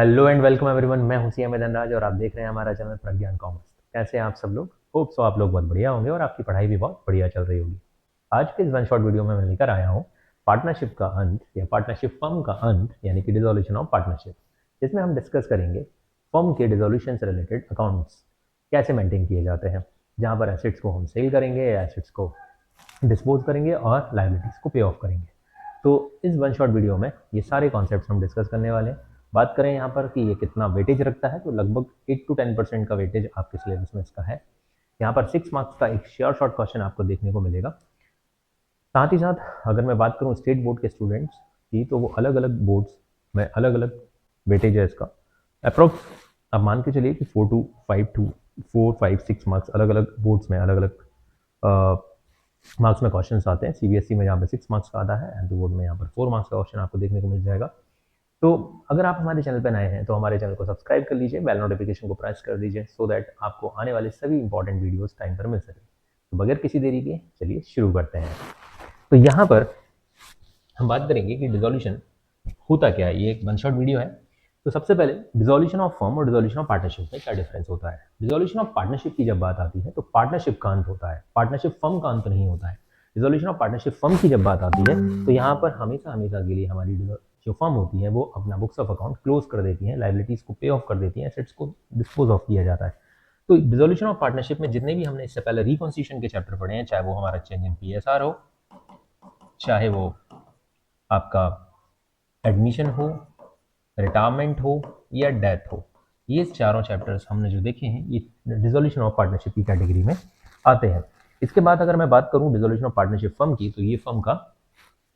Hello and welcome everyone. मैं हूं सी अहमद अंदाज और आप देख रहे हैं हमारा चैनल प्रज्ञान कॉमर्स। कैसे हैं आप सब लोग? होप सो आप लोग बहुत बढ़िया होंगे और आपकी पढ़ाई भी बहुत बढ़िया चल रही होगी। आज के इस वन शॉट वीडियो में मैं लेकर आया हूं पार्टनरशिप का अंत या पार्टनरशिप फर्म का अंत यानी कि डिसोल्यूशन ऑफ पार्टनरशिप, जिसमें हम डिस्कस करेंगे फर्म के डिसोल्यूशन से रिलेटेड अकाउंट्स कैसे मेंटेन किए जाते हैं, जहां पर एसेट्स को हम सेल करेंगे या एसेट्स को डिस्पोज करेंगे और लाइबिलिटीज को पे ऑफ करेंगे। तो इस वन शॉट वीडियो में ये सारे कॉन्सेप्ट्स हम डिस्कस करने वाले हैं। बात करें यहाँ पर कि ये कितना वेटेज रखता है, तो लगभग 8 to 10% का वेटेज आपके सिलेबस में इसका है। यहाँ पर 6 मार्क्स का एक श्योर शॉर्ट क्वेश्चन आपको देखने को मिलेगा। साथ ही साथ अगर मैं बात करूँ स्टेट बोर्ड के स्टूडेंट्स की, तो वो अलग अलग बोर्ड्स में अलग अलग वेटेज है इसका। अप्रोक्स आप मान के चलिए कि 4 5 6 मार्क्स अलग अलग बोर्ड्स में अलग अलग मार्क्स में क्वेश्चन आते हैं। सीबीएसई में यहाँ पर 6 मार्क्स का आता है, एमपी बोर्ड में यहाँ पर 4 मार्क्स का क्वेश्चन आपको देखने को मिल जाएगा। तो अगर आप हमारे चैनल पर नए हैं तो हमारे चैनल को सब्सक्राइब कर लीजिए, बेल नोटिफिकेशन को प्रेस कर दीजिए सो दैट आपको आने वाले सभी इंपॉर्टेंट वीडियोस टाइम पर मिल सके। तो बगैर किसी देरी के चलिए शुरू करते हैं। तो यहाँ पर हम बात करेंगे कि डिसोल्यूशन होता क्या है। ये एक वन शॉट वीडियो है। तो सबसे पहले डिसोल्यूशन ऑफ फर्म और डिसोल्यूशन ऑफ पार्टनरशिप में क्या डिफरेंस होता है। डिसोल्यूशन ऑफ पार्टनरशिप की जब बात आती है तो पार्टनरशिप का अंत होता है, पार्टनरशिप फर्म का अंत नहीं होता है। डिसोल्यूशन ऑफ पार्टनरशिप फर्म की जब बात आती है तो यहाँ पर हमेशा हमेशा के लिए हमारी जो फर्म होती है वो अपना बुक्स ऑफ अकाउंट क्लोज कर देती है, लाइबिलिटीज को पे ऑफ कर देती है, एसेट्स को डिस्पोज ऑफ किया जाता है। तो डिसोल्यूशन ऑफ पार्टनरशिप में जितने भी हमने इससे पहले रिकॉन्स्टिट्यूशन के चैप्टर पढ़े हैं, चाहे वो हमारा चेंज इन पीएसआर हो, चाहे वो आपका एडमिशन हो, रिटायरमेंट हो या डेथ हो, ये चारों चैप्टर्स हमने जो देखे हैं ये डिसोल्यूशन ऑफ पार्टनरशिप की कैटेगरी में आते हैं। इसके बाद अगर मैं बात करूं डिसोल्यूशन ऑफ पार्टनरशिप फर्म की, तो ये फर्म का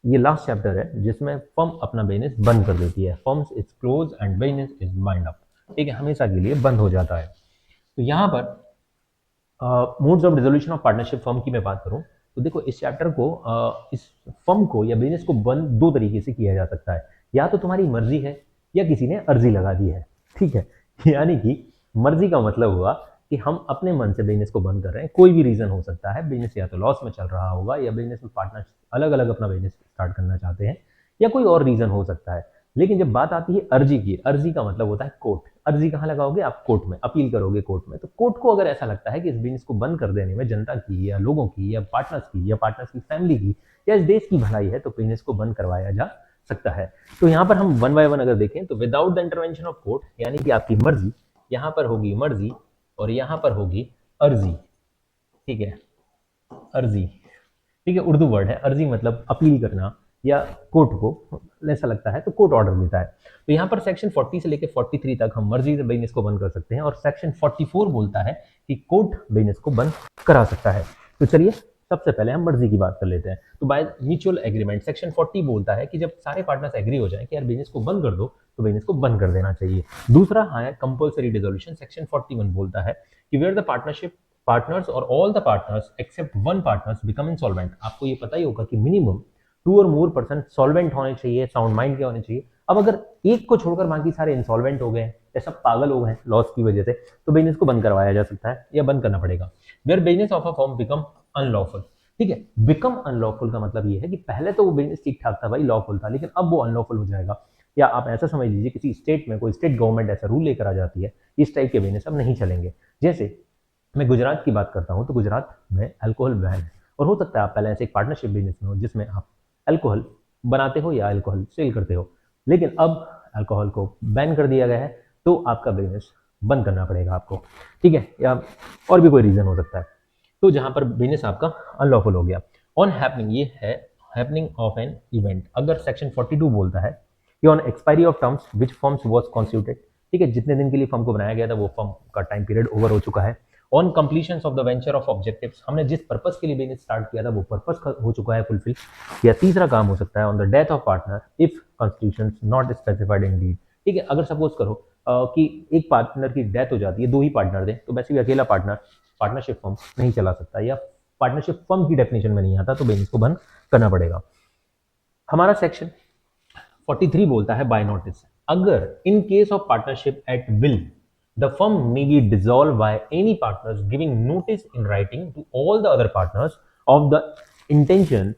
ये लास्ट चैप्टर है जिसमें फर्म अपना बिजनेस बंद कर देती है। Firms is close and business is wind up, ठीक है, हमेशा के लिए बंद हो जाता है। तो यहाँ पर modes of dissolution of partnership firm की मैं बात करूं तो देखो इस चैप्टर को इस फर्म को या बिजनेस को बंद दो तरीके से किया जा सकता है। या तो तुम्हारी मर्जी है या किसी ने अर्जी लगा दी है, ठीक है। यानी कि मर्जी का मतलब हुआ कि हम अपने मन से बिजनेस को बंद कर रहे हैं। कोई भी रीजन हो सकता है, बिजनेस या तो लॉस में चल रहा होगा या बिजनेस में पार्टनर अलग अलग अपना बिजनेस स्टार्ट करना चाहते हैं या कोई और रीजन हो सकता है। लेकिन जब बात आती है अर्जी की, अर्जी का मतलब होता है कोर्ट। अर्जी कहाँ लगाओगे आप? कोर्ट में, अपील करोगे कोर्ट में। तो कोर्ट को अगर ऐसा लगता है कि इस बिजनेस को बंद कर देने में जनता की या लोगों की या पार्टनर्स की फैमिली की या इस देश की भलाई है, तो बिजनेस को बंद करवाया जा सकता है। तो यहाँ पर हम वन बाय वन अगर देखें तो without the intervention of court, यानी कि आपकी मर्जी, यहाँ पर होगी मर्जी और यहाँ पर होगी अर्जी, ठीक है, अर्जी, ठीक है, उर्दू वर्ड है। अर्जी मतलब अपील करना या कोर्ट को ऐसा लगता है तो कोर्ट ऑर्डर देता है। तो यहाँ पर सेक्शन 40 से लेकर 43 तक हम मर्जी से बिजनेस को बंद कर सकते हैं और सेक्शन 44 बोलता है कि कोर्ट बिजनेस को बंद करा सकता है। तो चलिए सबसे पहले हम मर्जी की बात कर लेते हैं। तो बाय म्यूचुअल एग्रीमेंट सेक्शन 40 बोलता है कि जब सारे पार्टनर्स एग्री हो जाएं कि यार बिजनेस को बंद कर दो, तो बिजनेस को बंद कर देना चाहिए। दूसरा है कंपल्सरी डिसोल्यूशन, सेक्शन 41 बोलता है कि वेयर द पार्टनरशिप पार्टनर्स और all the partners except one partners become insolvent. आपको ये पता ही होगा कि मिनिमम 2 और मोर पर्सन सॉल्वेंट होने चाहिए, साउंड माइंड के होने चाहिए। अब अगर एक को छोड़कर बाकी सारे इंसॉल्वेंट हो गए या सब पागल हो गए लॉस की वजह से, तो बिजनेस को बंद करवाया जा सकता है या बंद करना पड़ेगा। Where business of a firm become unlawful, ठीक है। बिकम अनलॉफुल का मतलब ये है कि पहले तो वो बिजनेस ठीक ठाक था भाई, लॉफुल था, लेकिन अब वो अनलॉफुल हो जाएगा। या आप ऐसा समझ लीजिए किसी स्टेट में कोई स्टेट गवर्नमेंट ऐसा रूल लेकर आ जाती है, इस टाइप के बिजनेस अब नहीं चलेंगे। जैसे मैं गुजरात की बात करता हूँ तो गुजरात में अल्कोहल बैन है और हो सकता है आप पहले ऐसे एक पार्टनरशिप बिजनेस में हो जिसमें आप अल्कोहल बनाते हो या अल्कोहल सेल करते हो, लेकिन अब अल्कोहल को बैन कर दिया गया है तो आपका बिजनेस बंद करना पड़ेगा आपको, ठीक है। या और भी कोई रीजन हो सकता है। तो जहां पर बिजनेस आपका अनलॉफुल हो गया। ऑन हैपनिंग, ये है हैपनिंग ऑफ एन इवेंट। अगर सेक्शन 42 बोलता है कि on expiry of terms which firms was constituted, ठीक है, जितने दिन के लिए फर्म को बनाया गया था वो फर्म का टाइम पीरियड ओवर हो चुका है। On completion of the venture of objectives, हमने जिस पर्पस के लिए बिजनेस स्टार्ट किया था वो पर्पस हो चुका है फुलफिल। या तीसरा काम हो सकता है on the death of partner if constitutions not specified in deed, ठीक है। अगर सपोज करो कि एक पार्टनर की डेथ हो जाती है, दो ही पार्टनर थे, तो वैसे भी अकेला पार्टनर पार्टनरशिप फर्म नहीं चला सकता या पार्टनरशिप फर्म की डेफिनेशन में नहीं आता, तो बिजनेस को बंद करना पड़ेगा। हमारा सेक्शन 43 बोलता है बाय नोटिस। अगर in case of partnership at will the firm may be dissolved by any partners giving notice in writing to all the other partners of the intention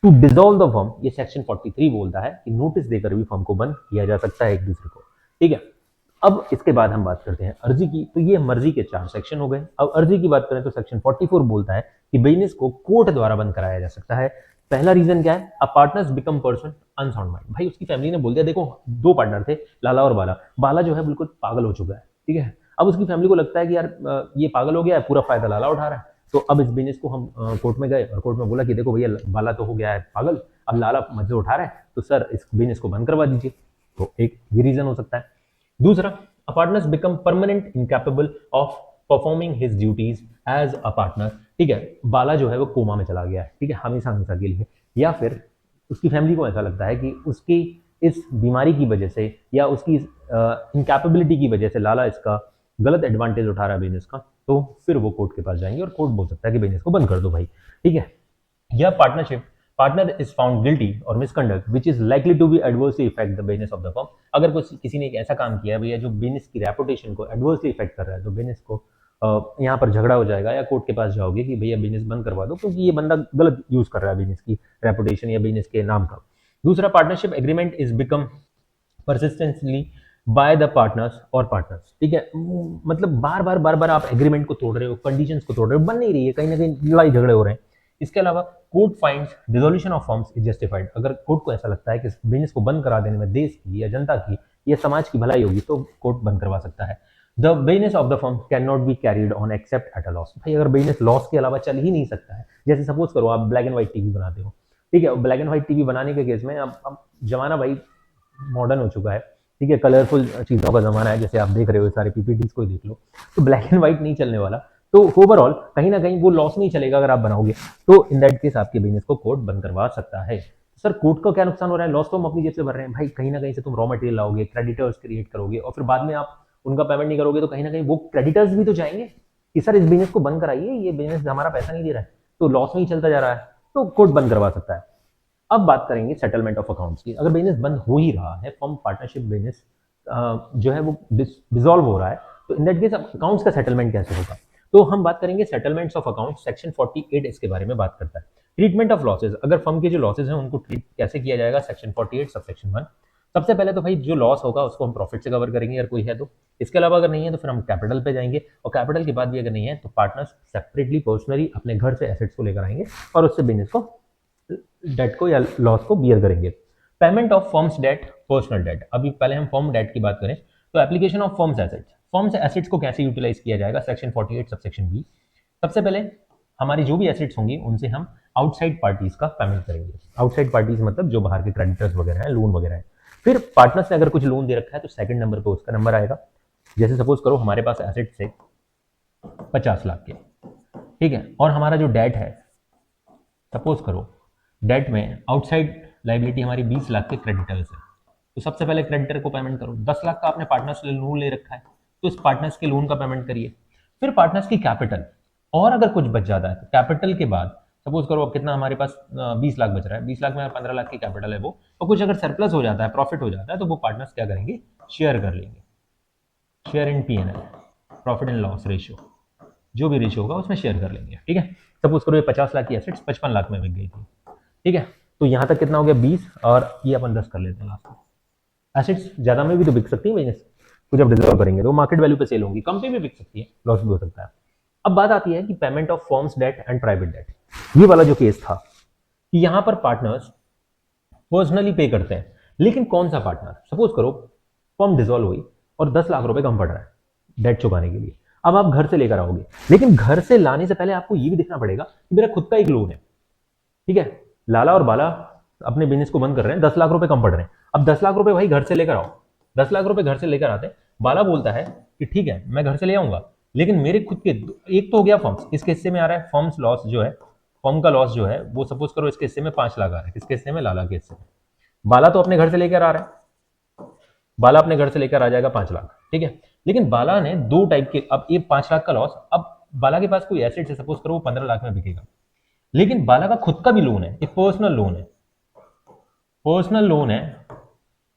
to dissolve the firm। ये section 43 बोलता है कि notice देकर भी firm को बंद किया जा सकता है एक दूसरे को, ठीक है। अब इसके बाद हम बात करते हैं अर्जी की। तो ये मर्जी के 4 सेक्शन हो गए। अब अर्जी की बात करें तो सेक्शन 44 बोलता है कि बिजनेस को कोर्ट द्वारा बंद कराया जा सकता है। पहला रीजन क्या है? A partners become person unsound mind. भाई उसकी फैमिली ने बोल दिया, देखो 2 पार्टनर थे, लाला और बाला। बाला जो है बिल्कुल पागल हो चुका है, ठीक है। अब उसकी फैमिली को लगता है कि यार ये पागल हो गया है, पूरा फायदा लाला उठा रहा है। तो अब इस बिजनेस को हम कोर्ट में गए और कोर्ट में बोला कि देखो भैया बाला तो हो गया है पागल, अब लाला मजे उठा रहा है, तो सर इस बिजनेस को बंद करवा दीजिए। तो एक ये रीजन हो सकता है। दूसरा, a partners become permanent incapable of performing his duties as a partner. ठीक है, बाला जो है वो कोमा में चला गया है, ठीक है, हमेशा हमेशा के लिए। या फिर उसकी फैमिली को ऐसा लगता है कि उसकी इस बीमारी की वजह से या उसकी इनकैपेबिलिटी की वजह से लाला इसका गलत एडवांटेज उठा रहा है बिजनेस का, तो फिर वो कोर्ट के पास जाएंगे और कोर्ट बोल सकता है कि बिजनेस को बंद कर दो भाई, ठीक है। या partnership, partner is found guilty और misconduct which is likely to be adversely effect the business of the firm. अगर किसी ने एक ऐसा काम किया है भैया जो बिजनेस की रेपुटेशन को एडवर्सली इफेक्ट कर रहा है, तो बिजनेस को यहाँ पर झगड़ा हो जाएगा या कोर्ट के पास जाओगे कि भैया बिजनेस बंद करवा दो, क्योंकि ये बंदा गलत यूज कर रहा है बिजनेस की रेपुटेशन या बिजनेस के नाम का। दूसरा, partnership agreement is become persistently by the partners और पार्टनर्स, ठीक है। मतलब बार बार आप एग्रीमेंट को तोड़ रहे हो, कंडीशंस को तोड़ रहे हो, बन नहीं रही है, कहीं ना कहीं लड़ाई झगड़े हो रहे हैं। इसके अलावा court finds dissolution of firms is justified. अगर कोर्ट को ऐसा लगता है कि बिजनेस को बंद करा देने में देश की या जनता की या समाज की भलाई होगी, तो कोर्ट बंद करवा सकता है। The business of the firm can not be carried on accept at a loss. भाई अगर बिजनेस लॉस के अलावा चल ही नहीं सकता है, जैसे सपोज करो आप ब्लैक एंड व्हाइट टीवी बनाते हो, ठीक है, ब्लैक एंड व्हाइट टीवी बनाने के केस में अब जमाना भाई मॉडर्न हो चुका है, ठीक है, कलरफुल चीज़ों का जमाना है, जैसे आप देख रहे हो सारे पीपीटीज को ही देख लो, तो ब्लैक एंड व्हाइट नहीं चलने वाला। तो ओवरऑल कहीं ना कहीं वो लॉस नहीं चलेगा अगर आप बनाओगे, तो इन दैट केस आपके बिजनेस को कोर्ट बंद करवा सकता है। सर कोर्ट का क्या नुकसान हो रहा है? लॉस तो हम अपनी जेब से भर रहे हैं भाई, कहीं ना कहीं से तुम रॉ मटेरियल लाओगे, क्रेडिटर्स क्रिएट करोगे और फिर बाद में आप उनका पेमेंट नहीं करोगे, तो कहीं ना कहीं वो क्रेडिटर्स भी तो जाएंगे कि सर इस बिजनेस को बंद कराइए, ये बिजनेस हमारा पैसा नहीं दे रहा है, तो लॉस में ही चलता जा रहा है, तो कोर्ट बंद करवा सकता है। अब बात करेंगे सेटलमेंट ऑफ अकाउंट्स की। अगर बिजनेस बंद हो ही रहा है, फर्म पार्टनरशिप बिजनेस जो है वो डिसॉल्व हो रहा है, तो इन दैट केस अकाउंट्स का सेटलमेंट कैसे होगा? तो हम बात करेंगे सेटलमेंट्स ऑफ अकाउंट, सेक्शन 48 इसके बारे में बात करता है। ट्रीटमेंट ऑफ लॉसेज, अगर फर्म के जो लॉसेज हैं उनको ट्रीट कैसे किया जाएगा, सेक्शन 48 सब सेक्शन 1। सबसे पहले तो भाई जो लॉस होगा उसको हम प्रॉफिट से कवर करेंगे अगर कोई है तो। इसके अलावा अगर नहीं है तो फिर हम कैपिटल पे जाएंगे, और कैपिटल के बाद भी अगर नहीं है तो पार्टनर्स सेपरेटली पर्सनली अपने घर से एसेट्स को लेकर आएंगे और उससे बिजनेस को डेट को या लॉस को बियर करेंगे। Payment of firms debt, personal debt. अभी पहले हम फर्म डेट की बात करें तो application of firms assets, firms assets को कैसे यूटिलाइज किया जाएगा, सेक्शन 48 सबसेक्शन बी। सबसे पहले हमारी जो भी एसेट्स होंगी उनसे हम आउटसाइड पार्टीज का पेमेंट करेंगे। आउटसाइड पार्टीज मतलब जो बाहर के क्रेडिटर्स वगैरह हैं, लोन वगैरह है। फिर पार्टनर्स ने अगर कुछ लोन दे रखा है तो सेकंड नंबर पे उसका नंबर आएगा। जैसे सपोज करो हमारे पास एसेट्स है 50 लाख के, ठीक है, और हमारा जो डेट है, सपोज करो डेट में आउटसाइड लाइबिलिटी हमारी 20 लाख के क्रेडिटर्स है, तो सबसे पहले क्रेडिटर को पेमेंट करो। 10 लाख का आपने पार्टनर्स से लोन ले रखा है तो इस पार्टनर्स के लोन का पेमेंट करिए। फिर पार्टनर्स की कैपिटल, और अगर कुछ बच जाता है तो कैपिटल के बाद सपोज करो अब कितना हमारे पास 20 लाख बच रहा है, 20 लाख में 15 लाख की कैपिटल है वो, और कुछ अगर सरप्लस हो जाता है, प्रॉफिट हो जाता है, तो वो पार्टनर्स क्या करेंगे, शेयर कर लेंगे। Share in PNL, profit and loss ratio, जो भी रेशियो होगा उसमें शेयर कर लेंगे, ठीक है। सपोज करो ये 50 लाख की एसेट्स 55 लाख में बिक गई थी, ठीक है, तो यहाँ तक कितना हो गया 20, और ये अपन 10 कर लेते हैं लास्ट में। एसेट्स ज्यादा में भी तो बिक सकती है बिजनेस को, जब डिजॉल्व करेंगे तो मार्केट वैल्यू पे सेल होंगी, कम पे भी बिक सकती है, लॉस भी हो सकता है। अब बात आती है कि payment of firms debt and private debt. ये वाला जो केस था कि यहां पर पार्टनर्स पर्सनली पे करते हैं, लेकिन कौन सा पार्टनर? सपोज करो फर्म डिसॉल्व हुई और 10 लाख रुपए कम पड़ रहा है डेट चुकाने के लिए। अब आप घर से लेकर आओगे, लेकिन घर से लाने से पहले आपको ये भी देखना पड़ेगा कि मेरा खुद का एक लोन है, ठीक है। लाला और बाला अपने बिजनेस को बंद कर रहे हैं, 10 लाख रुपए कम पड़ रहे हैं। अब 10 लाख रुपए भाई घर से लेकर आओ, 10 लाख रुपए घर से लेकर आते हैं। बाला बोलता है कि ठीक है मैं घर से ले आऊंगा, लेकिन मेरे खुद के एक तो हो गया फर्म्स, किसके हिस्से में आ रहा है, फर्म्स लॉस जो है, फर्म का लॉस जो है वो सपोज करो इसके हिस्से में 5 लाख आ रहा है, किसके हिस्से में, लाला के हिस्से में। बाला तो अपने घर से लेकर आ रहा है, बाला अपने घर से लेकर आ जाएगा 5 लाख, ठीक है, लेकिन बाला ने दो टाइप के, अब ये 5 लाख का लॉस, अब बाला के पास कोई एसेट है, सपोज करो वो 15 लाख में बिकेगा, लेकिन बाला का खुद का भी लोन है, एक पर्सनल लोन है, पर्सनल लोन है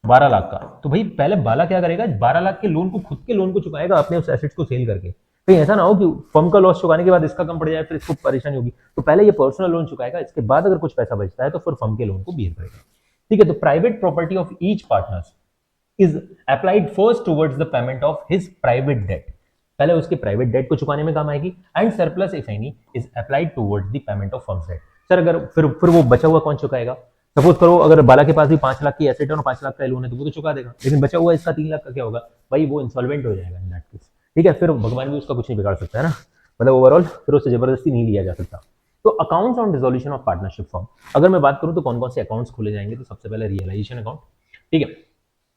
12 लाख का। तो भाई पहले बाला क्या करेगा, 12 लाख के लोन को, खुद के लोन को चुकाएगा अपने उस एसेट्स को सेल करके। कहीं ऐसा ना हो कि फर्म का लॉस चुकाने के बाद इसका कम पड़ जाए, फिर इसको परेशानी होगी। तो पहले ये पर्सनल लोन चुकाएगा, इसके बाद अगर कुछ पैसा बचता है तो फिर फर्म के लोन को बियर करेगा, ठीक है। तो private property of each partners, is applied first towards the payment of his private debt, पहले उसके प्राइवेट डेट को चुकाने में काम आएगी, and surplus if any is applied towards the payment of firms debt. Sir अगर फिर वो बचा हुआ कौन चुकाएगा? सपोज करो अगर बाला के पास भी 5 लाख की एसेट है और 5 लाख का लोन है तो वो तो चुका देगा, लेकिन बचा हुआ इसका 3 लाख का क्या होगा भाई? वो इंसॉल्वेंट हो जाएगा इन दैट केस। ठीक है, फिर भगवान भी उसका कुछ नहीं बिगाड़ सकता है ना, मतलब ओवरऑल फिर उससे जबरदस्ती नहीं लिया जा सकता। तो accounts on dissolution of partnership form, अगर मैं बात करूं तो कौन कौन से अकाउंट्स खोले जाएंगे, तो सबसे पहले रियलाइजेशन अकाउंट, ठीक है,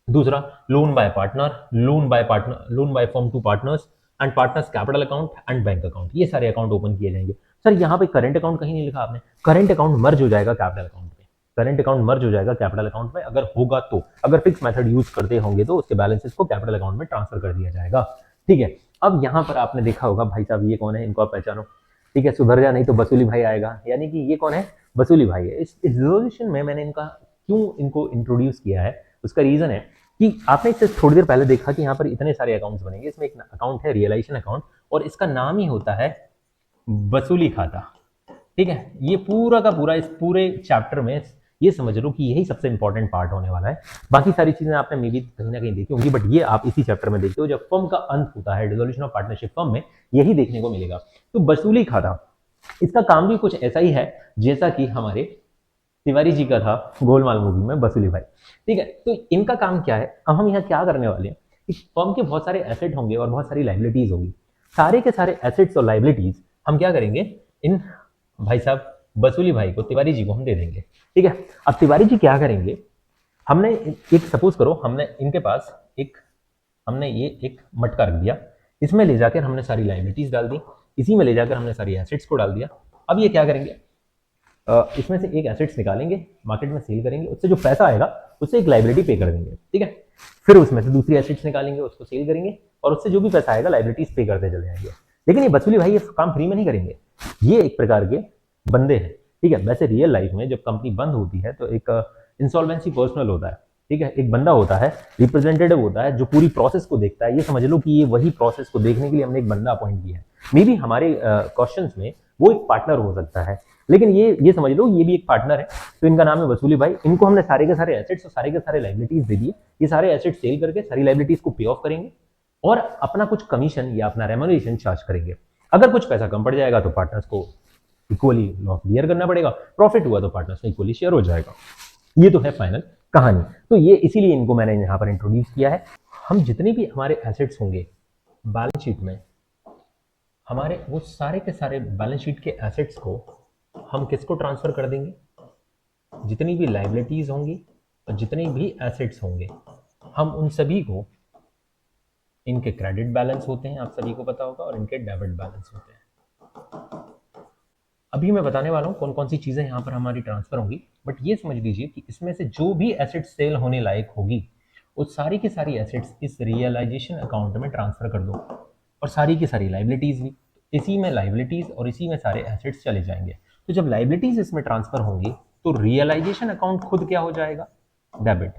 दूसरा loan by partner, loan by firm to partners and partners capital account and bank account, ये सारे अकाउंट ओपन किए जाएंगे। सर यहाँ पे करंट अकाउंट कहीं नहीं लिखा आपने, करंट अकाउंट मर्ज हो जाएगा कैपिटल अकाउंट में, करंट अकाउंट मर्ज हो जाएगा कैपिटल अकाउंट में अगर होगा तो, अगर फिक्स मेथड यूज करते होंगे तो उसके बैलेंसेस को कैपिटल अकाउंट में ट्रांसफर कर दिया जाएगा। ठीक है, अब यहाँ पर आपने देखा होगा भाई साहब ये कौन है, इनको आप पहचानो, ठीक है, सुधर जा नहीं तो बसूली भाई आएगा, यानी कि ये कौन है? बसूली भाई है। इस रिजोल्यूशन में मैंने क्यों इनको इंट्रोड्यूस किया है, उसका रीजन है कि आपने इससे थोड़ी देर पहले देखा कि यहाँ पर इतने सारे अकाउंट्स बनेंगे, इसमें एक अकाउंट है रियलाइजेशन अकाउंट और इसका नाम ही होता है वसूली खाता। ठीक है, ये पूरा का पूरा इस पूरे चैप्टर में ये समझ लो कि यही सबसे इंपॉर्टेंट पार्ट होने वाला है। बाकी सारी चीजें आपने मे बी कहीं ना कहीं देखी होंगी, बट ये आप इसी चैप्टर में देखते हो जब फर्म का अंत होता है, डिसोल्यूशन ऑफ पार्टनरशिप फर्म में यही देखने को मिलेगा। तो वसूली खाता, इसका काम भी कुछ ऐसा ही है जैसा कि हमारे तिवारी जी का था गोलमाल मूवी में वसूली भाई। ठीक है, तो इनका काम क्या है, अब हम यहाँ क्या करने वाले हैं कि फर्म के बहुत सारे एसेट होंगे और बहुत सारी लाइबिलिटीज होंगी, सारे के सारे एसेट्स और लाइबिलिटीज हम क्या करेंगे, इन भाई साहब वसूली भाई को, तिवारी जी को हम दे देंगे। ठीक है, अब तिवारी जी क्या करेंगे, हमने एक सपोज करो हमने इनके पास हमने ये एक मटका रख दिया, इसमें ले जाकर हमने सारी लाइबिलिटीज डाल दी, इसी में ले जाकर हमने सारी एसेट्स को डाल दिया। अब ये क्या करेंगे, इसमें से एक एसेट्स निकालेंगे, मार्केट में सेल करेंगे, उससे जो पैसा आएगा उससे एक लाइबिलिटी पे कर देंगे। ठीक है, फिर उसमें से दूसरी एसेट्स निकालेंगे, उसको सेल करेंगे और उससे जो भी पैसा आएगा लाइबिलिटीज पे करते चले जाएंगे। लेकिन ये वसूली भाई ये काम फ्री में नहीं करेंगे, ये एक प्रकार के बंदे हैं। ठीक है, वैसे रियल लाइफ में जब कंपनी बंद होती है तो एक इंसॉल्वेंसी पर्सनल होता है, ठीक है, एक बंदा होता है, रिप्रेजेंटेटिव होता है जो पूरी प्रोसेस को देखता है। ये समझ लो कि ये वही प्रोसेस को देखने के लिए हमने एक बंदा अपॉइंट किया है। मे बी हमारे क्वेश्चंस में वो एक पार्टनर हो सकता है, लेकिन ये समझ लो ये भी एक पार्टनर है। तो इनका नाम है वसूली भाई, इनको हमने सारे के सारे एसेट्स और सारे के सारे लाइबिलिटीज दे दिए, ये सारे एसेट्स सेल करके सारी लाइबिलिटीज को पे ऑफ करेंगे और अपना कुछ कमीशन या अपना रेम्यूनरेशन चार्ज करेंगे। अगर कुछ पैसा कम पड़ जाएगा तो पार्टनर्स को इक्वली लॉस बियर करना पड़ेगा, प्रॉफिट हुआ तो पार्टनर्स में इक्वली शेयर हो जाएगा। ये तो है फाइनल कहानी। तो ये इसीलिए इनको मैंने यहाँ पर इंट्रोड्यूस किया है। हम जितने भी हमारे एसेट्स होंगे बैलेंस शीट में, हमारे वो सारे के सारे बैलेंस शीट के एसेट्स को हम किसको ट्रांसफर कर देंगे, जितनी भी लाइबिलिटीज होंगी और जितने भी एसेट्स होंगे हम उन सभी को, इनके क्रेडिट बैलेंस होते हैं आप सभी को पता होगा और इनके डेबिट बैलेंस होते हैं। अभी मैं बताने वाला हूँ कौन कौन सी चीजें यहाँ पर हमारी ट्रांसफर होंगी, बट ये समझ लीजिए कि इसमें से जो भी एसेट सेल होने लायक होगी वो सारी की सारी एसेट्स इस रियलाइजेशन अकाउंट में ट्रांसफर कर दो और सारी की सारी लाइबिलिटीज भी, इसी में लाइबिलिटीज और इसी में सारे एसेट्स चले जाएंगे। तो जब लाइबिलिटीज इसमें ट्रांसफर होंगी तो रियलाइजेशन अकाउंट खुद क्या हो जाएगा, डेबिट।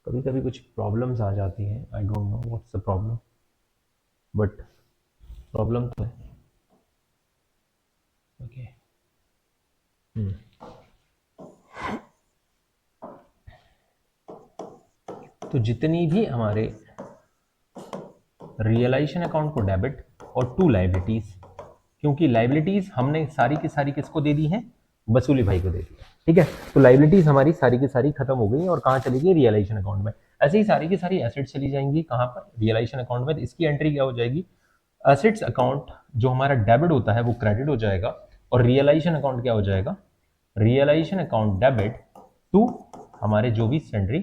कभी कभी कुछ प्रॉब्लम्स आ जाती हैं, I don't know what's the problem, but problem तो है। ओके तो जितनी भी हमारे रियलाइजेशन अकाउंट को डेबिट और टू लाइबिलिटीज, क्योंकि लाइबिलिटीज हमने सारी की सारी किसको दे दी है, वसूली भाई को दे दी। ठीक है, तो लाइबिलिटीज हमारी सारी की सारी खत्म हो गई और कहाँ चली गई, रियलाइजेशन अकाउंट में। ऐसे ही सारी की सारी एसेट्स चली जाएंगी कहाँ पर, रियलाइजेशन अकाउंट में। इसकी एंट्री क्या हो जाएगी, एसेट्स अकाउंट जो हमारा डेबिट होता है वो क्रेडिट हो जाएगा और रियलाइजेशन अकाउंट क्या हो जाएगा, रियलाइजेशन अकाउंट डेबिट टू हमारे जो भी सेंड्री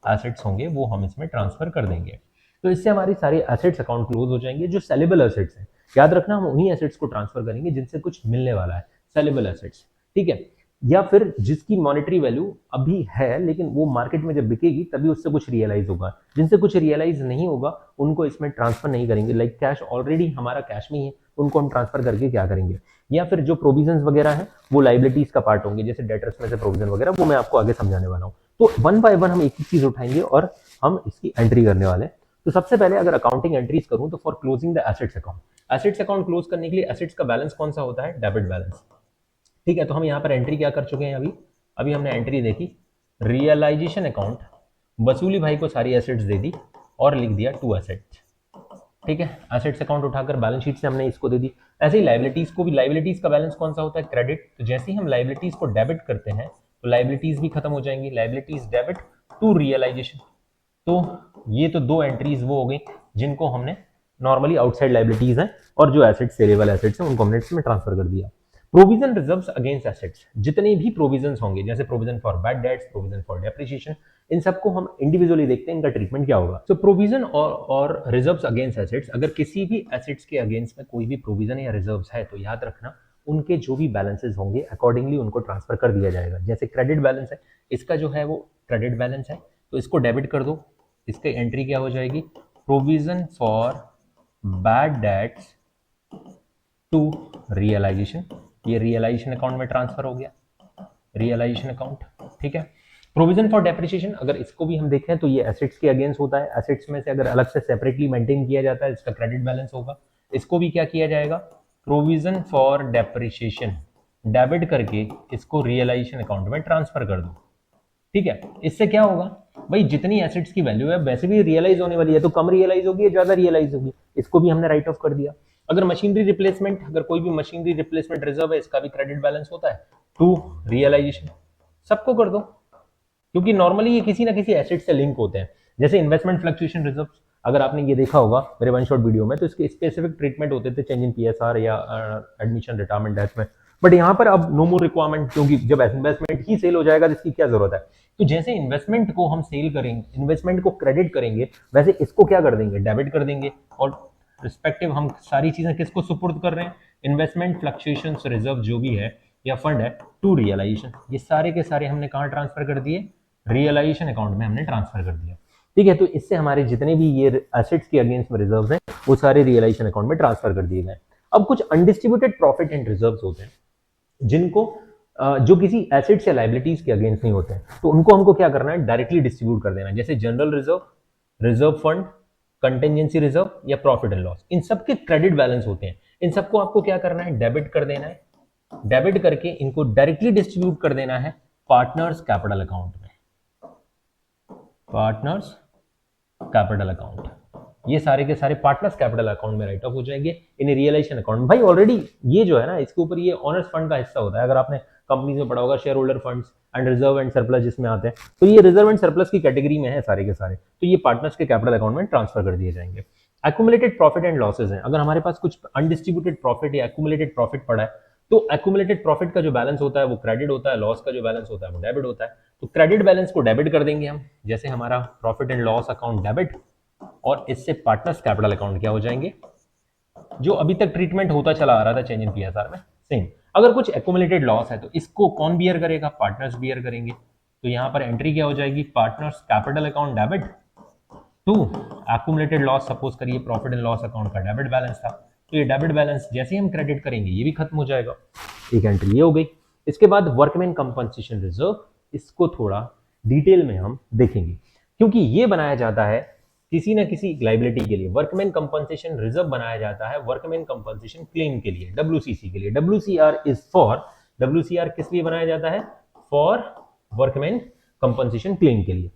एसेट्स होंगे वो हम इसमें ट्रांसफर कर देंगे। तो इससे हमारी सारी एसेट्स अकाउंट क्लोज हो जाएंगे। जो सेलेबल एसेट्स हैं, याद रखना हम उन्हीं एसेट्स को ट्रांसफर करेंगे जिनसे कुछ मिलने वाला है, सेलेबल एसेट्स। ठीक है, या फिर जिसकी मॉनेटरी वैल्यू अभी है लेकिन वो मार्केट में जब बिकेगी तभी उससे कुछ रियलाइज होगा, जिनसे कुछ रियलाइज नहीं होगा उनको इसमें ट्रांसफर नहीं करेंगे। लाइक कैश ऑलरेडी हमारा कैश में ही है, उनको हम ट्रांसफर करके क्या करेंगे। या फिर जो प्रोविजंस वगैरह है वो लाइबिलिटीज का पार्ट होंगे, जैसे डेटर्स में से प्रोविजन वगैरह, वो मैं आपको आगे समझाने वाला हूँ। तो वन बाय वन हम एक एक चीज उठाएंगे और हम इसकी एंट्री करने वाले हैं। तो सबसे पहले अगर अकाउंटिंग एंट्रीज करूं तो for closing the assets account, assets account close करने के लिए एसेट्स का बैलेंस कौन सा होता है, डेबिट बैलेंस। ठीक है, तो हम यहाँ पर एंट्री क्या कर चुके हैं अभी, अभी हमने एंट्री देखी, रियलाइजेशन अकाउंट, वसूली भाई को सारी एसेट्स दे दी और लिख दिया टू एसेट्स। ठीक है, एसेट्स अकाउंट उठाकर बैलेंस शीट से हमने इसको दे दी। ऐसे ही लाइबिलिटीज को भी, लाइबिलिटीज का बैलेंस कौन सा होता है, क्रेडिट। तो जैसे ही हम लाइबिलिटीज को डेबिट करते हैं तो लाइबिलिटीज भी खत्म हो जाएंगी, लाइबिलिटीज डेबिट टू रियलाइजेशन। तो ये तो दो एंट्रीज वो हो गई जिनको हमने नॉर्मली आउटसाइड लाइबिलिटीज हैं, और जो एसेट्स सेलेबल एसेट्स हैं उनको हमने इसमें ट्रांसफर कर दिया। प्रोविजन रिजर्व्स अगेंस्ट एसेट्स, जितने भी प्रोविजंस होंगे, जैसे provision for bad debts, provision for depreciation, इन सबको हम इंडिविजुअली देखते हैं, इनका ट्रीटमेंट क्या होगा। तो प्रोविजन और रिजर्व्स अगेंस्ट एसेट्स, अगर किसी भी एसेट्स के अगेंस्ट में कोई भी प्रोविजन या रिजर्व्स है तो याद रखना उनके जो भी बैलेंसेस होंगे अकॉर्डिंगली उनको ट्रांसफर कर दिया जाएगा। जैसे क्रेडिट बैलेंस है, इसका जो है वो क्रेडिट बैलेंस है, तो इसको डेबिट कर दो। इसकी एंट्री क्या हो जाएगी, provision for bad debts to realisation, ये रियलाइजेशन अकाउंट में ट्रांसफर हो गया, रियलाइजेशन अकाउंट। ठीक है, प्रोविजन फॉर डेप्रिसिएशन, अगर इसको भी हम देखें तो ये एसेट्स के अगेंस्ट होता है, एसेट्स में से अगर अलग से सेपरेटली मेंटेन किया जाता है इसका क्रेडिट बैलेंस होगा। इसको भी क्या किया जाएगा, प्रोविजन फॉर डेप्रिसिएशन डेबिट करके इसको रियलाइजेशन अकाउंट में ट्रांसफर कर दो। ठीक है, इससे क्या होगा भाई, जितनी एसेट्स की वैल्यू है वैसे भी रियलाइज होने वाली है, तो कम रियलाइज होगी या ज्यादा रियलाइज होगी, इसको भी हमने राइट ऑफ कर दिया। अगर मशीनरी रिप्लेसमेंट, अगर कोई भी मशीनरी रिप्लेसमेंट रिजर्व है, इसका भी क्रेडिट बैलेंस होता है टू रियलाइजेशन, सबको कर दो, क्योंकि नॉर्मली ये किसी ना किसी एसेट से लिंक होते हैं। जैसे इन्वेस्टमेंट फ्लक्चुएशन रिजर्व, अगर आपने ये देखा होगा मेरे वन शॉट वीडियो में, तो इसके स्पेसिफिक ट्रीटमेंट होते थे चेंज इन पीएसआर या एडमिशन रिटायरमेंट डेथ में, बट यहाँ पर अब नो मोर रिक्वायरमेंट, क्योंकि जब इन्वेस्टमेंट ही सेल हो जाएगा तो इसकी क्या जरूरत है। तो जैसे इन्वेस्टमेंट को हम सेल करेंगे, इन्वेस्टमेंट को क्रेडिट करेंगे, वैसे इसको क्या कर देंगे, डेबिट कर देंगे, और रिस्पेक्टिव हम सारी चीजें किसको सुपुर्द कर रहे हैं, इन्वेस्टमेंट फ्लक्चुएशन रिजर्व जो भी है या फंड है टू रियलाइजेशन, ये सारे के सारे हमने कहाँ ट्रांसफर कर दिए, रियलाइजेशन अकाउंट में हमने ट्रांसफर कर दिया। ठीक है, तो इससे हमारे जितने भी ये एसेट्स के अगेंस्ट में रिजर्व्स हैं वो सारे रियलाइजेशन अकाउंट में ट्रांसफर कर दिए गए। अब कुछ अनडिस्ट्रीब्यूटेड प्रॉफिट एंड रिजर्व्स होते हैं जिनको जो किसी एसेट्स या लाइबिलिटीज के अगेंस्ट नहीं होते हैं, तो उनको हमको क्या करना है, डायरेक्टली डिस्ट्रीब्यूट कर देना है। जैसे general reserve, reserve fund, contingency reserve या प्रॉफिट एंड लॉस, इन सबके क्रेडिट बैलेंस होते हैं, इन सबको आपको क्या करना है, डेबिट कर देना है। डेबिट करके इनको डायरेक्टली डिस्ट्रीब्यूट कर देना है पार्टनर्स कैपिटल अकाउंट में, पार्टनर्स कैपिटल अकाउंट, ये सारे के सारे पार्टनर्स कैपिटल अकाउंट में राइट ऑफ हो जाएंगे इन रियलाइजेशन अकाउंट। भाई ऑलरेडी ये जो है ना, इसके ऊपर ये ऑनर्स फंड का हिस्सा होता है। अगर आपने कंपनी में पढ़ा होगा share holder funds and reserve and surplus जिसमें आते हैं, तो ये रिजर्व एंड सरप्लस की कैटेगरी में है सारे के सारे, तो ये पार्टनर्स के कैपिटल अकाउंट में ट्रांसफर कर दिए जाएंगे। एक्यूमुलेटेड प्रॉफिट एंड लॉसेज हैं, अगर हमारे पास कुछ अनडिस्ट्रीब्यूटेड प्रॉफिट या एक्यूमुलेटेड प्रॉफिट पड़ा है, तो एक्यूमुलेटेड प्रॉफिट का जो बैलेंस होता है वो क्रेडिट होता है, लॉस का जो बैलेंस होता है वो डेबिट होता है। तो क्रेडिट बैलेंस को डेबिट कर देंगे हम, जैसे हमारा profit and loss account debit, और इससे पार्टनर्स कैपिटल अकाउंट क्या हो जाएंगे, जो अभी तक ट्रीटमेंट होता चला आ रहा था चेंज इन पीएसआर में, सेम। अगर कुछ एक्यूमुलेटेड लॉस है तो इसको कौन बियर करेगा, पार्टनर्स बियर करेंगे। तो यहां पर एंट्री क्या हो जाएगी, partners capital account debit to accumulated loss, suppose करिए प्रॉफिट एंड लॉस अकाउंट का डेबिट बैलेंस था, तो ये डेबिट बैलेंस जैसे ही हम क्रेडिट करेंगे ये भी खत्म हो जाएगा। एक एंट्री ये हो गई। इसके बाद वर्कमैन कंपनसेशन रिजर्व, इसको थोड़ा डिटेल में हम देखेंगे, क्योंकि ये बनाया जाता है किसी ना किसी लाइबिलिटी के लिए। वर्कमैन कंपनसेशन रिजर्व बनाया जाता है वर्कमैन कंपनसेशन क्लेम के लिए, डब्ल्यूसीसी के लिए। डब्ल्यूसीआर इज फॉर, डब्ल्यूसीआर किस लिए बनाया जाता है, फॉर वर्कमैन कंपनसेशन क्लेम के लिए।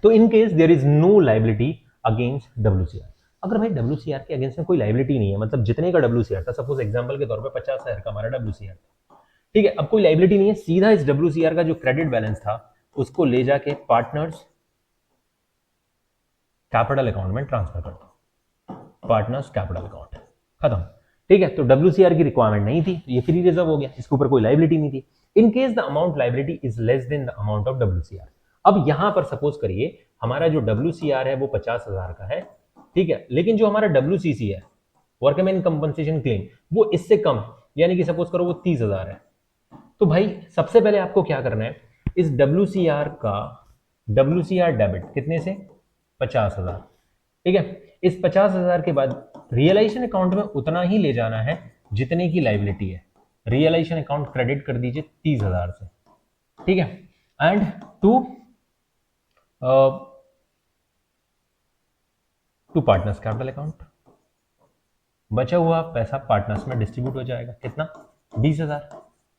तो in case there is no liability against WCR, अगर भाई डब्ल्यूसीआर के अगेंस्ट में कोई लाइबिलिटी नहीं है, मतलब जितने का डब्ल्यूसीआर था, सपोज एग्जांपल के तौर पे 50,000 का हमारा डब्ल्यूसीआर था, ठीक है, अब कोई लाइबिलिटी नहीं है, सीधा इस डब्ल्यूसीआर का जो क्रेडिट बैलेंस था उसको ले जाके पार्टनर्स कैपिटल अकाउंट में ट्रांसफर कर दो, पार्टनर्स कैपिटल अकाउंट, खत्म। ठीक है, तो डब्ल्यूसीआर की रिक्वायरमेंट नहीं थी, तो ये फ्री रिजर्व हो गया, इसके ऊपर कोई लाइबिलिटी नहीं थी। इन case the amount liability is less than the amount of WCR, अब यहां पर सपोज करिए हमारा जो डब्ल्यूसीआर है वो 50,000 का है, ठीक है, लेकिन जो हमारा डब्ल्यूसीसी है, वर्कमैन कंपनसेशन क्लेम, वो इससे कम, यानी कि सपोज करो वो 30,000 है। तो भाई सबसे पहले आपको क्या करना है, इस डब्ल्यूसीआर का डब्ल्यूसीआर डेबिट कितने से, 50,000, ठीक है। इस 50,000 के बाद रियलाइजेशन अकाउंट में उतना ही ले जाना है जितने की लाइबिलिटी है, रियलाइजेशन अकाउंट क्रेडिट कर दीजिए 30,000 से, ठीक है, and to partners capital account, बचा हुआ पैसा पार्टनर्स में डिस्ट्रीब्यूट हो जाएगा, कितना, 20,000,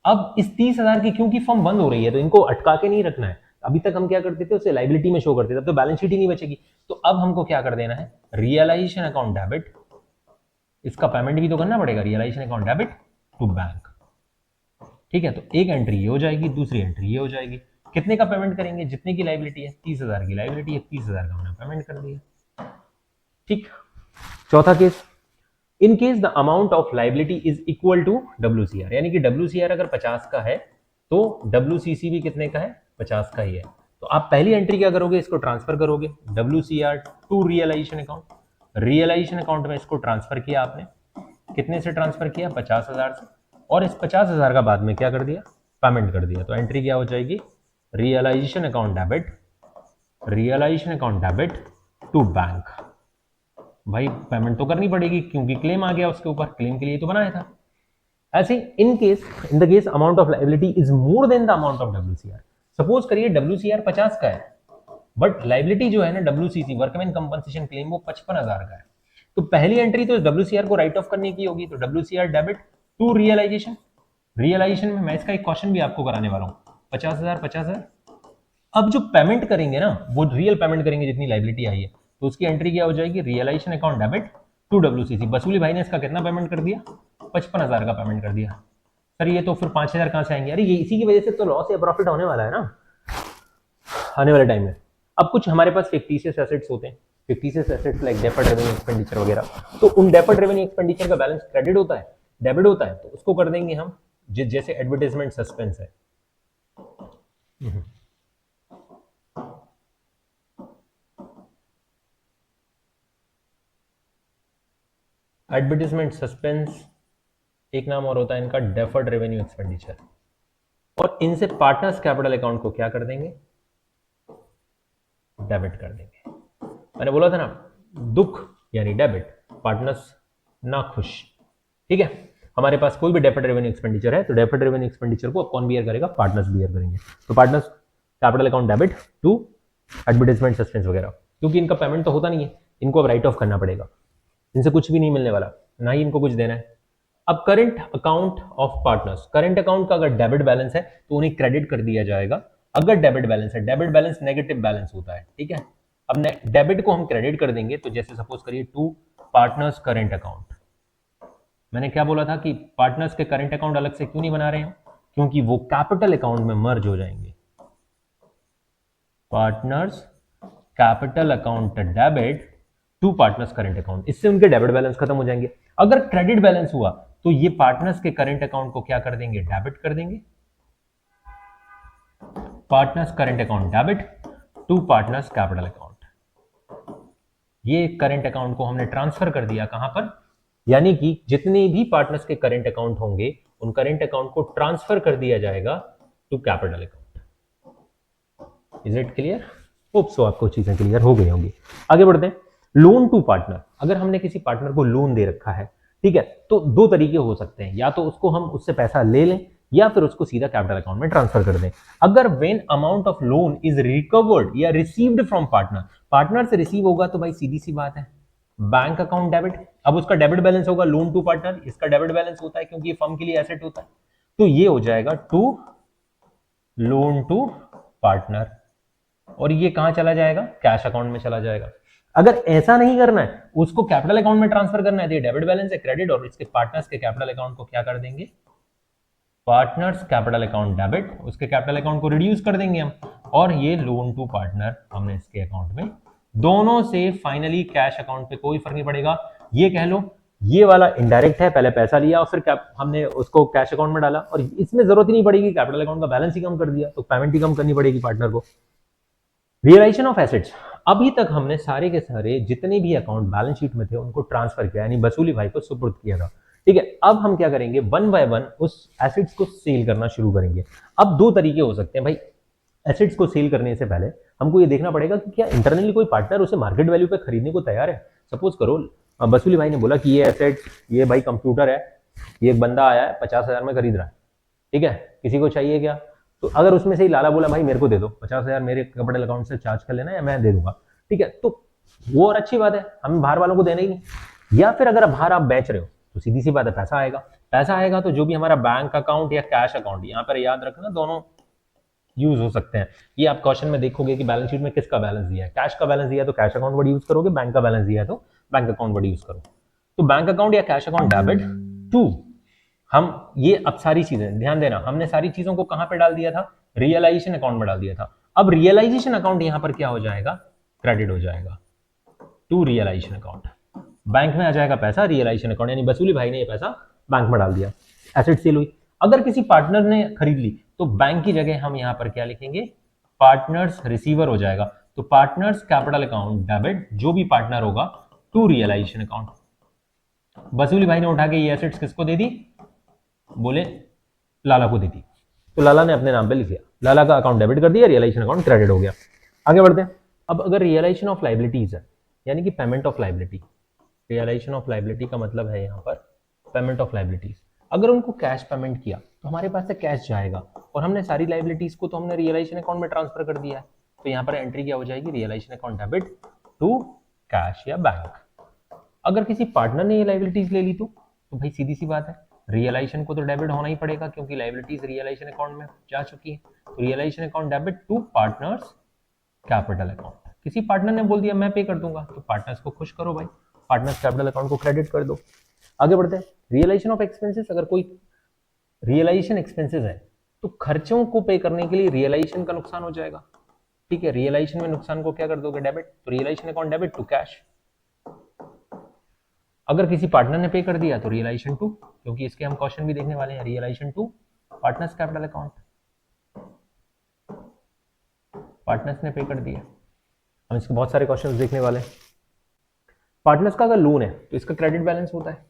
अब इस 30,000 की क्योंकि फर्म बंद हो रही है तो इनको अटका के नहीं रखना है। अभी तक हम क्या करते थे, उसे लाइबिलिटी में शो करते थे, तो बैलेंस शीट ही नहीं बचेगी। तो अब हमको क्या कर देना है, रियलाइजेशन अकाउंट डेबिट, इसका पेमेंट भी तो करना पड़ेगा, realisation account debit to bank. ठीक है, तो एक एंट्री ये हो जाएगी, दूसरी एंट्री ये हो जाएगी। कितने का पेमेंट करेंगे, जितने की लाइबिलिटी है, 30,000 की लाइबिलिटी है, 30,000 का हमने पेमेंट कर दिया। ठीक। चौथा case, in case the amount of liability is equal to WCR, यानी कि WCR अगर 50 का है तो WCC भी कितने का है, 50 का ही है। तो आप पहली एंट्री क्या करोगे, इसको ट्रांसफर करोगे WCR to realisation account. Realisation account में इसको ट्रांसफर किया आपने, कितने से ट्रांसफर किया, 50,000 से, और इस 50,000 का बाद में क्या कर दिया, पेमेंट कर दिया। तो एंट्री क्या हो जाएगी, realisation account debit, realisation account debit to bank. भाई पेमेंट तो करनी पड़ेगी क्योंकि क्लेम आ गया उसके ऊपर, क्लेम के लिए तो बनाया था। ऐसे in the case amount of liability is more than the amount of WCR। Suppose करिए WCR 50 का है बट लाइबिलिटी जो है ना WCC वर्कमैन कंपनसेशन क्लेम वो 55,000 का है। तो पहली एंट्री तो WCR को राइट ऑफ करने की होगी, तो WCR debit to realisation. Realisation में मैं इसका एक क्वेश्चन भी आपको कराने वाला हूं, 50,000 50,000। अब जो पेमेंट करेंगे ना वो रियल पेमेंट करेंगे जितनी लाइबिलिटी आई है, तो उसकी एंट्री क्या हो जाएगी, realisation account debit to WCC। वसूली भाई ने इसका कितना पेमेंट कर दिया, 55,000 का पेमेंट कर दिया। सर ये तो फिर 5,000 कहां से आएंगे, अरे ये इसी की वजह से तो लॉस या प्रॉफिट होने वाला है ना आने वाले टाइम में। अब कुछ हमारे पास फिक्टिशियस एसेट्स होते हैं, fictitious assets like deferred revenue expenditure वगैरह। तो उन डेफर्ड रेवेन्यू एक्सपेंडिचर का बैलेंस क्रेडिट होता है, डेबिट होता है, तो उसको कर देंगे हम जैसे एडवर्टाइजमेंट सस्पेंस है। एडवर्टाइजमेंट सस्पेंस एक नाम और होता है इनका, डेफर्ड रेवेन्यू एक्सपेंडिचर। और इनसे पार्टनर्स कैपिटल अकाउंट को क्या कर देंगे, डेबिट कर देंगे। मैंने बोला था ना, दुख यानी डेबिट, पार्टनर्स ना खुश। ठीक है, हमारे पास कोई भी डेफर्ड रेवेन्यू एक्सपेंडिचर है तो डेफर्ड रेवेन्यू एक्सपेंडिचर को कौन बियर करेगा, पार्टनर्स बियर करेंगे। तो partners capital account debit to advertisement suspense वगैरह, क्योंकि इनका पेमेंट तो होता नहीं है, इनको अब राइट ऑफ करना पड़ेगा, इनसे कुछ भी नहीं मिलने वाला, ना ही इनको कुछ देना है। अब current account of partners, current account का अगर डेबिट बैलेंस है तो उन्हें क्रेडिट कर दिया जाएगा। अगर डेबिट बैलेंस है, डेबिट बैलेंस नेगेटिव बैलेंस होता है। ठीक है, अब डेबिट को हम क्रेडिट कर देंगे, तो जैसे सपोज करिए टू पार्टनर्स करंट अकाउंट। मैंने क्या बोला था कि पार्टनर्स के करंट अकाउंट अलग से क्यों नहीं बना रहे हैं, क्योंकि वो कैपिटल अकाउंट में मर्ज हो जाएंगे। Partners capital account debit to partners current account, इससे उनके डेबिट बैलेंस खत्म हो जाएंगे। अगर क्रेडिट बैलेंस हुआ तो ये पार्टनर्स के करंट अकाउंट को क्या कर देंगे, डेबिट कर देंगे। Partners current account debit to partners capital account. ये करंट अकाउंट को हमने ट्रांसफर कर दिया कहां पर, यानी कि जितने भी पार्टनर्स के करंट अकाउंट होंगे उन करंट अकाउंट को ट्रांसफर कर दिया जाएगा to capital account. Is it clear? Hope so आपको चीजें क्लियर हो गई होंगी। आगे बढ़ते हैं, लोन टू पार्टनर। अगर हमने किसी पार्टनर को लोन दे रखा है, ठीक है, तो दो तरीके हो सकते हैं, या तो उसको हम उससे पैसा ले लें या फिर उसको सीधा कैपिटल अकाउंट में ट्रांसफर कर दें। अगर when amount of loan is recovered या रिसीव्ड फ्रॉम पार्टनर, पार्टनर से रिसीव होगा तो भाई सीधी सी बात है बैंक अकाउंट डेबिट। अब उसका डेबिट बैलेंस होगा लोन टू पार्टनर, इसका डेबिट बैलेंस होता है क्योंकि ये फर्म के लिए एसेट होता है, तो ये हो जाएगा टू लोन टू पार्टनर, और ये कहां चला जाएगा, कैश अकाउंट में चला जाएगा। अगर ऐसा नहीं करना है, उसको कैपिटल अकाउंट में ट्रांसफर करना है, तो ये डेबिट बैलेंस है क्रेडिट, और इसके पार्टनर्स के कैपिटल अकाउंट को क्या कर देंगे, पार्टनर्स कैपिटल अकाउंट डेबिट, उसके कैपिटल अकाउंट को रिड्यूस कर देंगे हम, और ये लोन टू पार्टनर हमने इसके अकाउंट में, दोनों से फाइनली कैश अकाउंट पे कोई फर्क नहीं पड़ेगा। ये कह लो ये वाला इनडायरेक्ट है, पहले पैसा लिया और फिर हमने उसको कैश अकाउंट में डाला, और इसमें जरूरत ही नहीं पड़ेगी, कैपिटल अकाउंट का बैलेंस ही कम कर दिया तो पेमेंट ही कम करनी पड़ेगी पार्टनर को। रियलाइजेशन ऑफ एसेट्स, अभी तक हमने सारे के सारे जितने भी अकाउंट बैलेंस शीट में थे उनको ट्रांसफर किया, यानी वसूली भाई को सुपुर्द किया था। ठीक है, अब हम क्या करेंगे, वन बाय वन उस एसेट्स को सेल करना शुरू करेंगे। अब दो तरीके हो सकते हैं भाई, एसेट्स को सेल करने से पहले हमको ये देखना पड़ेगा कि क्या इंटरनली कोई पार्टनर उसे मार्केट वैल्यू पे खरीदने को तैयार है। सपोज करो वसूली भाई ने बोला कि ये एसेट, ये भाई कंप्यूटर है, ये एक बंदा आया है 50,000 में खरीद रहा है, ठीक है, किसी को चाहिए क्या, तो अगर उसमें से ही लाला बोला भाई मेरे को दे दो 50,000, मेरे कैपिटल अकाउंट से चार्ज कर लेना या मैं दे दूंगा, ठीक है, तो वो और अच्छी बात है, हम बाहर वालों को देना ही नहीं। या फिर अगर बाहर आप बेच रहे हो तो सीधी सी बात है पैसा आएगा, पैसा आएगा तो जो भी हमारा बैंक अकाउंट या कैश अकाउंट, यहाँ पर याद रखना दोनों यूज हो सकते हैं। ये आप क्वेश्चन में देखोगे कि बैलेंस शीट में किसका बैलेंस दिया है, कैश का बैलेंस दिया है तो कैश अकाउंट वर्ड यूज करोगे, बैंक का बैलेंस दिया है तो बैंक अकाउंट वर्ड यूज करो। तो बैंक अकाउंट या कैश अकाउंट डेबिट टू, हम ये अब सारी चीजें ध्यान देना, हमने सारी चीजों को कहां पे डाल दिया था, रियलाइजेशन अकाउंट में डाल दिया था। अब रियलाइजेशन अकाउंट यहां पर क्या हो जाएगा, क्रेडिट हो जाएगा टू रियलाइजेशन अकाउंट। बैंक में आ जाएगा पैसा, रियलाइजेशन अकाउंट यानी वसूली भाई ने ये पैसा बैंक में डाल दिया, एसेट सेल हुई। अगर किसी पार्टनर ने खरीद ली तो बैंक की जगह हम यहां पर क्या लिखेंगे, पार्टनर्स रिसीवर हो जाएगा। तो पार्टनर्स कैपिटल अकाउंट डेबिट, जो भी पार्टनर होगा, टू रियलाइजेशन अकाउंट। वसूली भाई ने उठा के ये एसेट्स किसको दे दी, बोले लाला को दी थी, तो लाला ने अपने नाम पे लिख दिया, लाला का अकाउंट डेबिट कर दिया, रियलाइजेशन अकाउंट क्रेडिट हो गया। आगे बढ़ते हैं। अब अगर रियलाइजेशन ऑफ लाइबिलिटीज है, यानी कि payment of liability, realisation of liability का मतलब है यहाँ पर पेमेंट ऑफ लाइबिलिटीज। अगर उनको कैश पेमेंट किया तो हमारे पास से कैश जाएगा, और हमने सारी लाइबिलिटीज को तो हमने रियलाइजेशन अकाउंट में ट्रांसफर कर दिया है, तो यहाँ पर एंट्री क्या हो जाएगी, realisation account debit to cash या बैंक। अगर किसी पार्टनर ने ये लाइबिलिटीज ले ली तो भाई सीधी सी बात है, रियलाइजेशन को तो डेबिट होना ही पड़ेगा क्योंकि लाइबिलिटीज रियलाइजेशन अकाउंट में जा चुकी है। तो realisation account debit to partners capital account. किसी पार्टनर ने बोल दिया मैं पे कर दूंगा, तो पार्टनर्स को खुश करो भाई, पार्टनर्स कैपिटल अकाउंट को क्रेडिट कर दो। आगे बढ़ते हैं। रियलाइजेशन ऑफ एक्सपेंसेस, अगर कोई रियलाइजेशन एक्सपेंसेस है तो खर्चों को पे करने के लिए रियलाइजेशन का नुकसान हो जाएगा, ठीक है, रियलाइजेशन में नुकसान को क्या कर दोगे, डेबिट, तो realisation account debit to cash. अगर किसी पार्टनर ने पे कर दिया तो रियलाइजेशन टू, क्योंकि इसके हम क्वेश्चन भी देखने वाले हैं, realisation to partners capital account, partners ने पे कर दिया। हम इसके बहुत सारे क्वेश्चंस देखने वाले हैं। पार्टनर्स का अगर लोन है तो इसका क्रेडिट बैलेंस होता है,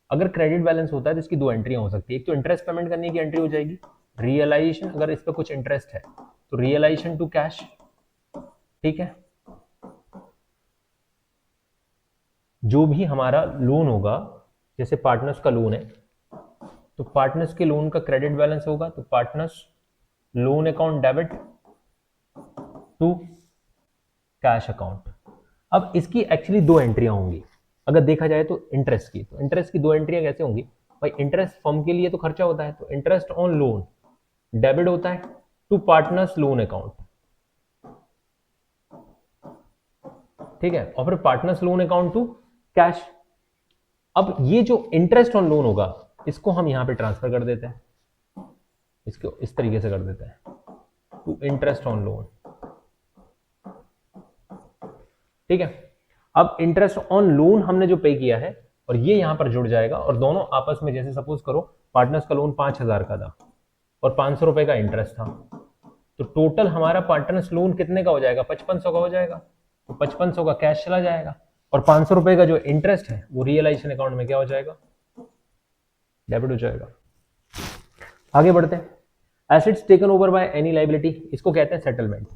अगर क्रेडिट बैलेंस होता है तो इसकी दो एंट्रियां हो सकती है, एक तो इंटरेस्ट पेमेंट करने की एंट्री हो जाएगी, रियलाइजेशन, अगर इस पर कुछ इंटरेस्ट है तो रियलाइजेशन टू कैश, ठीक है। जो भी हमारा लोन होगा, जैसे पार्टनर्स का लोन है तो पार्टनर्स के लोन का क्रेडिट बैलेंस होगा, तो partners loan account debit to cash account. अब इसकी एक्चुअली दो एंट्रियां होंगी, अगर देखा जाए तो इंटरेस्ट की, तो इंटरेस्ट की दो एंट्रियां कैसे होंगी भाई, इंटरेस्ट फर्म के लिए तो खर्चा होता है, तो इंटरेस्ट ऑन लोन डेबिट होता है टू पार्टनर्स लोन अकाउंट, ठीक है, और फिर partners loan account to cash. अब ये जो इंटरेस्ट ऑन लोन होगा इसको हम यहां पे ट्रांसफर कर देते हैं, इसको इस तरीके से कर देते हैं टू इंटरेस्ट ऑन लोन, ठीक है। अब इंटरेस्ट ऑन लोन हमने जो पे किया है और ये यहां पर जुड़ जाएगा, और दोनों आपस में, जैसे सपोज करो पार्टनर्स का लोन 5,000 का था और 500 रुपए का इंटरेस्ट था, तो टोटल हमारा पार्टनर्स लोन कितने का हो जाएगा, 5500 का हो जाएगा, तो 5500 का कैश चला जाएगा, और 500 रुपए का जो इंटरेस्ट है वो रियलाइजेशन अकाउंट में क्या हो जाएगा, डेबिट हो जाएगा। आगे बढ़ते हैं। Assets taken over by any liability, इसको कहते हैं सेटलमेंट।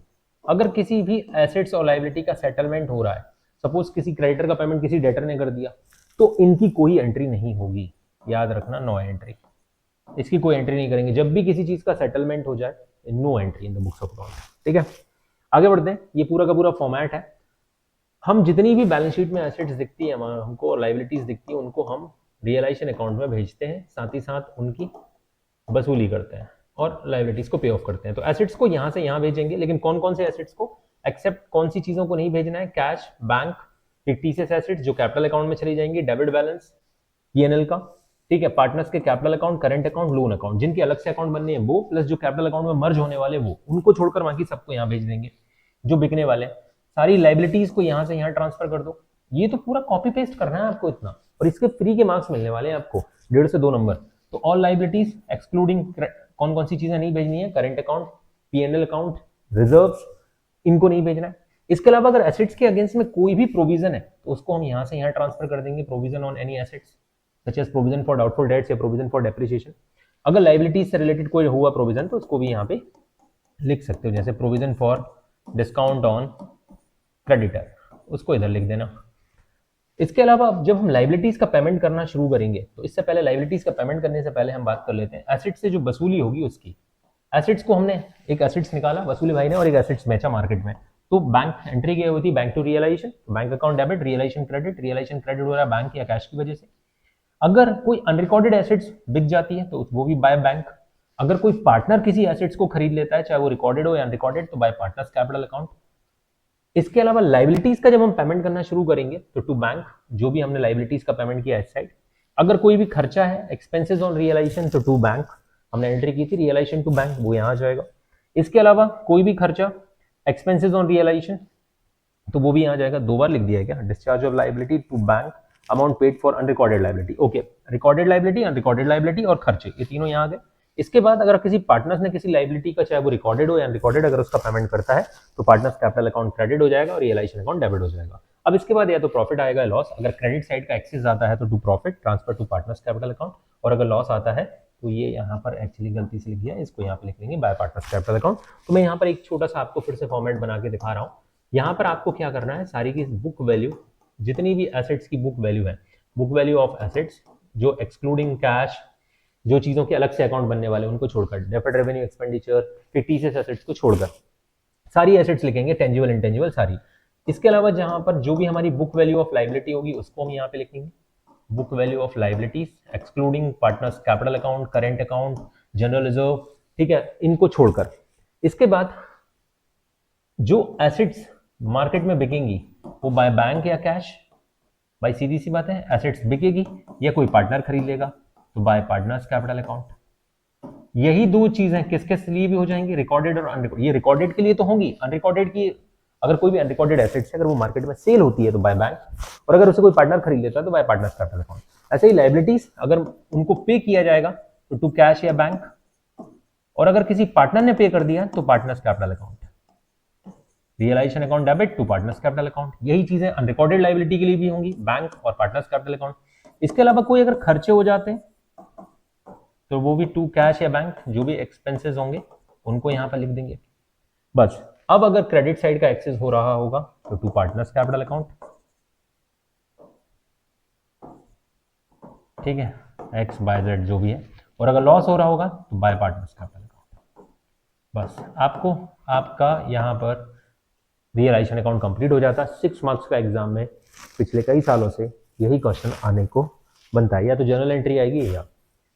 अगर किसी भी एसेट्स और लायबिलिटी का सेटलमेंट हो रहा है, सपोज किसी क्रेडिटर का पेमेंट किसी डेटर ने कर दिया, तो इनकी कोई एंट्री नहीं होगी, याद रखना, नो एंट्री, इसकी कोई एंट्री नहीं करेंगे। जब भी किसी चीज का सेटलमेंट हो जाए, no entry in the books of account, ठीक है। आगे बढ़ते हैं। ये पूरा का पूरा फॉर्मेट है। हम जितनी भी बैलेंस शीट में एसेट्स दिखती है हमको और लायबिलिटीज दिखती है, उनको हम रियलाइजेशन अकाउंट में भेजते हैं, साथ ही साथ उनकी वसूली करते हैं और लायबिलिटीज को पे ऑफ करते हैं। तो एसेट्स को यहां से यहां भेजेंगे, लेकिन कौन कौन से एसेट्स को, एक्सेप्ट कौन सी चीजों को नहीं भेजना है, कैश, बैंक, फिक्टिशियस एसेट्स जो कैपिटल अकाउंट में चली जाएंगी, डेबिट बैलेंस पीएनएल का, ठीक है, पार्टनर्स के capital account, current account, loan account, जिनके अलग से अकाउंट बनने हैं वो, प्लस जो कैपिटल अकाउंट में मर्ज होने वाले वो, उनको छोड़कर बाकी सबको यहाँ भेज देंगे। जो बिकने वाले सारी लाइबिलिटीज को यहाँ से यहाँ ट्रांसफर कर दो। ये तो पूरा कॉपी पेस्ट करना है आपको इतना, और इसके फ्री के मार्क्स मिलने वाले हैं आपको 1.5 से 2 नंबर। तो ऑल लाइबिलिटीज एक्सक्लूडिंग कौन कौन सी चीजें नहीं भेजनी है, current account, PNL account, reserves, इनको नहीं भेजना है। इसके अलावा अगर एसेट्स के अगेंस्ट में कोई भी प्रोविजन है तो उसको हम यहाँ से यहाँ ट्रांसफर कर देंगे, provision on any assets such as provision for doubtful debts या प्रोविजन फॉर डेप्रिसिएशन। अगर लाइबिलिटीज से रिलेटेड कोई हुआ प्रोविजन तो उसको भी यहाँ पे लिख सकते हो, जैसे provision for discount on creditor, उसको इधर लिख देना। इसके अलावा जब हम लाइबिलिटीज का पेमेंट करना शुरू करेंगे तो इससे पहले, लाइबिलिटीज का पेमेंट करने से पहले हम बात कर लेते हैं एसेट्स से जो वसूली होगी उसकी। एसेट्स को हमने एक एसेट्स निकाला वसूली भाई ने और एक एसेट्स बेचा मार्केट में, तो बैंक एंट्री क्या होती है, bank to realisation, bank account debit, realisation credit हो रहा है बैंक या कैश की वजह से। अगर कोई अनरिकॉर्डेड एसेट्स बिक जाती है तो वो भी बाय बैंक। अगर कोई पार्टनर किसी एसेट्स को खरीद लेता है, चाहे वो रिकॉर्डेड हो या अनरिकॉर्डेड, तो बाय पार्टनर्स कैपिटल अकाउंट। इसके अलावा लाइबिलिटीज का जब हम पेमेंट करना शुरू करेंगे तो टू बैंक, जो भी हमने लाइबिलिटीज का पेमेंट किया इस साइड। अगर कोई भी खर्चा है, एक्सपेंसेस ऑन रियलाइजेशन, तो टू बैंक, हमने एंट्री की थी रियलाइजेशन टू बैंक, वो यहाँ आ जाएगा। इसके अलावा कोई भी खर्चा, एक्सपेंसेस ऑन रियलाइजेशन, तो वो भी यहाँ जाएगा। दो बार लिख दिया है क्या? Discharge of liability to bank, amount paid for unrecorded liability. Okay, recorded liability, unrecorded liability और खर्चे, ये तीनों यहाँ आ गए। इसके बाद अगर किसी पार्टनर्स ने किसी लाइबिलिटी का, चाहे वो रिकॉर्डेड हो या अनरिकॉर्डेड, अगर उसका पेमेंट करता है तो पार्टनर्स कैपिटल अकाउंट क्रेडिट हो जाएगा और रियलाइजेशन अकाउंट डेबिट हो जाएगा। अब इसके बाद या तो प्रॉफिट आएगा, लॉस। अगर क्रेडिट साइड का एक्सेस आता है तो to profit, transfer to partners capital account, और अगर लॉस आता है तो ये यहाँ पर एक्चुअली गलती से लिख दिया, इसको यहाँ पे लिख लेंगे बाय पार्टनर्स कैपिटल अकाउंट। तो मैं यहाँ पर एक छोटा सा आपको फिर से फॉर्मेट बना के दिखा रहा हूँ। यहाँ पर आपको क्या करना है, सारी की बुक वैल्यू, जितनी भी एसेट्स की बुक वैल्यू है, बुक वैल्यू ऑफ एसेट्स, जो एक्सक्लूडिंग कैश, जो चीजों के अलग से अकाउंट बनने वाले उनको छोड़कर, deferred revenue, expenditure, fictitious assets को छोड़कर सारी एसेट्स लिखेंगे, टेंजिबल इंटेंजिबल सारी। इसके अलावा जहां पर जो भी हमारी बुक वैल्यू ऑफ लाइबिलिटी होगी उसको हम यहाँ पे लिखेंगे, book value of liabilities excluding partners capital account, current account, general reserve, ठीक है, इनको छोड़कर। इसके बाद जो एसेट्स मार्केट में बिकेंगी वो बाय बैंक या कैश, भाई सीधी सी बात है, एसेट्स बिकेगी या कोई पार्टनर खरीद लेगा तो बाय पार्टनर्स कैपिटल अकाउंट। यही दो चीजें किसके लिए भी हो जाएंगी, रिकॉर्डेड और अनरिकॉर्डेड। ये रिकॉर्डेड के लिए तो होंगी, अनरिकॉर्डेड की अगर कोई भी अनरिकॉर्डेड एसेट्स है, अगर वो मार्केट में सेल होती है तो बाय बैंक, और अगर उसे कोई पार्टनर खरीद लेता है तो बाय पार्टनर्स कैपिटल अकाउंट। ऐसे ही लाइबिलिटीज, अगर उनको पे किया जाएगा तो टू कैश या बैंक, और अगर किसी पार्टनर ने पे कर दिया तो partners capital account. Realisation account debit to partners capital account. यही चीजें अनरिकॉर्डेड लाइबिलिटी के लिए भी होंगी, बैंक और पार्टनर्स कैपिटल अकाउंट। इसके अलावा कोई अगर खर्चे हो जाते हैं तो वो भी टू कैश या बैंक, जो भी एक्सपेंसेस होंगे उनको यहां पर लिख देंगे बस। अब अगर क्रेडिट साइड का एक्सेस हो रहा होगा तो टू पार्टनर्स कैपिटल अकाउंट, ठीक है, एक्स बाय जेड जो भी है, और अगर लॉस हो रहा होगा तो बाय पार्टनर्स कैपिटल अकाउंट। बस आपको आपका यहां पर रियलाइजेशन अकाउंट कंप्लीट हो जाता है। 6 मार्क्स का एग्जाम में पिछले कई सालों से यही क्वेश्चन आने को बनता है, या तो जनरल एंट्री आएगी या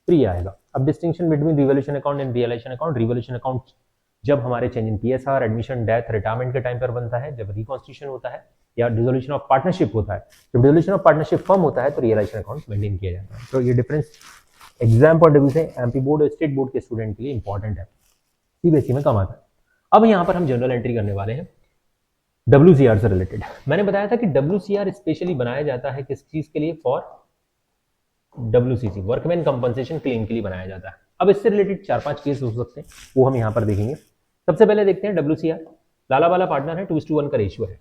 प्री आएगा। अब distinction between revaluation account and realisation account. Revaluation account जब हमारे change in PSR, admission, death, retirement के टाइम पर बनता है, जब रिकॉन्स्टिट्यूशन होता है या डिसोल्यूशन ऑफ पार्टनरशिप होता है। जब डिसोल्यूशन ऑफ पार्टनरशिप फॉर्म होता है तो रियलाइजेशन अकाउंट मेंटेन किया जाता है। तो ये difference exam point of view से एमपी बोर्ड और स्टेट बोर्ड के स्टूडेंट के लिए इंपॉर्टेंट है, सीबीएसई में कम आता है। अब यहाँ पर हम जनरल एंट्री करने वाले हैं WCR से रिलेटेड। मैंने बताया था कि WCR स्पेशली बनाया जाता है किस चीज के लिए, for WCC, workman compensation claim के लिए बनाया जाता है। अब इससे रिलेटेड 4-5 केस हो सकते हैं, वो हम यहाँ पर देखेंगे। सबसे पहले देखते हैं WCR, लाला वाला पार्टनर है, 2:1 का रेशियो है।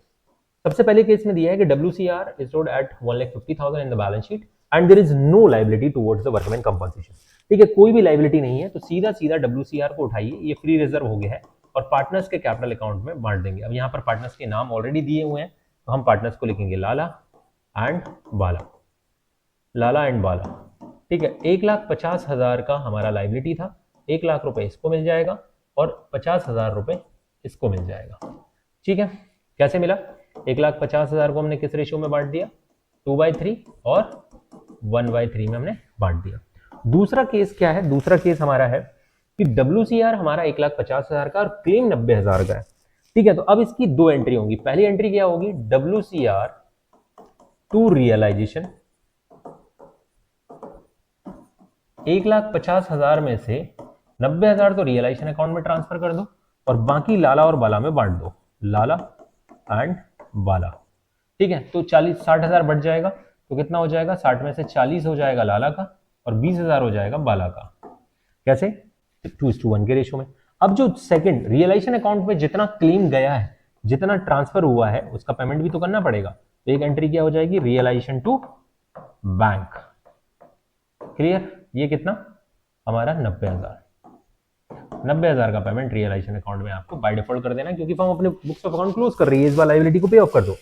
सबसे पहले केस में दिया है कि WCR is stored at 1,50,000 in the balance sheet and there is no liability towards the workman compensation। ठीक है, कोई भी लाइबिलिटी नहीं है तो सीधा सीधा WCR को उठाइए, ये फ्री रिजर्व हो गया है और पार्टनर्स के कैपिटल अकाउंट में बांट देंगे। अब यहाँ पर पार्टनर्स के नाम ऑलरेडी दिए हुए हैं तो हम पार्टनर्स को लिखेंगे लाला एंड बाला, लाला एंड बाला। ठीक है, 1,50,000 का हमारा लाइबिलिटी था, 1 लाख रुपए इसको मिल जाएगा और 50,000 रुपए इसको मिल जाएगा। ठीक है, कैसे मिला? 1,50,000 को हमने किस रेशियो में बांट दिया, 2/3 और 1/3 में हमने बांट दिया। दूसरा केस क्या है? दूसरा केस हमारा है कि WCR हमारा 1,50,000 का और क्लेम 90,000 का है। ठीक है, तो अब इसकी दो एंट्री होंगी। पहली एंट्री क्या होगी, WCR टू रियलाइजेशन, 1,50,000 में से 90,000 तो रियलाइजेशन अकाउंट में ट्रांसफर कर दो और बाकी लाला और बाला में बांट दो, लाला एंड बाला। ठीक है, तो 60,000 बढ़ जाएगा तो कितना हो जाएगा, 60 में से 40 हो जाएगा लाला का और 20,000 हो जाएगा बाला का। कैसे? 2:1 के रेशियो में। अब जो सेकंड रियलाइजेशन अकाउंट में जितना क्लेम गया है, जितना ट्रांसफर हुआ है, उसका पेमेंट भी तो करना पड़ेगा। तो एक एंट्री क्या हो जाएगी, रियलाइजेशन टू बैंक। क्लियर? ये कितना हमारा 90,000 का पेमेंट रियलाइजेशन अकाउंट में आपको बाय डिफॉल्ट कर देना, क्योंकि फर्म अपने बुक्स ऑफ अकाउंट क्लोज कर रही है, इस बार लायबिलिटी को पे ऑफ कर दो।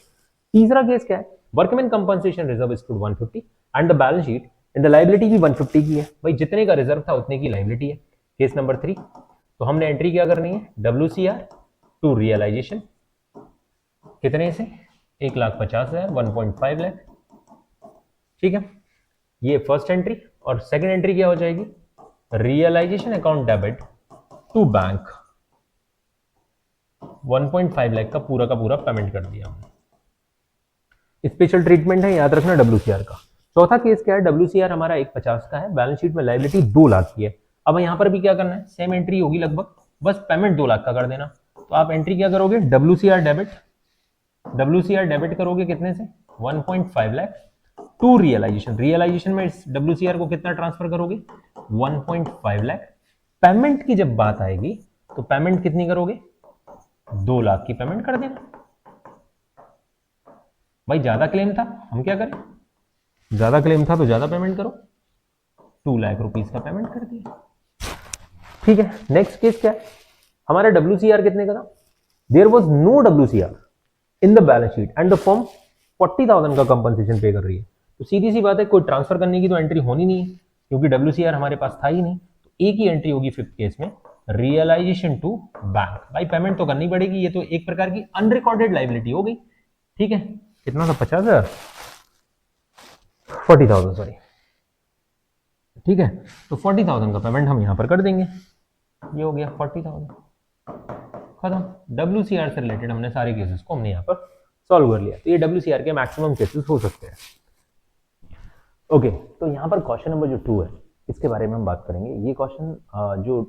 तीसरा केस क्या है, workman compensation reserve is 150 and the balance sheet in the liability भी 150 की है। भाई जितने का रिजर्व था उतने की लायबिलिटी है। केस नंबर 3, तो हमने एंट्री क्या करनी है, WCR टू रियलाइजेशन, कितने से, 1,50,000, 1.5 लाख। ठीक है, ये फर्स्ट एंट्री, और सेकंड एंट्री क्या हो जाएगी, realisation account debit to bank, 1.5 lakh का पूरा पेमेंट कर दिया हमने। स्पेशल ट्रीटमेंट है, याद रखना, WCR का। चौथा केस क्या है, WCR हमारा 150 का है, बैलेंस शीट में लायबिलिटी 2 लाख की है। अब यहां पर भी क्या करना है, सेम एंट्री होगी लगभग, बस पेमेंट 2 लाख का कर देना। तो आप एंट्री क्या करोगे, WCR डेबिट करोगे कितने से, 1.5 लाख टू रियलाइजेशन में WCR को कितना ट्रांसफर करोगे, 1.5 लाख। पेमेंट की जब बात आएगी तो पेमेंट कितनी करोगे, 2 लाख की पेमेंट कर देना। भाई ज्यादा क्लेम था, हम क्या करें, ज्यादा क्लेम था तो ज्यादा पेमेंट करो, 2 लाख रुपीस का पेमेंट कर दिया। ठीक है, नेक्स्ट केस क्या है, हमारा WCR कितने का था, there was no WCR in the balance sheet and the firm 40,000 का कंपनसेशन पे कर रही है। तो सीधी सी बात है, कोई ट्रांसफर करने की तो एंट्री होनी नहीं है, क्योंकि WCR हमारे पास था ही नहीं। तो एक ही एंट्री होगी फिफ्थ केस में, रियलाइजेशन टू बैंक। भाई पेमेंट तो करनी पड़ेगी, ये तो एक प्रकार की अनरिकॉर्डेड लाइबिलिटी हो गई। ठीक है, कितना था, 50,000, 40,000 सॉरी। ठीक है, तो 40,000 का पेमेंट हम यहां पर कर देंगे, ये हो गया 40,000 खत्म। WCR से रिलेटेड हमने सारे केसेस को हमने यहाँ पर सॉल्व कर लिया। तो ये WCR के मैक्सिमम केसेस हो सकते हैं। ओके, तो यहाँ पर क्वेश्चन नंबर जो 2 है, इसके बारे में हम बात करेंगे। ये क्वेश्चन जो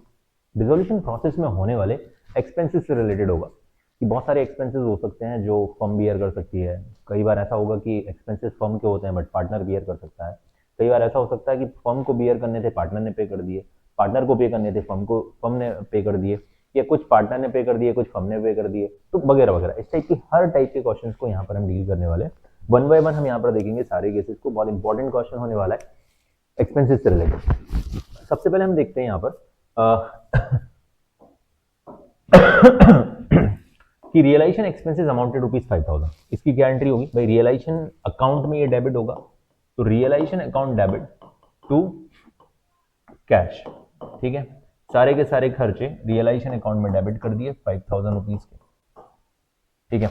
डिसोल्यूशन प्रोसेस में होने वाले एक्सपेंसेस से रिलेटेड होगा, कि बहुत सारे एक्सपेंसेस हो सकते हैं जो फर्म बियर कर सकती है। कई बार ऐसा होगा कि एक्सपेंसेस फर्म के होते हैं बट पार्टनर बियर कर सकता है। कई बार ऐसा हो सकता है कि फर्म को बियर करने थे, पार्टनर ने पे कर दिए, पार्टनर को पे करने थे, फर्म ने पे कर दिए, या कुछ पार्टनर ने पे कर दिए, कुछ फर्म ने पे कर दिए, तो वगैरह वगैरह। इस टाइप की हर टाइप के क्वेश्चंस को यहाँ पर हम डील करने वाले हैं। वन बाय वन हम यहाँ पर देखेंगे सारे केसेस को। बहुत इंपॉर्टेंट क्वेश्चन होने वाला है एक्सपेंसेस से रिलेटेड। सबसे पहले हम देखते हैं यहाँ पर कि रियलाइजेशन एक्सपेंसेस अमाउंटेड ₹5,000। इसकी क्या एंट्री होगी, भाई रियलाइजेशन अकाउंट में ये डेबिट होगा, तो realisation account debit to cash. ठीक है, सारे के सारे खर्चे रियलाइजेशन अकाउंट में डेबिट कर दिए 5,000 रुपीज के। ठीक है,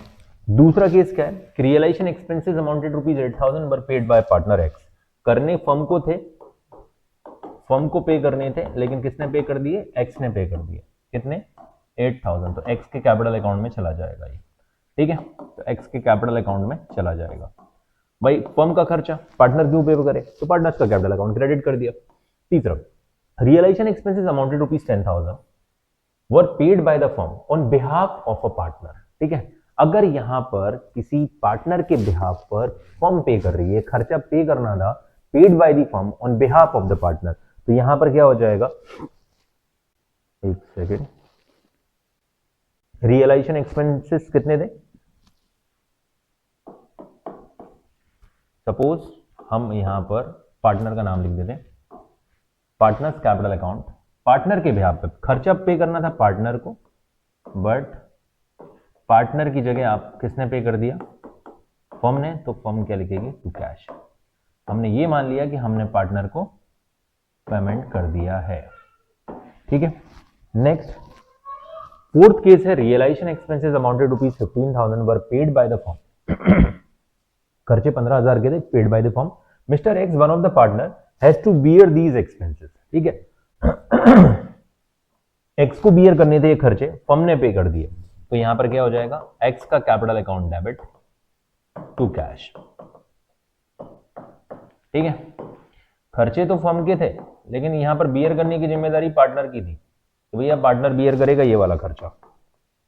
दूसरा केस क्या है कि realisation expenses amounted ₹8,000 were paid by partner X. करने फर्म को थे, फर्म को पे करने थे, लेकिन किसने पे कर दिए, एक्स ने पे कर दिए। कितने, 8,000। तो एक्स के कैपिटल अकाउंट में चला जाएगा ये। ठीक है, तो एक्स के कैपिटल अकाउंट में चला जाएगा। भाई फर्म का खर्चा पार्टनर क्यों पे करे, तो पार्टनर्स का कैपिटल अकाउंट क्रेडिट कर दिया। तीसरा, realisation expenses amounted ₹10,000 were paid by the firm on behalf of a partner. ठीक है, अगर यहां पर किसी पार्टनर के बिहाफ पर फर्म पे कर रही है, खर्चा पे करना था, paid by the firm on behalf of the partner, तो यहां पर क्या हो जाएगा, एक सेकेंड, रियलाइजेशन एक्सपेंसेस कितने थे, सपोज हम यहां पर पार्टनर का नाम लिख देते हैं, पार्टनर्स कैपिटल अकाउंट। पार्टनर के बिहाफ पे खर्चा पे करना था पार्टनर को, बट पार्टनर की जगह आप किसने पे कर दिया, फर्म ने, तो फर्म क्या लिखेगी, टू कैश। हमने ये मान लिया कि हमने पार्टनर को पेमेंट कर दिया है। ठीक है, नेक्स्ट फोर्थ केस है realisation expenses amounted ₹15,000 were paid by the firm. खर्चे 15,000 के थे, paid by the firm. Mister X one of the partner has to bear these expenses. ठीक है, एक्स को बियर करने थे ये खर्चे, फर्म ने पे कर दिए, तो यहां पर क्या हो जाएगा, एक्स का capital account debit to cash. ठीक है, खर्चे तो फर्म के थे, लेकिन यहां पर बियर करने की जिम्मेदारी पार्टनर की थी, तो भैया पार्टनर बियर करेगा ये वाला खर्चा।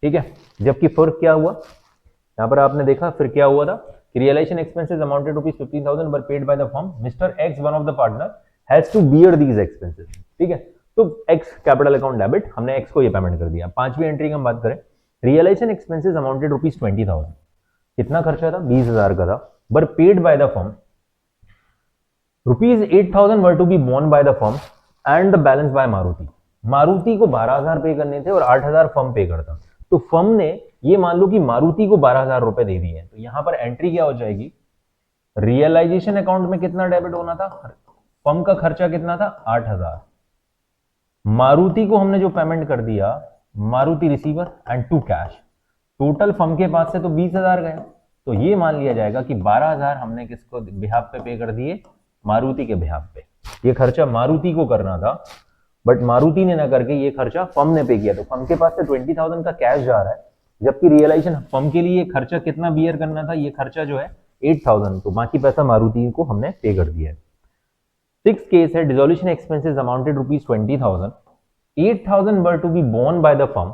ठीक है, जबकि फर्क क्या हुआ, यहां पर आपने देखा फिर क्या हुआ था, realisation expenses amounted ₹15,000 were paid by the firm. Mister X one of the partner has to bear these expenses. ठीक है, तो एक्स कैपिटल अकाउंट डेबिट, हमने एक्स को ये पेमेंट कर दिया। पांचवी एंट्री की हम बात करें, रियलाइजेशन एक्सपेंसेस अमाउंटेड ₹20,000। कितना खर्चा था, 20,000 का था, were paid by the firm. ₹8,000 were to be borne by the firm and the balance by Maruti. Maruti को 12,000 पे करने थे और 8,000 फर्म पे करता, तो फर्म ने ये मान लो कि मारुति को 12,000 रुपए दे दिए। तो यहां पर एंट्री क्या हो जाएगी, रियलाइजेशन अकाउंट में कितना डेबिट होना था, फर्म का खर्चा कितना था, 8,000। मारुति को हमने जो पेमेंट कर दिया, Maruti receiver and to cash, total firm के पास से तो 20,000 गए, तो ये मान लिया जाएगा कि 12,000 हमने किसको बिहाफ पे कर दिए, मारुति के बिहाफ पे। ये खर्चा मारुति को करना था, बट मारुति ने ना करके ये खर्चा फर्म ने पे किया। तो फर्म के पास से 20,000 का कैश जा रहा है, जबकि रियलाइजेशन फर्म के लिए खर्चा कितना बियर करना था, ये खर्चा जो है 8,000, तो बाकी पैसा मारुति को हमने पे कर दिया है। सिक्स केस है, dissolution expenses amounted ₹20,000, 8,000 were to be borne by the firm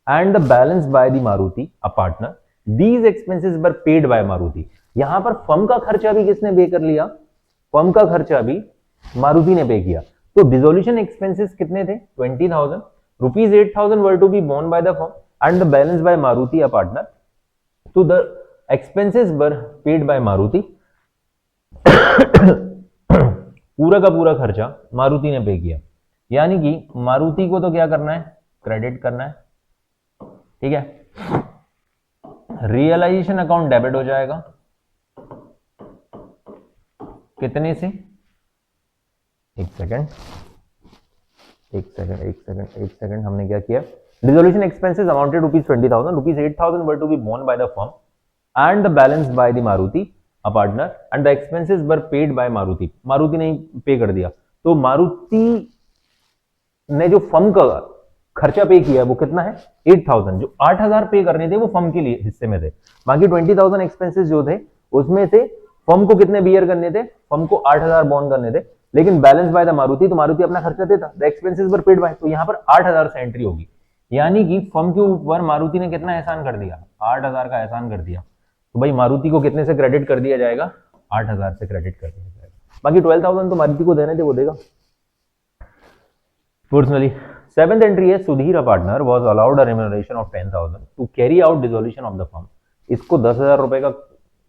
and the balance by the Maruti, a partner. These expenses were paid by Maruti. यहां पर फर्म का खर्चा भी किसने पे कर लिया? फर्म का खर्चा भी मारुति ने पे किया। तो डिसोल्यूशन एक्सपेंसेस कितने थे? 20,000. ₹8,000 were to be borne by the firm and the balance by Maruti, a partner. So the expenses were paid by Maruti. पूरा का पूरा खर्चा मारुति ने पे किया, यानी कि मारुति को तो क्या करना है? क्रेडिट करना है, ठीक है। रियलाइजेशन अकाउंट डेबिट हो जाएगा कितने से? एक सेकंड, हमने क्या किया? Dissolution expenses amounted ₹20,000, ₹8,000 were to be borne by the firm and the balance by the Maruti, a partner, and the expenses were paid by Maruti. Maruti ने पे कर दिया। तो मारुति ने जो फर्म का खर्चा पे किया वो कितना है? 8,000। जो 8,000 पे करने थे वो फर्म के लिए हिस्से में थे, बाकी 20,000 एक्सपेंसेस जो थे उसमें से फर्म को कितने बियर करने थे? फर्म को 8,000 बॉन्ड करने थे, लेकिन बैलेंस बाय द मारुति, तो मारुति अपना खर्चा देता, the expenses were paid bye, तो यहाँ पर 8,000 से एंट्री होगी, यानी कि फर्म के ऊपर मारुति ने कितना एहसान कर दिया? 8,000 का एहसान कर दिया। तो भाई मारुति को कितने से क्रेडिट कर दिया जाएगा? 8,000 से क्रेडिट कर दिया जाएगा। बाकी 12,000 तो मारुति को देने थे, वो देगा पर्सनली। सेवेंथ एंट्री है, Sudhir a partner was allowed a remuneration of 10,000 to carry out dissolution of the firm. इसको 10,000 रुपए का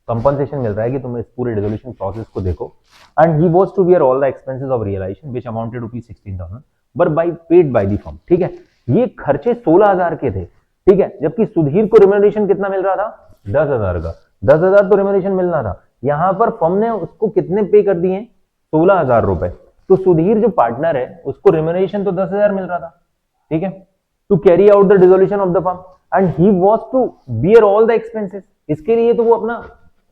कंपनसेशन मिल रहा है कि तुम इस पूरे डिसोल्यूशन प्रोसेस को देखो। And he was to bear all the expenses of realisation which amounted ₹16,000 but by paid by the firm, ठीक है। ये खर्चे 16,000 के थे, ठीक है, जबकि सुधीर को रेम्यूनरेशन कितना मिल रहा था? 10,000 का। 10,000 तो रेम्यूनरेशन मिलना था, यहां पर फर्म ने उसको कितने पे कर दिए? 16,000 रुपए। तो सुधीर जो पार्टनर है उसको रेम्यूनरेशन तो 10,000 मिल रहा था, ठीक है, to carry out the dissolution of the firm and he was to bear all the expenses. इसके लिए तो वो अपना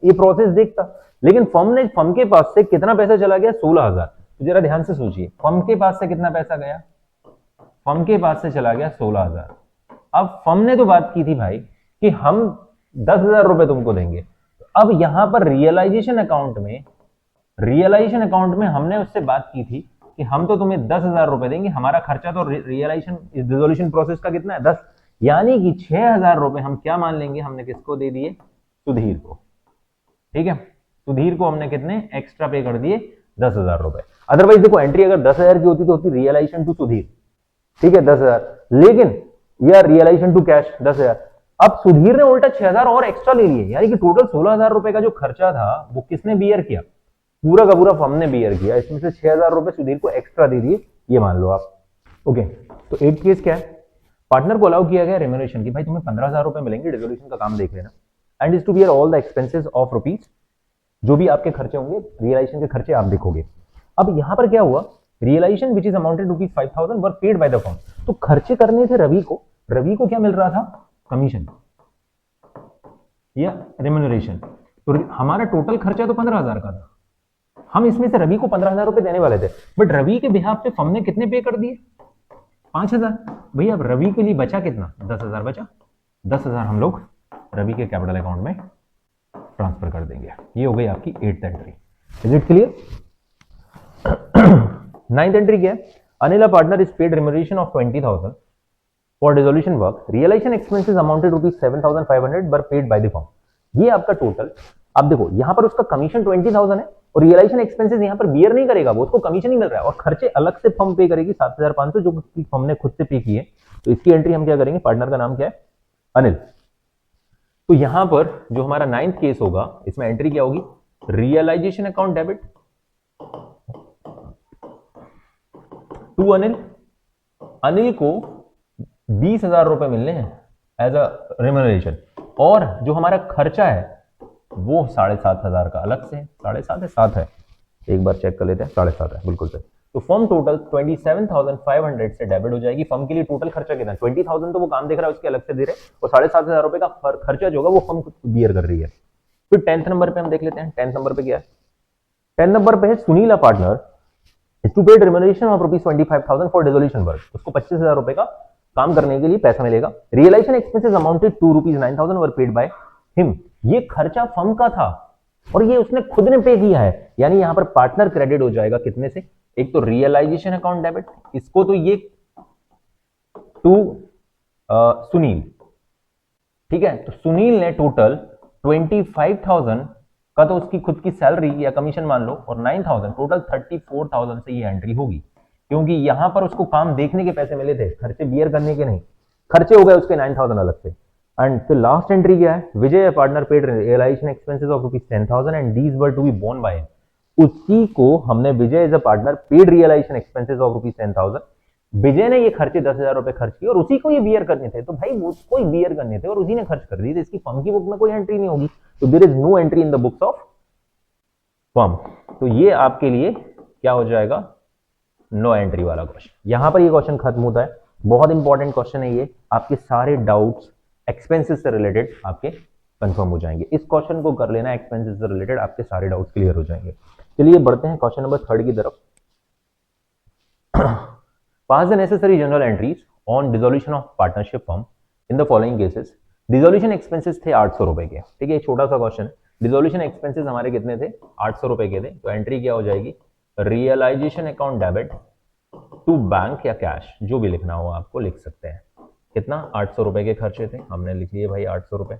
ये प्रोसेस देखता, लेकिन फर्म के पास से कितना पैसा चला गया? 16,000। तो जरा ध्यान से सोचिए, फर्म के पास से कितना पैसा गया? फर्म के पास से चला गया 16,000। अब फर्म ने तो बात की थी भाई कि हम 10,000 रुपए तुमको देंगे। अब यहां पर रियलाइजेशन अकाउंट में हमने उससे बात की थी कि हम तो तुम्हें 10,000 रुपए देंगे, हमारा खर्चा तो रियलाइजेशन डिसोल्यूशन प्रोसेस का कितना है? 10, यानी कि 6,000 रुपए हम क्या मान लेंगे? हमने किसको दे दिए? सुधीर को, ठीक है। सुधीर को हमने कितने एक्स्ट्रा पे कर दिए? 10,000 रुपए। अदरवाइज देखो, एंट्री अगर 10,000 की होती तो होती रियलाइजेशन टू सुधीर, ठीक है, 10,000, लेकिन या रियलाइजेशन टू कैश 10,000। अब सुधीर ने उल्टा 6,000 और एक्स्ट्रा ले लिए, यानी कि टोटल 16,000 रुपए का जो खर्चा था वो किसने बियर किया? पूरा का पूरा फर्म ने बियर किया। इसमें से 6,000 रुपए सुधीर को एक्स्ट्रा दे दिए, ये मान लो आप, ओके। तो 8 केस क्या है? पार्टनर को अलाउ किया गया रेम्यूनरेशन की, भाई तुम्हें 15,000 रुपए मिलेंगे, डिसोल्यूशन का काम देख लेना, and is to bear all the expenses of rupees, जो भी आपके खर्चे होंगे, रियलाइजेशन के खर्चे आप देखोगे। अब यहां पर क्या हुआ? Realisation which is amounted ₹5,000 were paid by the firm. तो खर्चे करने थे रवि को क्या मिल रहा था? कमीशन या रेम्यूनरेशन। तो हमारा टोटल खर्चा तो 15,000 का था, हम इसमें से रवि को 15,000 रुपए देने वाले थे, बट रवि के बिहाफ पे फर्म ने कितने पे कर दिए? 5,000। भैया अब रवि के लिए बचा कितना? 10,000 बचा। 10,000 हम लोग रवि के कैपिटल अकाउंट में ट्रांसफर कर देंगे। ये हो गई आपकी 8th entry. Is it clear? 9th entry क्या है? Anil partner is paid remuneration of 20,000 for dissolution work, realisation expenses amounted ₹7,500 were paid by the firm. ये आपका टोटल, आप देखो यहां पर उसका कमीशन 20,000 है और रियलाइजेशन एक्सपेंसेस यहां पर बियर नहीं करेगा, वो उसको कमीशन ही मिल रहा है, और खर्चे अलग से फर्म पे करेगी 7,500 जो फर्म ने खुद से पे किए। तो इसकी एंट्री हम क्या करेंगे? पार्टनर का नाम क्या है? अनिल। तो यहां पर जो हमारा 9th केस होगा, इसमें एंट्री क्या होगी? Realisation account debit to Anil. Anil को 20,000 रुपए मिलने हैं एज अ रेम्यूनरेशन, और जो हमारा खर्चा है वो 7,500 का अलग से। 7.5 है, 7 है, एक बार चेक कर लेते हैं, 7.5 है, बिल्कुल सही। तो फर्म टोटल 27,500 से डेबिट हो जाएगी। फर्म के लिए टोटल खर्चा कितना? 20,000 तो वो काम देख रहा है, उसके अलग से दे रहे, और 7,500 रुपए का खर्चा जो होगा वो फर्म बियर कर रही है। फिर 10th नंबर पे हम देख लेते हैं। 10th नंबर पे क्या है? 10 नंबर पे है Sunil partner is to paid remuneration of rupees 25,000 for dissolution work. उसको 25,000 रुपए का काम करने के लिए पैसा मिलेगा. Realization expenses amounted to rupees 9,000 were paid by him. ये खर्चा फर्म का था और ये उसने खुद ने पे किया है, यानी यहां पर पार्टनर क्रेडिट हो जाएगा कितने से, एक तो रियलाइजेशन अकाउंट डेबिट, इसको तो ये टू सुनील, ठीक है. तो सुनील ने टोटल 25,000 का तो उसकी खुद की सैलरी या कमीशन मान लो, और 9,000 टोटल 34,000 से ये एंट्री होगी, क्योंकि यहां पर उसको काम देखने के पैसे मिले थे, खर्चे बियर करने के नहीं. खर्चे हो गए उसके 9,000 अलग से. एंड फिर लास्ट एंट्री क्या है, Vijay partner paid realisation expenses of rupees 10,000 and these were to be borne by. उसी को हमने Vijay as a partner paid realisation expenses of rupees 10,000. Vijay ने ये खर्चे 10,000 रुपए खर्च किए और उसी को ये बियर करने थे, तो भाई उसको ही बियर करने थे और उसी ने खर्च कर दिए, तो इसकी फर्म की बुक में कोई एंट्री नहीं होगी. तो there is no entry in the books of firm. तो ये आपके लिए क्या हो जाएगा, नो एंट्री वाला क्वेश्चन. यहां पर ये क्वेश्चन खत्म होता है. बहुत इंपॉर्टेंट क्वेश्चन है ये, आपके सारे डाउट्स एक्सपेंसेस से रिलेटेड आपके कंफर्म हो जाएंगे. इस क्वेश्चन को कर लेना, एक्सपेंसेस से रिलेटेड आपके सारे डाउट्स क्लियर हो जाएंगे. चलिए बढ़ते हैं क्वेश्चन नंबर 3 की तरफ. Pass the necessary journal entries on dissolution of partnership firm in the following cases. Dissolution expenses थे 800 रुपए के, ठीक है, छोटा सा क्वेश्चन. डिसोल्यूशन एक्सपेंसेस हमारे कितने थे, 800 रुपए के थे. तो एंट्री क्या हो जाएगी, realisation account debit to bank या कैश, जो भी लिखना हो आपको लिख सकते हैं. कितना, 800 रुपए के खर्चे थे, हमने लिख लिए भाई 800 रुपए.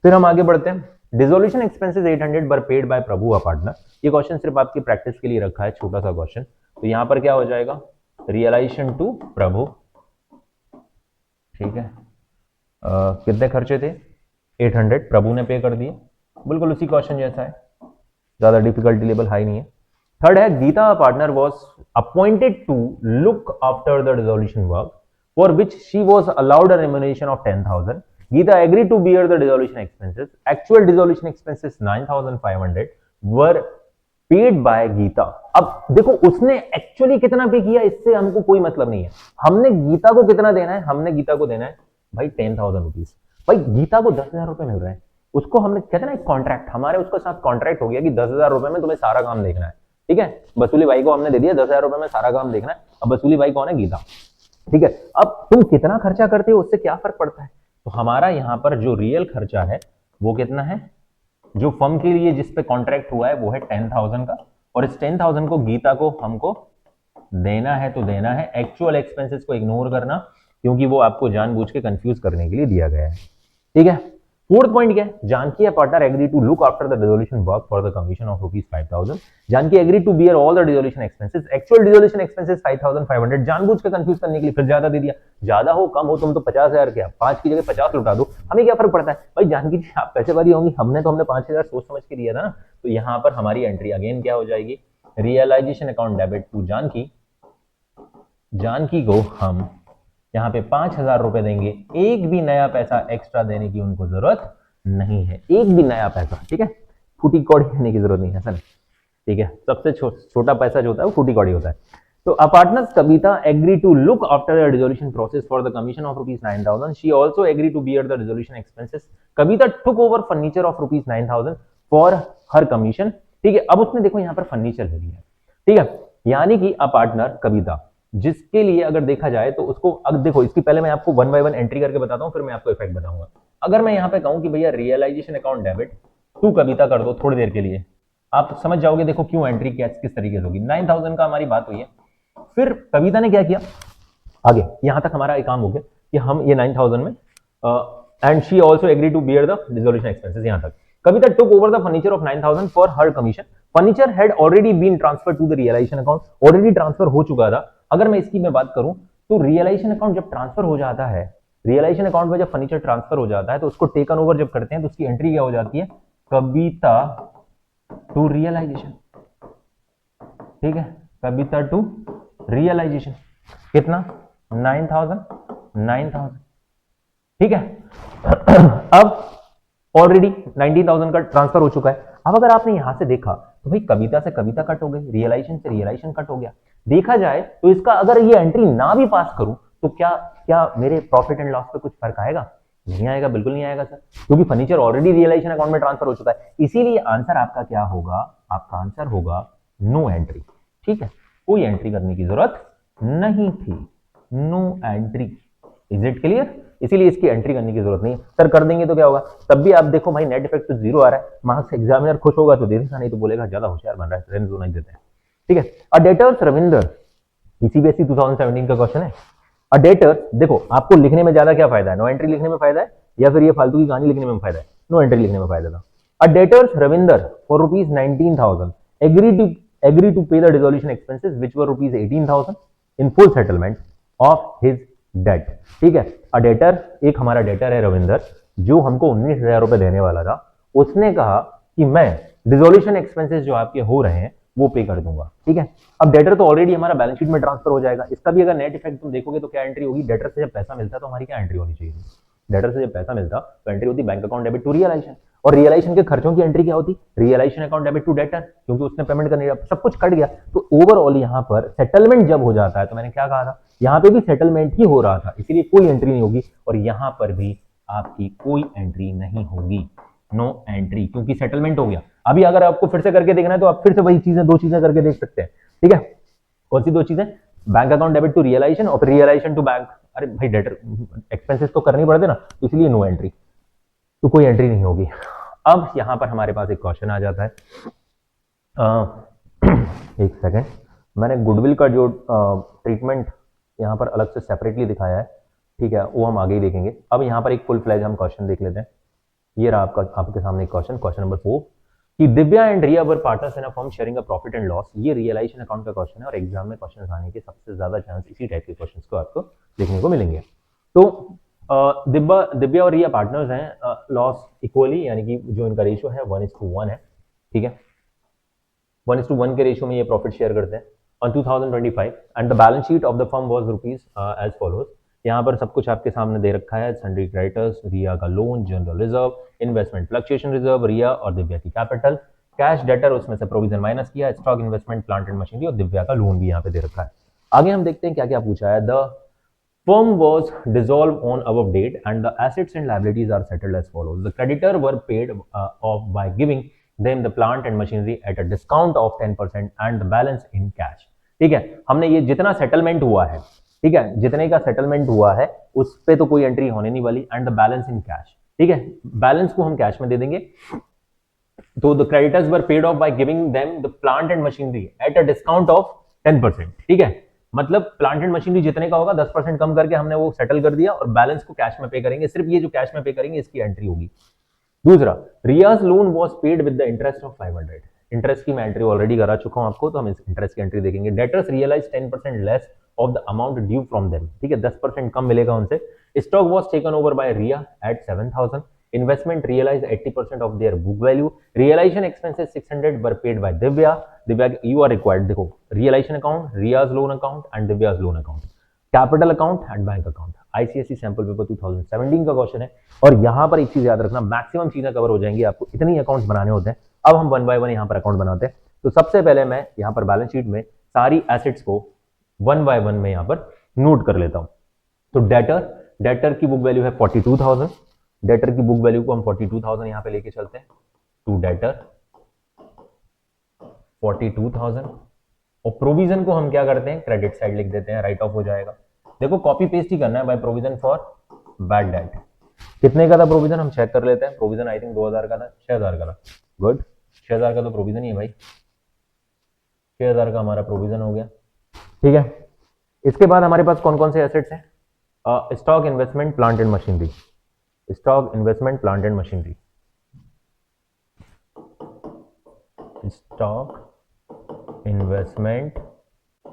फिर हम आगे बढ़ते हैं. Dissolution expenses 800 were paid bye Prabhu a partner. ये क्वेश्चन सिर्फ आपकी प्रैक्टिस के लिए रखा है, छोटा सा क्वेश्चन. तो यहां पर क्या हो जाएगा, रियलाइजेशन टू प्रभु, ठीक है. कितने खर्चे थे, 800, प्रभु ने पे कर दिए. बिल्कुल उसी क्वेश्चन जैसा है, ज्यादा डिफिकल्टी लेवल हाई नहीं है. थर्ड है, Geeta partner was appointed to look after the dissolution work for which she was allowed a remuneration of 10,000. Geeta agree to bear the dissolution expenses. Actual dissolution expenses 9,500 were paid by Geeta. अब देखो उसने actually कितना पे किया इससे हमको कोई मतलब नहीं है, हमने गीता को कितना देना है, हमने गीता को देना है भाई 10,000 रुपीज. भाई गीता को 10,000 रुपए मिल रहे हैं, उसको हमने कहते हैं ना कॉन्ट्रैक्ट, हमारे उसके साथ कॉन्ट्रैक्ट हो गया कि 10,000 रुपए में तुम्हें सारा काम देखना है, ठीक है. वसूली भाई को हमने दे दिया 10,000 रुपए में सारा काम देखना है. अब वसूली भाई कौन है, गीता, ठीक है. अब तुम कितना खर्चा करते हो उससे क्या फर्क पड़ता है. तो हमारा यहाँ पर जो रियल खर्चा है वो कितना है, जो फर्म के लिए जिस पे कॉन्ट्रैक्ट हुआ है वो है 10,000 का, और इस 10,000 को गीता को हमको देना है तो देना है. एक्चुअल एक्सपेंसेस को इग्नोर करना, क्योंकि वो आपको जानबूझ के कंफ्यूज करने के लिए दिया गया है, ठीक है. फोर्थ पॉइंट क्या है, Janaki partner agree to look after the dissolution work for the commission of rupees 5,000. Janaki agree to bear all the dissolution expenses. Actual dissolution expenses 5,500, जानबूझ के कंफ्यूज करने के लिए फिर ज्यादा दे दिया. ज्यादा हो कम हो, तुम तो 50,000 क्या 5 की जगह 50 लुटा दो, हमें क्या फर्क पड़ता है भाई. जानकी जी आप पैसे वाली होंगी, हमने 5,000 सोच समझ के दिया था ना. तो यहाँ पर हमारी एंट्री अगेन क्या हो जाएगी, realisation account debit to Janaki. Janaki को हम यहाँ पे 5,000 रुपए देंगे, एक भी नया पैसा एक्स्ट्रा देने की उनको जरूरत नहीं है, एक भी नया पैसा, ठीक है. फूटी कौड़ी करने की जरूरत नहीं है सर, ठीक है. सबसे छोटा पैसा जो होता है वो फूटी कौड़ी होता है. तो a partners Kavita agree to look after the dissolution process for the commission of rupees 9,000. She also agree to bear the dissolution expenses. Kavita took over furniture of rupees 9,000 for her commission, ठीक है. अब उसने देखो यहाँ पर फर्नीचर ले लिया, ठीक है. यानी कि अ पार्टनर कविता, जिसके लिए अगर देखा जाए तो उसको, अगर देखो इसकी पहले मैं आपको 1 बाय 1 एंट्री करके बताता हूं, फिर मैं आपको इफेक्ट बताऊंगा. अगर मैं यहाँ पे कहूं कि भैया रियलाइजेशन अकाउंट डेबिट टू कविता कर दो थोड़ी देर के लिए, आप समझ जाओगे देखो क्यों एंट्री किस तरीके से होगी. 9,000 का हमारी बात हुई है, फिर कविता ने क्या किया आगे, यहां तक हमारा एक काम हो गया कि हम ये 9,000 में and she also agree to bear the dissolution expenses. यहां तक Kavita took over the furniture of 9,000 for her commission. Furniture had already been transfer to the realisation account, already transfer हो चुका था. अगर मैं इसकी मैं बात करूं तो रियलाइजेशन अकाउंट जब ट्रांसफर हो जाता है, रियलाइजेशन अकाउंट में जब फर्नीचर ट्रांसफर हो जाता है तो उसको टेकन ओवर जब करते हैं तो उसकी एंट्री क्या हो जाती है, कविता टू रियलाइजेशन, ठीक है. कविता टू रियलाइजेशन कितना, 9,000, ठीक है. अब ऑलरेडी 19,000 का ट्रांसफर हो चुका है. अब अगर आपने यहां से देखा तो भाई कविता से कविता कट हो गई, रियलाइजेशन से रियलाइजेशन कट हो गया. देखा जाए तो इसका अगर ये एंट्री ना भी पास करूं तो क्या मेरे प्रॉफिट एंड लॉस पे कुछ फर्क आएगा, नहीं आएगा, बिल्कुल नहीं आएगा सर, क्योंकि फर्नीचर ऑलरेडी रियलाइजेशन अकाउंट में ट्रांसफर हो चुका है. इसीलिए आंसर आपका क्या होगा, आपका आंसर होगा नो एंट्री। ठीक है, कोई एंट्री करने की जरूरत नहीं थी, no entry. Is it clear? इसीलिए इसकी एंट्री करने की जरूरत नहीं है। सर कर देंगे तो क्या होगा, तब भी आप देखो भाई नेट इफेक्ट तो जीरो आ रहा है, मार्क्स एग्जामिनर खुश होगा तो दे देगा, नहीं तो बोलेगा ज्यादा होशियार बन रहा है, रहने दो, नहीं देते हैं। ठीक है, अ डेटर्स रविंदर, सीबीएसई 2017 का क्वेश्चन है। अ डेटर, देखो आपको लिखने में ज्यादा क्या फायदा है, नो एंट्री लिखने में फायदा है या फिर ये फालतू की कहानी लिखने में फायदा है? नो एंट्री लिखने में फायदा था। A debtors Ravinder for rupees 19,000 agree to pay the dissolution expenses which were rupees 18,000 in full settlement of his debt. ठीक है, अ डेटर, एक हमारा डेटर है रविंदर, जो हमको 19,000 रुपए देने वाला था, उसने कहा कि मैं डिसोल्यूशन एक्सपेंसेस जो आपके हो रहे हैं वो पे कर दूंगा। ठीक है, अब डेटर तो ऑलरेडी हमारा बैलेंस शीट में ट्रांसफर हो जाएगा, इसका भी अगर नेट इफेक्ट तुम देखोगे तो क्या एंट्री होगी, डेटर से जब पैसा मिलता है तो हमारी क्या एंट्री होनी चाहिए? डेटर से जब पैसा मिलता तो एंट्री होती bank account debit to realisation, और रियलाइजेशन के खर्चों की एंट्री क्या होती? Realisation account debit to debtor, क्योंकि उसने पेमेंट करनी, सब कुछ कट गया। तो ओवरऑल यहाँ पर सेटलमेंट जब हो जाता है, तो मैंने क्या कहा था, यहाँ पे भी सेटलमेंट ही हो रहा था, इसीलिए कोई एंट्री नहीं होगी, और यहाँ पर भी आपकी कोई एंट्री नहीं होगी, नो एंट्री, क्योंकि सेटलमेंट हो गया। अभी अगर आपको फिर से करके देखना है तो आप फिर से वही चीजें, दो चीजें करके देख सकते हैं। ठीक है, कौन सी दो चीजें? Bank account debit to realisation और रियलाइजेशन टू बैंक। अरे भाई डेटर एक्सपेंसेस तो करनी पड़ते ना, तो इसलिए नो एंट्री, तो कोई एंट्री नहीं होगी। अब यहां पर हमारे पास एक क्वेश्चन आ जाता है, एक सेकेंड, मैंने गुडविल का जो ट्रीटमेंट यहाँ पर अलग से सेपरेटली दिखाया है, ठीक है, वो हम आगे ही देखेंगे। अब यहाँ पर एक फुल फ्लैज हम क्वेश्चन देख लेते हैं। ये रहा आपका, आपके सामने क्वेश्चन नंबर 4, कि Divya and Riya were partners in a firm sharing a profit and loss. ये रियलाइजेशन अकाउंट का क्वेश्चन है, और एग्जाम में क्वेश्चन आने के सबसे ज्यादा चांस इसी टाइप के क्वेश्चंस को आपको देखने को मिलेंगे। तो दिव्या और रिया पार्टनर्स हैं, लॉस इक्वली, यानी कि जो इनका रेशियो है 1:1 है। ठीक है, 1:1 के रेशियो में ये प्रॉफिट शेयर करते हैं on 2025, and the balance sheet of the firm was rupees as follows. यहाँ पर सब कुछ आपके सामने दे रखा है, सन्ड्री क्रेडिटर्स, रिया का loan, general reserve, investment fluctuation reserve, Riya और दिव्या की कैपिटल, कैश डेटर, उसमें से प्रोविजन माइनस किया, stock, investment, plant and machinery, और दिव्या का लोन भी यहाँ पे दे रखा है। आगे हम देखते हैं क्या क्या पूछा है। The firm was dissolved on above date and the assets and liabilities are settled as follows. The creditor were paid off by giving them the plant and machinery at a discount of 10% and the balance in cash. ठीक है, हमने ये जितना settlement हुआ है, ठीक है, जितने का सेटलमेंट हुआ है उस पे तो कोई एंट्री होने नहीं वाली, and the balance in cash. ठीक है, बैलेंस को हम कैश में दे देंगे। तो the creditors were paid of by giving them the plant and machinery at a discount of 10%। ठीक है, मतलब प्लांट एंड मशीनरी जितने का होगा 10% कम करके हमने वो सेटल कर दिया, और बैलेंस को कैश में पे करेंगे। सिर्फ ये जो कैश में पे करेंगे इसकी एंट्री होगी। दूसरा, Riya's loan was paid with the interest of 500। Interest की मैं एंट्री ऑलरेडी करा चुका हूं आपको, तो हम इस इंटरेस्ट की एंट्री देखेंगे। Debtors realise 10% less of the amount due from them. ठीक है, 10% कम मिलेगा उनसे। Stock was taken over by Riya at 7,000। Investment realise 80% of their book value. Realisation expenses 600 were paid by Divya. Divya you are required, देखो realisation account, Riya's loan account and Divya's loan account, capital account and bank account. ICSE sample paper 2017 का question है, और यहां पर एक चीज याद रखना, मैक्सिमम चीजें कवर हो जाएंगी, आपको इतनी अकाउंट्स बनाने होते हैं। अब हम 1 बाय 1 यहां पर अकाउंट बनाते हैं। तो सबसे पहले मैं यहां पर बैलेंस शीट में सारी एसेट्स को 1 बाय 1 में यहां पर नोट कर लेता हूं। तो डेटर की बुक वैल्यू है 42,000। डेटर की बुक वैल्यू को हम 42,000 यहां पे लेके चलते हैं। टू डेटर 42,000, और प्रोविजन को हम क्या करते हैं, क्रेडिट साइड लिख देते हैं, राइट ऑफ हो जाएगा। देखो कॉपी पेस्ट ही करना है, by provision for bad debt. कितने का था प्रोविजन, हम चेक कर लेते हैं। प्रोविजन आई थिंक 2,000 का था, 6,000 का था। गुड, 6,000 का तो प्रोविजन ही है भाई, 6,000 का हमारा प्रोविजन हो गया। ठीक है, इसके बाद हमारे पास कौन कौन से एसेट्स हैं? Stock, investment, plant and machinery. Stock, investment, plant and machinery. Stock, investment,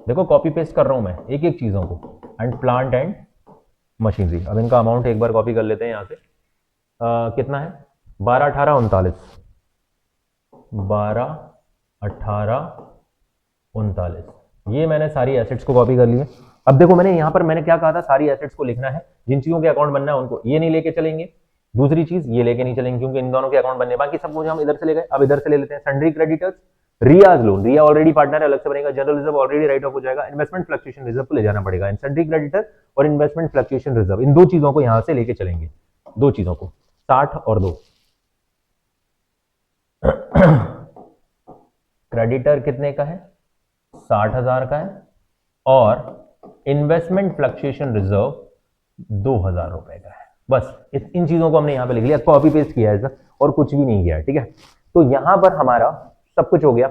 देखो कॉपी पेस्ट कर रहा हूं मैं एक एक चीजों को, एंड प्लांट एंड मशीनरी। अब इनका अमाउंट एक बार कॉपी कर लेते हैं यहां से। कितना है? 12, 18, 39, 12, 18, 39। ये मैंने सारी एसेट्स को कॉपी कर लिए। अब देखो मैंने यहां पर मैंने क्या कहा था, सारी एसेट्स को लिखना है, जिन चीजों के अकाउंट बनना है उनको ये नहीं लेके चलेंगे। दूसरी चीज, ये लेके नहीं चलेंगे क्योंकि इन दोनों के अकाउंट बनने, बाकी सब मुझे हम इधर से ले गए। अब इधर से ले लेते हैं सन्ड्री क्रेडिटर्स, रियाज लोन, रिया ऑलरेडी पार्टनर है, अलग से बनेगा। General reserve already right of हो जाएगा। इन्वेस्टमेंट फ्लक्चुएशन रिजर्व को ले जाना पड़ेगा। इन सन्ड्री क्रेडिटर और इन्वेस्टमेंट फ्लक्चुएशन रिजर्व, इन दो चीजों को यहां से लेके चलेंगे, दो चीजों को, 60 और 2। क्रेडिटर कितने का है, 60,000 का है, और इन्वेस्टमेंट फ्लक्चुएशन रिजर्व 2,000 रुपए का है। बस इन चीजों को हमने यहां पे लिख लिया, कॉपी पेस्ट किया है सर, और कुछ भी नहीं किया है, ठीक है। तो यहां पर हमारा सब कुछ हो गया।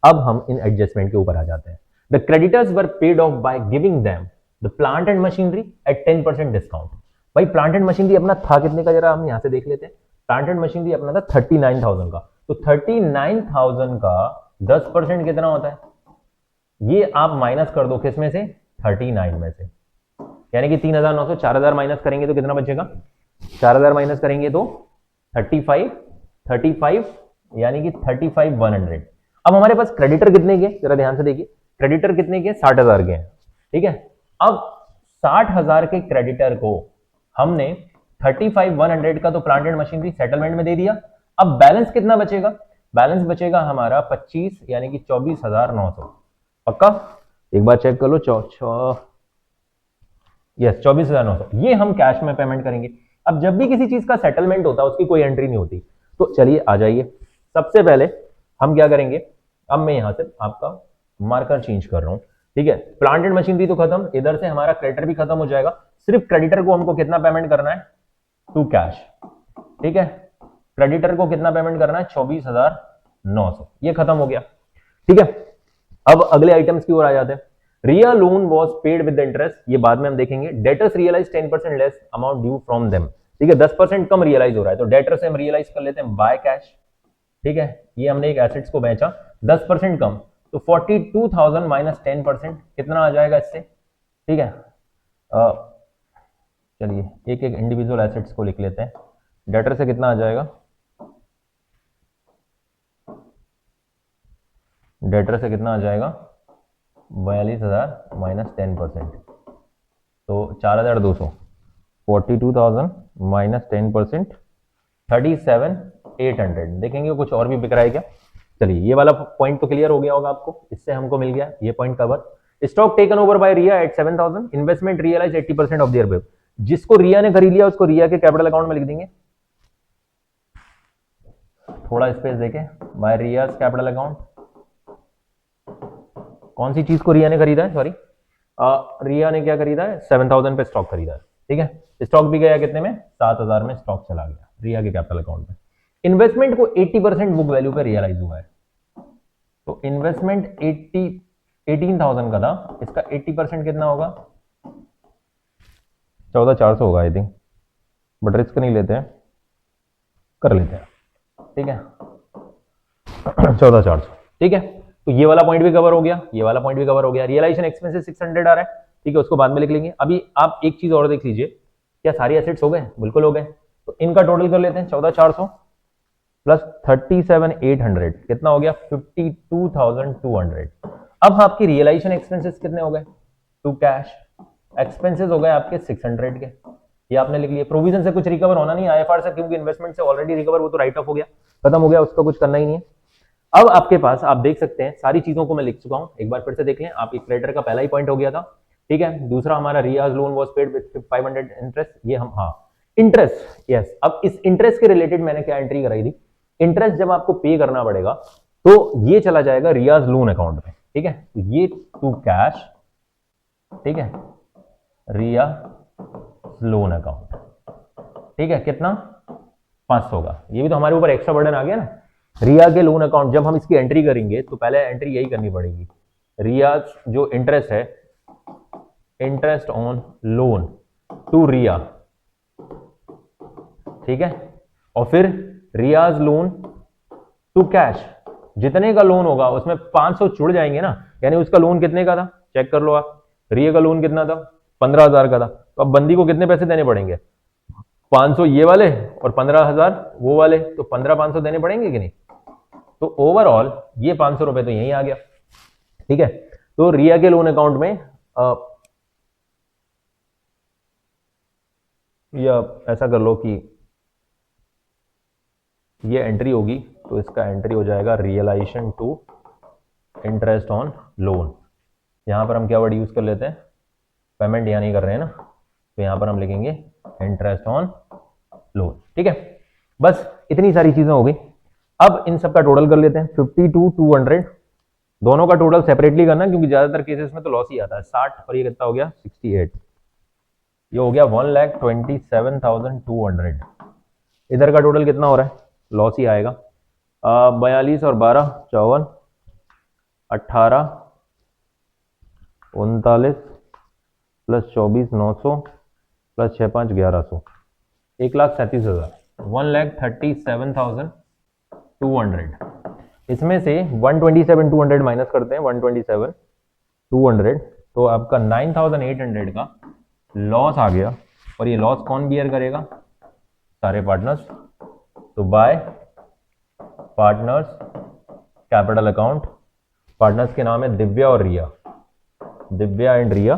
अब हम इन एडजस्टमेंट के ऊपर आ जाते हैं। The creditors were paid of by giving them the plant and machinery at 10% discount. भाई प्लांट एंड मशीनरी अपना था कितने का, जरा हम यहां से देख लेते हैं। प्लांट एंड मशीनरी अपना था 39,000 का, तो 39,000 का 10% कितना होता है, ये आप माइनस कर दो किसमें से, 39 में से, यानी कि 3,900, 4,000 माइनस करेंगे तो कितना बचेगा, 4,000 माइनस करेंगे तो 35 यानी कि 35,100। अब हमारे पास क्रेडिटर कितने के, जरा ध्यान से देखिए, क्रेडिटर कितने के, 60,000 के हैं, ठीक है। अब 60,000 के क्रेडिटर को हमने 35,100 का तो प्लांट एंड मशीनरी सेटलमेंट में दे दिया। अब बैलेंस कितना बचेगा, बैलेंस बचेगा हमारा 25 यानी कि 24,900। पक्का एक बार चेक कर लो, 24,900 ये हम कैश में पेमेंट करेंगे। अब जब भी किसी चीज का सेटलमेंट होता है उसकी कोई एंट्री नहीं होती, तो चलिए आ जाइए। सबसे पहले हम क्या करेंगे, अब मैं यहां से आपका मार्कर चेंज कर रहा हूं, ठीक है। प्लांट एंड मशीनरी तो खत्म, इधर से हमारा क्रेडिटर भी खत्म हो जाएगा। सिर्फ क्रेडिटर को हमको कितना पेमेंट करना है, टू कैश, ठीक है। क्रेडिटर को कितना पेमेंट करना है, 24,900, ये खत्म हो गया, ठीक है। अब अगले आइटम्स की ओर आ जाते हैं। Riya loan was paid with interest, ये बाद में हम देखेंगे। Debtors realise 10% less amount due from them, ठीक है, 10% कम रियलाइज हो रहा है, तो डेटर से हम रियलाइज कर लेते हैं बाय कैश, ठीक है। ये हमने एक एसेट्स को बेचा 10% कम, तो 42,000 माइनस 10% कितना आ जाएगा इससे, ठीक है। चलिए एक एक इंडिविजुअल एसेट्स को लिख लेते हैं। डेटर से कितना आ जाएगा, डेटर से कितना आ जाएगा, 42,000 माइनस 10%, तो 4,200, 42,000 माइनस 10%, 37,800। देखेंगे कुछ और भी बिक रहा है क्या। चलिए ये वाला पॉइंट तो क्लियर हो गया होगा आपको, इससे हमको मिल गया ये point cover. Stock taken over by Riya at 7,000, investment realise 80% of their web. जिसको रिया ने खरीद लिया उसको रिया के कैपिटल अकाउंट में लिख देंगे, थोड़ा स्पेस देके, बाय रियाज कैपिटल अकाउंट। कौन सी चीज को रिया ने खरीदा है, सॉरी रिया ने क्या खरीदा है, 7,000 पे स्टॉक खरीदा है, ठीक है। स्टॉक भी गया कितने में, 7,000 में स्टॉक चला गया रिया के कैपिटल अकाउंट में। इन्वेस्टमेंट को 80% बुक वैल्यू पे रियलाइज हुआ है, तो इन्वेस्टमेंट 18,000 का था, इसका 80% कितना होगा, 14,400 होगा आई थिंक, बट रिस्क नहीं लेते हैं, कर लेते हैं, ठीक है। 14,400, ठीक है। तो ये वाला पॉइंट भी कवर हो गया, ये वाला पॉइंट भी कवर हो गया। रियलाइजेशन एक्सपेंसेस 600 आ रहा है, ठीक है, उसको बाद में लिख लेंगे। अभी आप एक चीज और देख लीजिए, क्या सारी एसेट्स हो गए, बिल्कुल हो गए, तो इनका टोटल कर लेते हैं। 14,400 प्लस 37,800 कितना हो गया, 52,200। अब आपकी रियलाइजेशन एक्सपेंसेस कितने हो गए, टू कैश एक्सपेंसेस हो गए आपके 600 के, ये आपने लिख लिया। प्रोविजन से कुछ रिकवर होना नहीं, आईएफआर से, क्योंकि इन्वेस्टमेंट से ऑलरेडी रिकवर, वो तो राइट ऑफ हो गया, खत्म हो गया, उसका कुछ करना ही नहीं है। अब आपके पास आप देख सकते हैं सारी चीजों को मैं लिख चुका हूं, एक बार फिर से देख लें आप। एक क्रेडिटर का पहला ही पॉइंट हो गया था, ठीक है। दूसरा हमारा Riya's loan was paid with 500 interest, ये हम, हाँ इंटरेस्ट, यस। अब इस इंटरेस्ट के रिलेटेड मैंने क्या एंट्री कराई थी, इंटरेस्ट जब आपको पे करना पड़ेगा तो ये चला जाएगा रियाज लोन अकाउंट में, ठीक है। तो ये टू कैश, ठीक है, रिया लोन अकाउंट, ठीक है, कितना 500 का। ये भी तो हमारे ऊपर एक्स्ट्रा बर्डन आ गया ना, रिया के लोन अकाउंट। जब हम इसकी एंट्री करेंगे तो पहले एंट्री यही करनी पड़ेगी, रिया जो इंटरेस्ट है, इंटरेस्ट ऑन लोन टू रिया, ठीक है, और फिर रियाज लोन टू कैश। जितने का लोन होगा उसमें 500 जुड़ जाएंगे ना, यानी उसका लोन कितने का था, चेक कर लो आप। रिया का लोन कितना था, 15,000 का था, तो अब बंदी को कितने पैसे देने पड़ेंगे, 500 ये वाले और 15,000 वो वाले, तो 15,500 देने पड़ेंगे कि नहीं। तो ओवरऑल ये 500 रुपए तो यहीं आ गया, ठीक है। तो रिया के लोन अकाउंट में या ऐसा कर लो कि ये एंट्री होगी, तो इसका एंट्री हो जाएगा realisation to interest on loan. यहां पर हम क्या वर्ड यूज कर लेते हैं, पेमेंट यहां नहीं कर रहे हैं ना, तो यहां पर हम लिखेंगे इंटरेस्ट ऑन लोन, ठीक है। बस इतनी सारी चीजें हो गई। अब इन सब का टोटल कर लेते हैं 52,200, दोनों का टोटल सेपरेटली करना क्योंकि ज्यादातर केसेस में तो लॉस ही आता है। 60 और ये कितना हो गया 68, ये हो गया 1,27,200। इधर का टोटल कितना हो रहा है, लॉस ही आएगा। 42 और 12 54, 18 39 प्लस 24 900 प्लस 6 5 1100, 1,37,000, 1,37,200। इसमें से 127,200 माइनस करते हैं, 127,200, तो आपका 9,800 का लॉस आ गया। और ये लॉस कौन बियर करेगा, सारे पार्टनर्स। तो bye partners capital account, partners के नाम है दिव्या और रिया, दिव्या एंड रिया।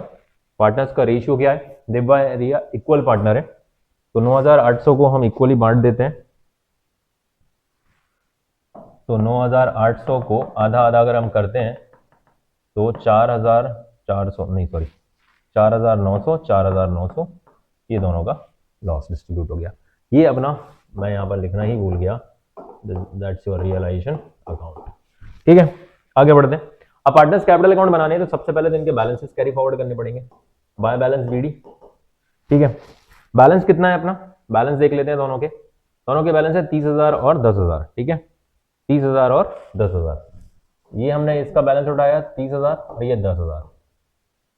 पार्टनर्स का रेशियो क्या है, दिव्या रिया इक्वल पार्टनर है, तो 9,800 को हम इक्वली बांट देते हैं। तो 9,800 को आधा आधा अगर हम करते हैं तो 4,400 नहीं सॉरी 4,900 4,900, ये दोनों का लॉस डिस्ट्रीब्यूट हो गया। ये अपना मैं यहाँ पर लिखना ही भूल गया, दैट्स योर रियलाइजेशन अकाउंट। ठीक है, आगे बढ़ते हैं। अब पार्टनर्स कैपिटल अकाउंट बनाने हैं तो सबसे पहले तो इनके बैलेंसेस कैरी फॉरवर्ड करने पड़ेंगे, बाय बैलेंस बीडी। ठीक है, बैलेंस कितना है अपना, बैलेंस देख लेते हैं दोनों के बैलेंस है 30,000 और 10,000। ठीक है, 30,000 और 10,000, ये हमने इसका बैलेंस उठाया 30,000 और ये 10,000।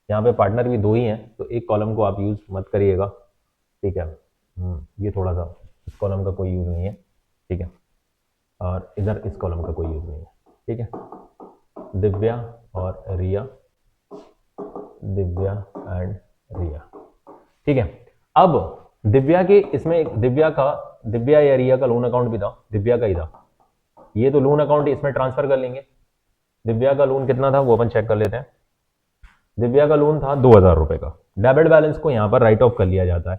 यहाँ पे पार्टनर भी दो ही हैं तो एक कॉलम को आप यूज मत करिएगा। ठीक है, ये थोड़ा सा इस कॉलम का कोई यूज नहीं है। ठीक है, और इधर इस कॉलम का कोई यूज नहीं है। ठीक है, दिव्या और रिया, दिव्या एंड रिया। ठीक है, अब दिव्या के इसमें दिव्या या रिया का लोन अकाउंट भी था, दिव्या का ही था, ये तो लोन अकाउंट इसमें ट्रांसफर कर लेंगे। दिव्या का लोन कितना था वो अपन चेक कर लेते हैं। दिव्या का लोन था 2,000 रुपए का, डेबिट बैलेंस को यहां पर राइट ऑफ कर लिया जाता है।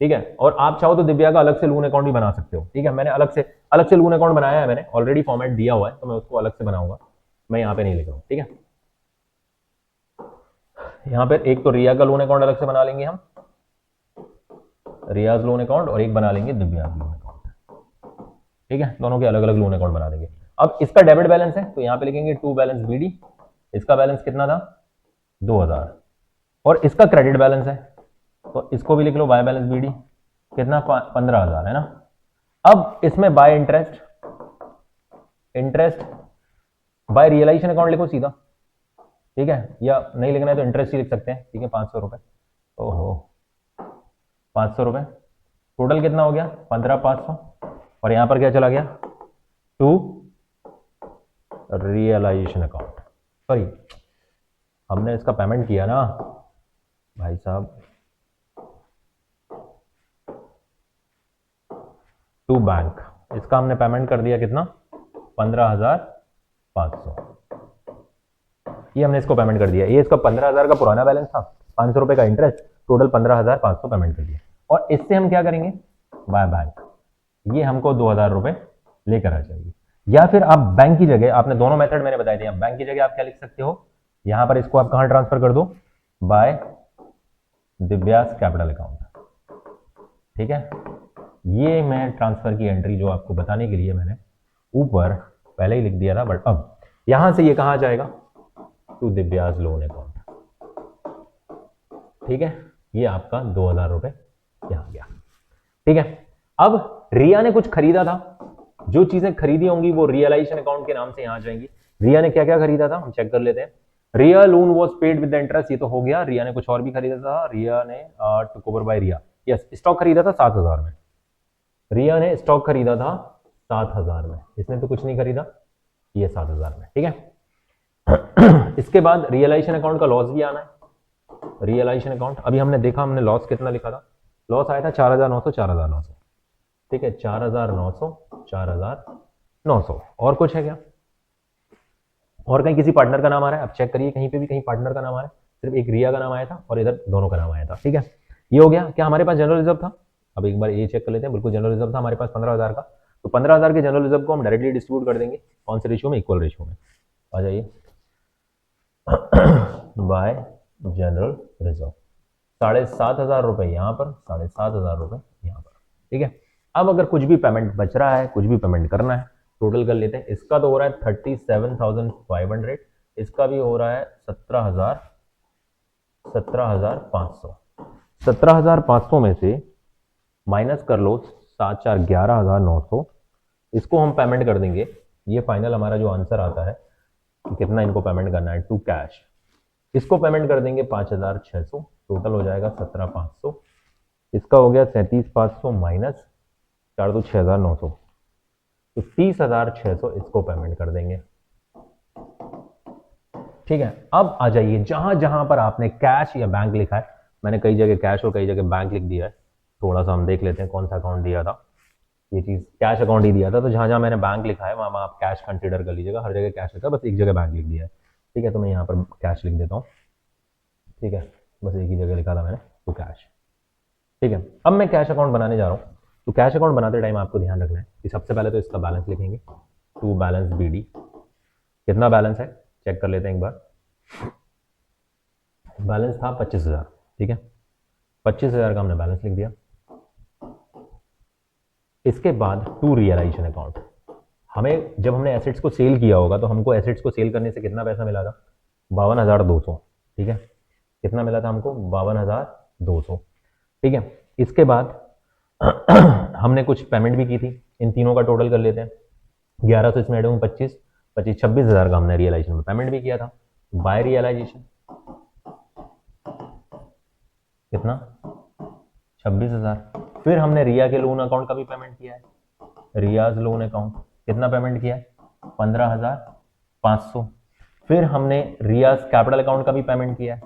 ठीक है, और आप चाहो तो दिव्या का अलग से लोन अकाउंट भी बना सकते हो। ठीक है, मैंने अलग से लोन अकाउंट बनाया है, मैंने ऑलरेडी फॉर्मेट दिया हुआ है तो मैं उसको अलग से बनाऊंगा, मैं यहाँ पे नहीं लिख रहा हूँ। ठीक है, यहाँ पे एक तो रिया का लोन अकाउंट अलग से बना लेंगे हम, रियाज लोन अकाउंट, और एक बना लेंगे दिव्या लोन अकाउंट। ठीक है, दोनों के अलग अलग लोन अकाउंट बना देंगे। अब इसका डेबिट बैलेंस है तो यहाँ पे लिखेंगे टू बैलेंस बीडी, इसका बैलेंस कितना था 2,000, और इसका क्रेडिट बैलेंस है तो इसको भी लिख लो बाय बैलेंस बीडी, कितना 15,000 है ना। अब इसमें by interest by realisation account लिखो सीधा। ठीक है, या नहीं लिखना है तो इंटरेस्ट ही लिख सकते हैं। ठीक है, 500 रुपए, ओहो 500 रुपए, टोटल कितना हो गया 15,500, और यहां पर क्या चला गया टू रियलाइजेशन अकाउंट। सॉरी, हमने इसका पेमेंट किया ना भाई साहब, टू बैंक, इसका हमने पेमेंट कर दिया कितना 15,500, ये हमने इसको पेमेंट कर दिया। ये इसका 15,000 का पुराना बैलेंस था, 500 रुपए का इंटरेस्ट, टोटल 15,500 पेमेंट कर दिया। और इससे हम क्या करेंगे बाय बैंक, ये हमको 2,000 रुपए लेकर आ जाएगी। या फिर आप बैंक की जगह, आपने दोनों मेथड मैंने बताए थे, बैंक की जगह आप क्या लिख सकते हो, यहां पर इसको आप कहां ट्रांसफर कर दो बाय दिव्यास कैपिटल अकाउंट। ठीक है, ये मैं ट्रांसफर की एंट्री जो आपको बताने के लिए मैंने ऊपर पहले ही लिख दिया था, बट अब यहां से ये कहां जाएगा टू दिव्यास लोन अकाउंट। ठीक है, ये आपका 2,000 रुपए यहां गया। ठीक है, अब रिया ने कुछ खरीदा था, जो चीजें खरीदी होंगी वो रियलाइजेशन अकाउंट के नाम से यहां जाएंगी। रिया ने क्या क्या खरीदा था हम चेक कर लेते हैं। Riya loan was paid with interest, ये तो हो गया। रिया ने कुछ और भी खरीदा था, रिया ने took over by Riya, yes stock खरीदा था 7,000 में, रिया ने स्टॉक खरीदा था 7,000 में, इसने तो कुछ नहीं खरीदा, ये 7,000 में। ठीक है, इसके बाद रियलाइजेशन अकाउंट का लॉस भी आना है। रियलाइजेशन अकाउंट अभी हमने देखा, हमने लॉस कितना लिखा था, लॉस आया था 4,900 4,900। ठीक है, 4,900 4,900। और कुछ है क्या, और कहीं किसी पार्टनर का नाम आ रहा है, आप चेक करिए कहीं पे भी कहीं पार्टनर का नाम आ रहा है, सिर्फ एक रिया का नाम आया था और इधर दोनों का नाम आया था। ठीक है, ये हो गया। क्या हमारे पास जनरल रिजर्व था, अब एक बार ये चेक कर लेते हैं। बिल्कुल जनरल रिजर्व था हमारे पास 15,000 का, तो 15,000 के जनरल रिजर्व को हम डायरेक्टली डिस्ट्रीब्यूट कर देंगे, कौन से रेशियो में, इक्वल रेशियो में। आ जाइए बाय जनरल रिजर्व, 7,500 रुपए यहाँ पर, 7,500 रुपए यहाँ पर। ठीक है, अब अगर कुछ भी पेमेंट बच रहा है, कुछ भी पेमेंट करना है, टोटल कर लेते हैं। इसका तो हो रहा है 37,500, इसका भी हो रहा है 17,500। 17,500 में से माइनस कर लो 7 4 11,900, इसको हम पेमेंट कर देंगे। ये फाइनल हमारा जो आंसर आता है कि कितना इनको पेमेंट करना है टू कैश, इसको पेमेंट कर देंगे 5,600, टोटल हो जाएगा 17,500। इसका हो गया 37,500 माइनस 4 तो 6,900, तो 30,600 इसको पेमेंट कर देंगे। ठीक है, अब आ जाइए जहां जहां पर आपने कैश या बैंक लिखा है, मैंने कई जगह कैश और कई जगह बैंक लिख दिया है। थोड़ा सा हम देख लेते हैं कौन सा अकाउंट दिया था। ये चीज कैश अकाउंट ही दिया था, तो जहां जहां मैंने बैंक लिखा है वहां आप कैश कंसीडर कर लीजिएगा। हर जगह कैश लिखा है, बस एक जगह बैंक लिख दिया है। ठीक है, तो मैं यहाँ पर कैश लिख देता हूँ। ठीक है, बस एक ही जगह लिखा था मैंने, तो कैश। ठीक है, अब मैं कैश अकाउंट बनाने जा रहा हूँ। तो कैश अकाउंट बनाते टाइम आपको ध्यान रखना है कि सबसे पहले तो इसका बैलेंस लिखेंगे, टू बैलेंस BD। कितना बैलेंस है चेक कर लेते हैं एक बार। बैलेंस था 25,000। ठीक है, 25,000 का हमने बैलेंस लिख दिया। इसके बाद टू रियलाइजेशन अकाउंट, हमें जब हमने एसेट्स को सेल किया होगा तो हमको एसेट्स को सेल करने से कितना पैसा मिला था, 52,200। ठीक है, कितना मिला था हमको, 52,200। ठीक है, इसके बाद हमने कुछ पेमेंट भी की थी, इन तीनों का टोटल कर लेते हैं। 1100 इसमें ऐड होंगे, 25 25 26,000 का हमने रियलाइजेशन में पेमेंट भी किया था। बाय रियलाइजेशन कितना, 26,000। फिर हमने रिया के लोन अकाउंट का भी पेमेंट किया है, रियाज लोन अकाउंट कितना पेमेंट किया है, 15,500। फिर हमने रियाज कैपिटल अकाउंट का भी पेमेंट किया है,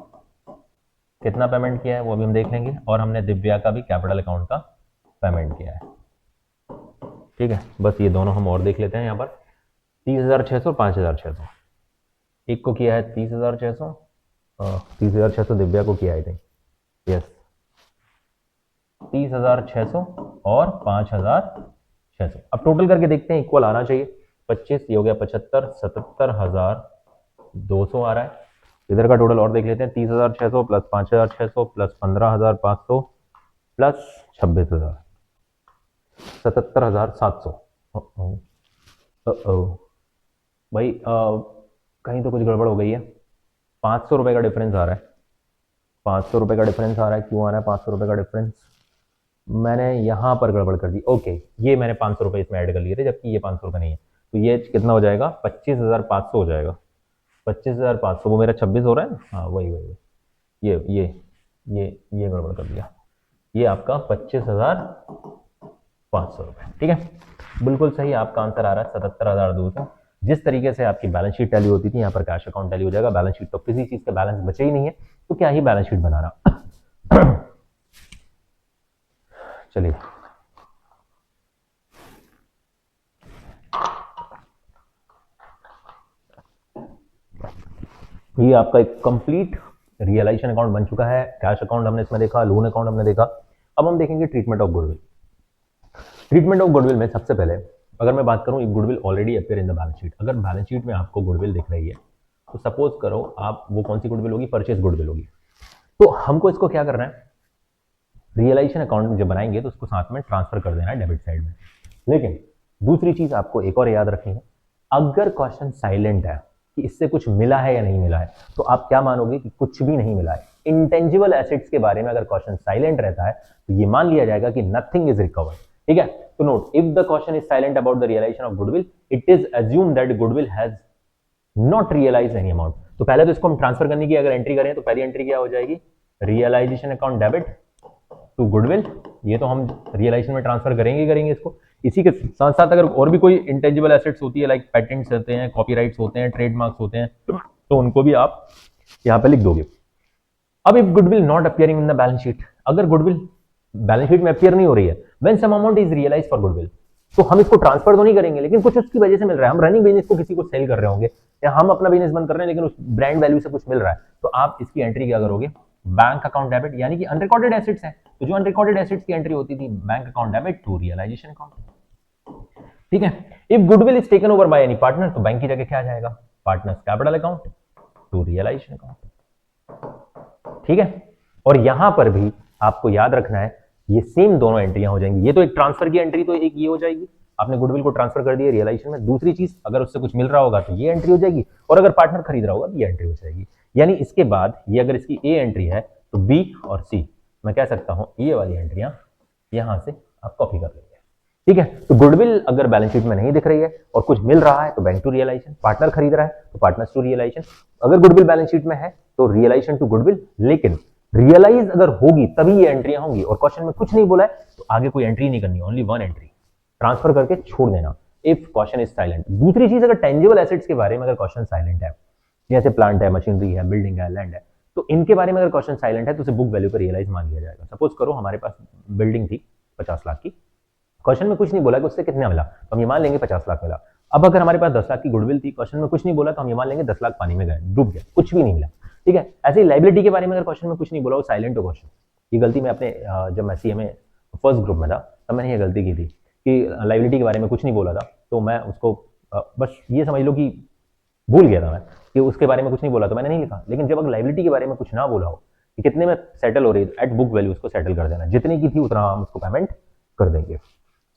कितना पेमेंट किया है वो भी हम देख लेंगे। और हमने दिव्या का भी कैपिटल अकाउंट का पेमेंट किया है। ठीक है, बस ये दोनों हम और देख लेते हैं यहाँ पर। 30,600 5,600, एक को किया है 30,600, 30,600 दिव्या को किया है, यस 30,600 और 5,600। अब टोटल करके देखते हैं, इक्वल आना चाहिए। 25 ये हो गया 75, 77,200 आ रहा है। इधर का टोटल और देख लेते हैं, 30,600 प्लस 5,600 प्लस 15,500 प्लस 26,000, 77,700। भाई कहीं तो कुछ गड़बड़ हो गई है। 500 रुपये का डिफरेंस आ रहा है, 500 रुपये का डिफरेंस आ रहा है। क्यों आ रहा है 500 रुपये का डिफरेंस, मैंने यहाँ पर गड़बड़ कर दी। ओके, ये मैंने 500 रुपये इसमें ऐड कर लिए थे, जबकि ये 500 रुपये नहीं है। तो ये कितना हो जाएगा, 25,500 हो जाएगा। 25,500 वो मेरा 26 हो रहा है ना, हाँ वही वही वही। ये गड़बड़ कर दिया। ये आपका 25,500 रुपये। ठीक है, बिल्कुल सही आपका आंसर आ रहा है 77,200। जिस तरीके से आपकी बैलेंस शीट टैली होती थी, यहाँ पर कैश अकाउंट टैली हो जाएगा। बैलेंस शीट तो किसी चीज का बैलेंस बचे ही नहीं है, तो क्या ही बैलेंस शीट बनाना। चलिए, ये आपका एक कंप्लीट रियलाइजेशन अकाउंट बन चुका है। कैश अकाउंट हमने इसमें देखा, लोन अकाउंट हमने देखा। अब हम देखेंगे treatment of goodwill. Treatment of goodwill में सबसे पहले अगर मैं बात करूं, goodwill already appear in the balance sheet. अगर बैलेंस शीट में आपको गुडविल दिख रही है तो सपोज करो आप, वो कौन सी गुडविल होगी, परचेज गुडविल होगी। तो हमको इसको क्या करना है, रियलाइजेशन अकाउंट जब बनाएंगे तो उसको साथ में ट्रांसफर कर देना है डेबिट साइड में। लेकिन दूसरी चीज आपको एक और याद रखनी है, अगर क्वेश्चन साइलेंट है कि इससे कुछ मिला है या नहीं मिला है, तो आप क्या मानोगे कि कुछ भी नहीं मिला है। इंटेंजिबल एसेट्स के बारे में अगर क्वेश्चन साइलेंट रहता है तो ये मान लिया जाएगा कि नथिंग इज रिकवर्ड। ठीक है, तो note, if the question is silent about the realisation of goodwill, it is assume that goodwill has not realise any amount. तो पहले तो इसको हम ट्रांसफर करने की अगर एंट्री करें तो पहली एंट्री क्या हो जाएगी, realisation account debit to goodwill. ये तो हम रियलाइजेशन में ट्रांसफर करेंगे इसको। इसी के साथ साथ अगर और भी कोई इंटेंजिबल एसेट्स होती है, लाइक पेटेंट्स होते हैं, कॉपीराइट्स होते हैं, ट्रेडमार्क्स होते हैं, तो उनको भी आप यहां पे लिख दोगे। अब if goodwill not appearing in the balance sheet, अगर गुडविल बैलेंस शीट में अपियर नहीं हो रही है, when some amount is realise for goodwill, तो हम इसको ट्रांसफर तो नहीं करेंगे, लेकिन कुछ उसकी वजह से मिल रहा है। हम रनिंग बिजनेस को किसी को सेल कर रहे होंगे, या हम अपना बिजनेस बंद कर रहे हैं, लेकिन उस ब्रांड वैल्यू से कुछ मिल रहा है, तो आप इसकी एंट्री क्या करोगे, बैंक अकाउंट डेबिट, यानी कि अनरिकॉर्डेड एसेट्स है, तो जो अनरिकॉर्डेड एसेट्स की एंट्री होती थी, bank account debit to realisation account. ठीक है, if goodwill is taken over by any partner, तो बैंक की जगह क्या आ जाएगा, partners capital account to realisation account. ठीक है, और यहां पर भी आपको याद रखना है, ये सेम दोनों एंट्रियां हो जाएंगी। ये तो एक ट्रांसफर की एंट्री तो एक ये हो जाएगी, आपने गुडविल को ट्रांसफर कर दिया रियलाइजेशन में। दूसरी चीज, अगर उससे कुछ मिल रहा होगा तो ये एंट्री हो जाएगी, और अगर पार्टनर खरीद रहा होगा तो ये एंट्री हो जाएगी। यानी इसके बाद ये अगर इसकी ए एंट्री है तो बी और सी मैं कह सकता हूं ये वाली एंट्रियां यहां से आप कॉपी कर लेंगे। ठीक है, तो गुडविल अगर बैलेंस शीट में नहीं दिख रही है और कुछ मिल रहा है तो बैंक टू रियलाइजेशन, पार्टनर खरीद रहा है तो पार्टनर्स टू रियलाइजेशन। अगर गुडविल बैलेंस शीट में है तो रियलाइजेशन टू गुडविल, लेकिन रियलाइज अगर होगी तभी ये एंट्रियां होंगी, और क्वेश्चन में कुछ नहीं बोला है तो आगे कोई एंट्री नहीं करनी, ओनली वन एंट्री ट्रांसफर करके छोड़ देना इफ क्वेश्चन इज साइलेंट। दूसरी चीज, अगर टेंजिबल एसेट्स के बारे में अगर क्वेश्चन साइलेंट है, जैसे प्लांट है, मशीनरी है, बिल्डिंग है, लैंड है, तो इनके बारे में अगर क्वेश्चन साइलेंट है तो उसे बुक वैल्यू पर रियलाइज मान लिया जाएगा। सपोज करो हमारे पास बिल्डिंग थी 50 लाख की, क्वेश्चन में कुछ नहीं बोला कि उससे कितना मिला, तो हम ये मान लेंगे 50 लाख मिला। अब अगर हमारे पास 10 लाख की गुडविल थी, क्वेश्चन में कुछ नहीं बोला तो हम ये मान लेंगे 10 लाख पानी में गए, डूब गया, कुछ भी नहीं मिला। ठीक है, ऐसे ही लाइबिलिटी के बारे में अगर क्वेश्चन में कुछ नहीं बोला, वो साइलेंट हो क्वेश्चन। ये गलती मैं अपने जब मैं सीएमए फर्स्ट ग्रुप में था तब मैंने ये गलती की थी कि लाइबिलिटी के बारे में कुछ नहीं बोला था, तो मैं उसको बस ये समझ लो कि भूल गया था मैं कि उसके बारे में कुछ नहीं बोला, तो मैंने नहीं लिखा। लेकिन जब अगर लाइबिलिटी के बारे में कुछ ना बोला हो कि कितने में सेटल हो रही है, एट बुक वैल्यू उसको सेटल कर देना, जितनी की थी उतना हम उसको पेमेंट कर देंगे।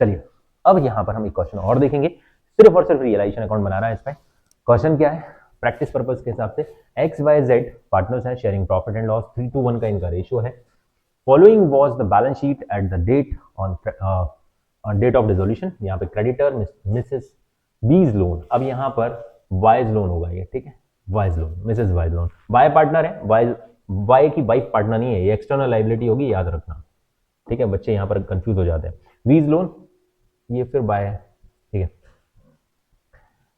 चलिए, अब यहां पर हम एक क्वेश्चन और देखेंगे, सिर्फ और सिर्फ रियलाइजेशन अकाउंट बनाना है इसमें। क्वेश्चन क्या है, प्रैक्टिस पर्पस के हिसाब से एक्स वाई जेड पार्टनर्स हैं, शेयरिंग प्रॉफिट एंड लॉस, 3:1 का इनका रेशियो है। Following was the balance sheet at the date on date of dissolution. यहाँ पे क्रेडिटर मिसेस बीज लोन, अब यहाँ पर वाइज लोन होगा ये, ठीक है, wise loan, Mrs wise loan, by partner है, वाई की वाइफ पार्टनर नहीं है, ये एक्सटर्नल लाइबिलिटी होगी, याद रखना। ठीक है, बच्चे यहाँ पर कंफ्यूज हो जाते हैं। वीज लोन ये फिर बाय है, ठीक है।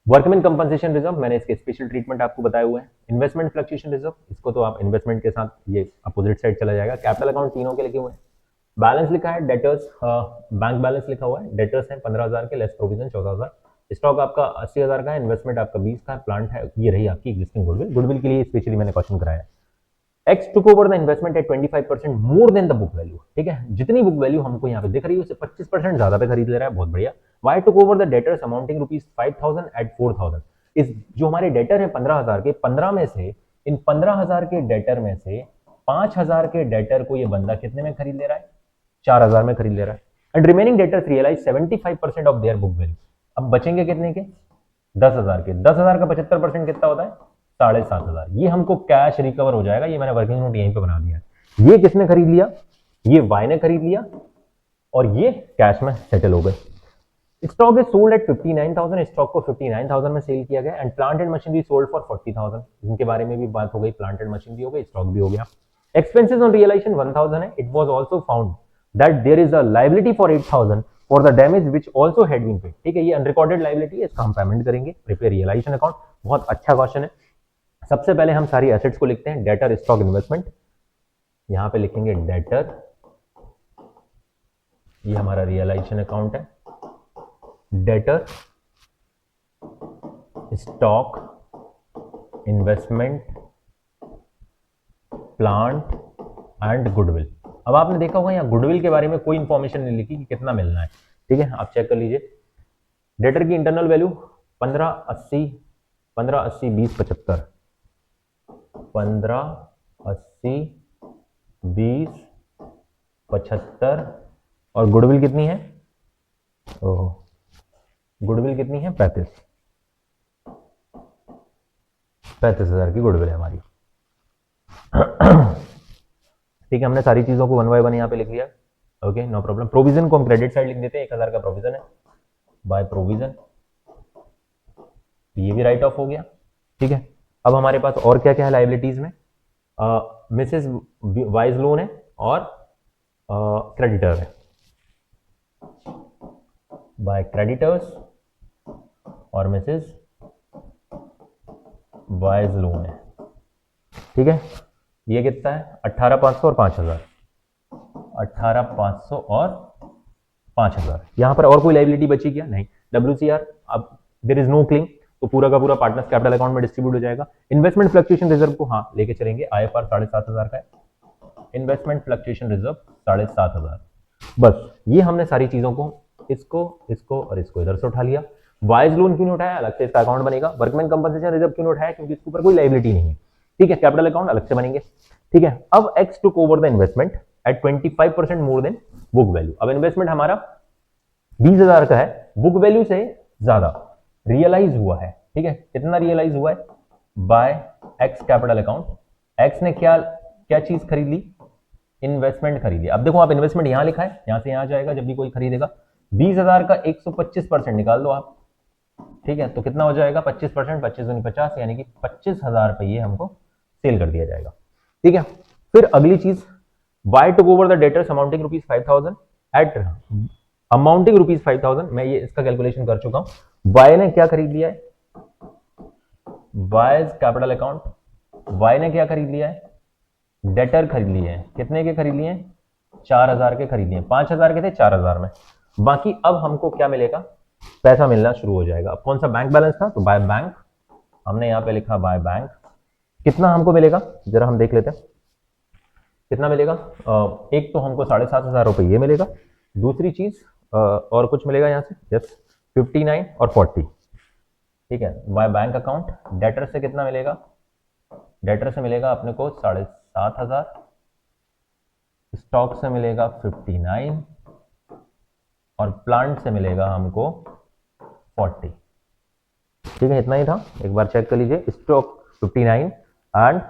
वर्कमैन कंपनसेशन रिजर्व, मैंने इसके स्पेशल ट्रीटमेंट आपको बताए हुए हैं। इन्वेस्टमेंट फ्लक्चुएशन रिजर्व, इसको तो आप इन्वेस्टमेंट के साथ ये अपोजिट साइड चला जाएगा। कैपिटल अकाउंट तीनों के लिखे हुए हैं। बैलेंस लिखा है डेटर्स, बैंक बैलेंस लिखा हुआ है, डेटर्स है 15,000 के, लेस प्रोविजन 14,000। स्टॉक आपका 80,000 का है, इन्वेस्टमेंट आपका 20 का है, प्लांट है, ये रही आपकी एग्जिस्टिंग गुडविल। गुडविल के लिए स्पेशली मैंने क्वेश्चन कराया है। X took over the investment at 25% more than the book value, ठीक है, जितनी बुक वैल्यू हमको यहाँ पे दिख रही है उससे 25% ज्यादा पे खरीद ले रहा है, बहुत बढ़िया। Y took over the debtors amounting ₹5,000 at 4,000, इस जो हमारे डेटर है 15,000 के, 15 में से, इन 15,000 के डेटर में से 5,000 के डेटर को ये बंदा कितने में खरीद ले रहा है, 4,000 में खरीद ले रहा है। And remaining debtors realise 75% of their book value. अब बचेंगे कितने के, 10,000 के। 10,000 का 75% कितना होता है, 7,500। ये हमको कैश रिकवर हो जाएगा, ये मैंने वर्किंग नोट यहीं पे बना दिया है। ये किसने खरीद लिया, ये वाई ने खरीद लिया, और ये कैश में सेटल हो गए। Stock is sold at 59,000, stock को 59,000 में सेल किया गया। And plant and machinery sold for 40,000, इनके बारे में भी बात हो गई, प्लांट एंड मशीनरी हो गई, स्टॉक भी हो गया। एक्सपेंसेस ऑन रियलाइजेशन 1,000 है। It was also found that there is a liability for 8,000 for the damage which also had been paid, ठीक है, ये अनरिकॉर्डेड लायबिलिटी है, इसका हम पेमेंट करेंगे। प्रिपेयर रियलाइजेशन अकाउंट, बहुत अच्छा क्वेश्चन है। सबसे पहले हम सारी एसेट्स को लिखते हैं, डेटर, स्टॉक, इन्वेस्टमेंट। यहां पे लिखेंगे डेटर, ये हमारा रियलाइजेशन अकाउंट है, debtor, stock, investment, plant and goodwill. अब आपने देखा होगा यहाँ गुडविल के बारे में कोई इंफॉर्मेशन नहीं लिखी कि कितना मिलना है, ठीक है, आप चेक कर लीजिए। डेटर की इंटरनल वैल्यू 1580, 1580 20 75, 1580 20 75, और गुडविल कितनी है, ओह गुडविल कितनी है, 35,000 की गुडविल है हमारी। ठीक है, हमने सारी चीजों को वन बाय वन यहाँ पे लिख लिया, ओके, नो प्रॉब्लम। प्रोविजन को हम क्रेडिट साइड लिख देते हैं, 1,000 का प्रोविजन है, बाय प्रोविजन, ये भी राइट ऑफ हो गया। ठीक है, अब हमारे पास और क्या क्या है लाइबिलिटीज में, मिसेस वाइज लोन है और क्रेडिटर है, बाय क्रेडिटर्स और मिसेस वाइज लोन है। ठीक है, ये कितना है, 18,500 और 5,000, 18,500 और 5,000। यहां पर और कोई लाइबिलिटी बची क्या, नहीं। WCR, अब देयर इज नो क्लेम, तो पूरा का पूरा पार्टनर्स कैपिटल अकाउंट में डिस्ट्रीब्यूट हो जाएगा। इन्वेस्टमेंट फ्लक्चुएशन रिजर्व को हाँ लेके चलेंगे, IFR 7,500 का है, इन्वेस्टमेंट फ्लक्चुएशन रिजर्व 7,500। बस ये हमने सारी चीजों को, इसको और इसको इधर से उठा लिया। वाइज लोन क्यों नहीं उठाया, अलग से इसका अकाउंट बनेगा। वर्कमैन कंपनसेशन रिजर्व क्यों नहीं उठाया, क्योंकि इसके ऊपर कोई लाइबिलिटी नहीं है। ठीक है, कैपिटल अकाउंट अलग से बनेंगे। ठीक है, अब X took over the investment at 25% more than book value. अब इन्वेस्टमेंट हमारा 20,000 का है, बुक वैल्यू से ज्यादा रियलाइज हुआ है, ठीक है। कितना रियलाइज हुआ है? By X capital account. X ने क्या क्या चीज खरीद ली? इन्वेस्टमेंट खरीदी। अब देखो आप इन्वेस्टमेंट यहां लिखा है, यहां से यहां जाएगा जब भी कोई खरीदेगा। 20,000 का 125% निकाल दो आप, ठीक है। तो कितना हो जाएगा? 25%, 25 दूनी 50, यानी कि 25,000 रुपये हमको सेल कर दिया जाएगा, ठीक है। फिर अगली चीज, by took over the debtors amounting ₹5,000 at amounting ₹5,000। मैं ये इसका कैलकुलेशन कर चुका हूं। बाय ने क्या खरीद लिया है? बायज कैपिटल अकाउंट, बाय ने क्या खरीद लिया है? डेटर खरीद लिए हैं। कितने के खरीद लिए हैं? 4,000 के खरीद लिए। 5,000 के थे, 4,000 में। बाकी अब हमको क्या मिलेगा? पैसा मिलना शुरू हो जाएगा। अब कौन सा बैंक बैलेंस था? तो बाय बैंक, हमने यहां पे लिखा बाय बैंक। कितना हमको मिलेगा जरा हम देख लेते हैं, कितना मिलेगा। एक तो हमको 7,500 रुपये ये मिलेगा। दूसरी चीज और कुछ मिलेगा यहाँ से, यस, 59 और 40, ठीक है। बाय बैंक अकाउंट, डेटर से कितना मिलेगा? डेटर से मिलेगा अपने को 7,500, स्टॉक से मिलेगा 59 और प्लांट से मिलेगा हमको 40, ठीक है। इतना ही था, एक बार चेक कर लीजिए। स्टॉक 59 एंड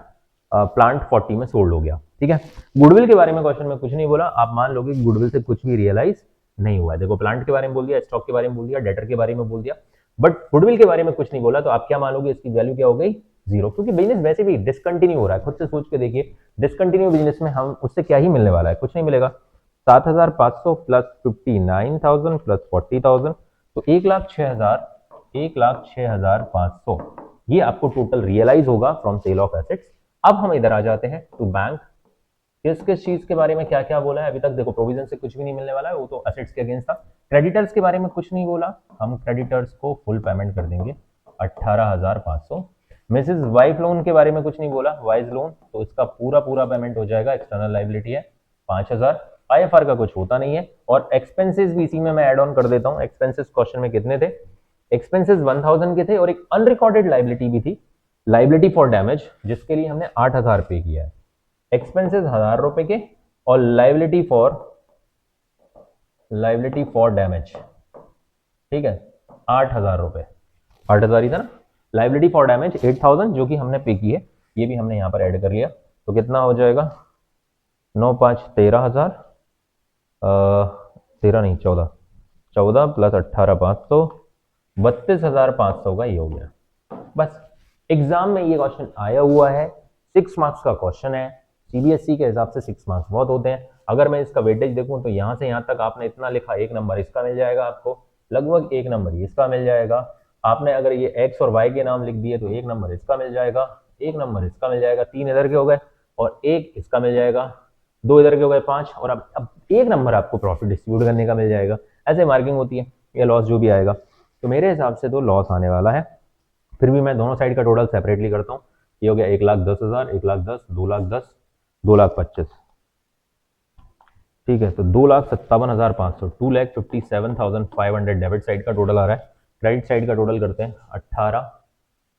प्लांट 40 में सोल्ड हो गया, ठीक है। गुडविल के बारे में क्वेश्चन में कुछ नहीं बोला, आप मान लोगे कि गुडविल से कुछ भी रियलाइज नहीं हुआ है। देखो प्लांट के बारे में बोल दिया, स्टॉक के बारे में बोल दिया, डेटर के बारे में बोल दिया, बट गुडविल के बारे में कुछ नहीं बोला। तो आप क्या मानोगे? इसकी वैल्यू क्या हो गई? 0, क्योंकि बिजनेस वैसे भी डिसकंटिन्यू हो रहा है। खुद से सोच के देखिए, डिसकंटिन्यू बिजनेस में हम उससे क्या ही मिलने वाला है? कुछ नहीं मिलेगा। 7,500 प्लस 59,000 प्लस 40,000, तो 1,06,000, 1,06,500 ये आपको टोटल रियलाइज होगा फ्रॉम सेल ऑफ एसेट्स। अब हम इधर आ जाते हैं टू बैंक। किस किस चीज के बारे में क्या क्या बोला है अभी तक? देखो प्रोविजन से कुछ भी नहीं मिलने वाला है, वो तो एसेट्स के अगेंस्ट था। क्रेडिटर्स के बारे में कुछ नहीं बोला, हम क्रेडिटर्स को फुल पेमेंट कर देंगे 18,500। मिसेज वाइफ लोन के बारे में कुछ नहीं बोला, वाइज लोन, तो इसका पूरा पूरा पेमेंट हो जाएगा। एक्सटर्नल लाइबिलिटी है 5,000। आईएफआर का कुछ होता नहीं है। और एक्सपेंसेस भी इसी में मैं ऐड ऑन कर देता हूं। एक्सपेंसेस क्वेश्चन में कितने थे? एक्सपेंसेस 1,000 के थे और एक अनरिकॉर्डेड लाइबिलिटी भी थी, लाइबिलिटी फॉर डैमेज, जिसके लिए हमने 8,000 पे किया है। एक्सपेंसेस 1,000 रुपए के और लाइबिलिटी फॉर डैमेज, ठीक है, 8,000 रुपए, 8,000 ही था ना। लाइबिलिटी फॉर डैमेज 8,000 जो कि हमने पे की है, ये भी हमने यहां पर ऐड कर लिया। तो कितना हो जाएगा? 9 5 13,000, 13 नहीं 14, 14 प्लस 18,500, 32,500 का ये हो गया। बस एग्जाम में ये क्वेश्चन आया हुआ है, 6 मार्क्स का क्वेश्चन है। सीबीएसई के हिसाब से 6 मार्क्स बहुत होते हैं। अगर मैं इसका वेटेज देखूं तो यहां से यहां तक आपने इतना लिखा, 1 नंबर इसका मिल जाएगा आपको, लगभग 1 नंबर इसका मिल जाएगा। आपने अगर ये एक्स और वाई के नाम लिख दिए तो 1 नंबर इसका मिल जाएगा, 1 नंबर इसका मिल जाएगा, 3 इधर के हो गए और 1 इसका मिल जाएगा, 2 इधर के हो गए, 5, और अब 1 नंबर आपको प्रॉफिट डिस्ट्रीब्यूट करने का मिल जाएगा। ऐसे मार्किंग होती है, ये लॉस जो भी आएगा। तो मेरे हिसाब से तो लॉस आने वाला है। फिर भी मैं दोनों साइड का टोटल सेपरेटली करता हूँ। ये हो गया 1,10,000, 1,10,000, 2,10,000, 2,25,000, ठीक है। तो 2,57,500, 2,57,500 डेबिट साइड का टोटल आ रहा है। क्रेडिट साइड का टोटल करते हैं, 18,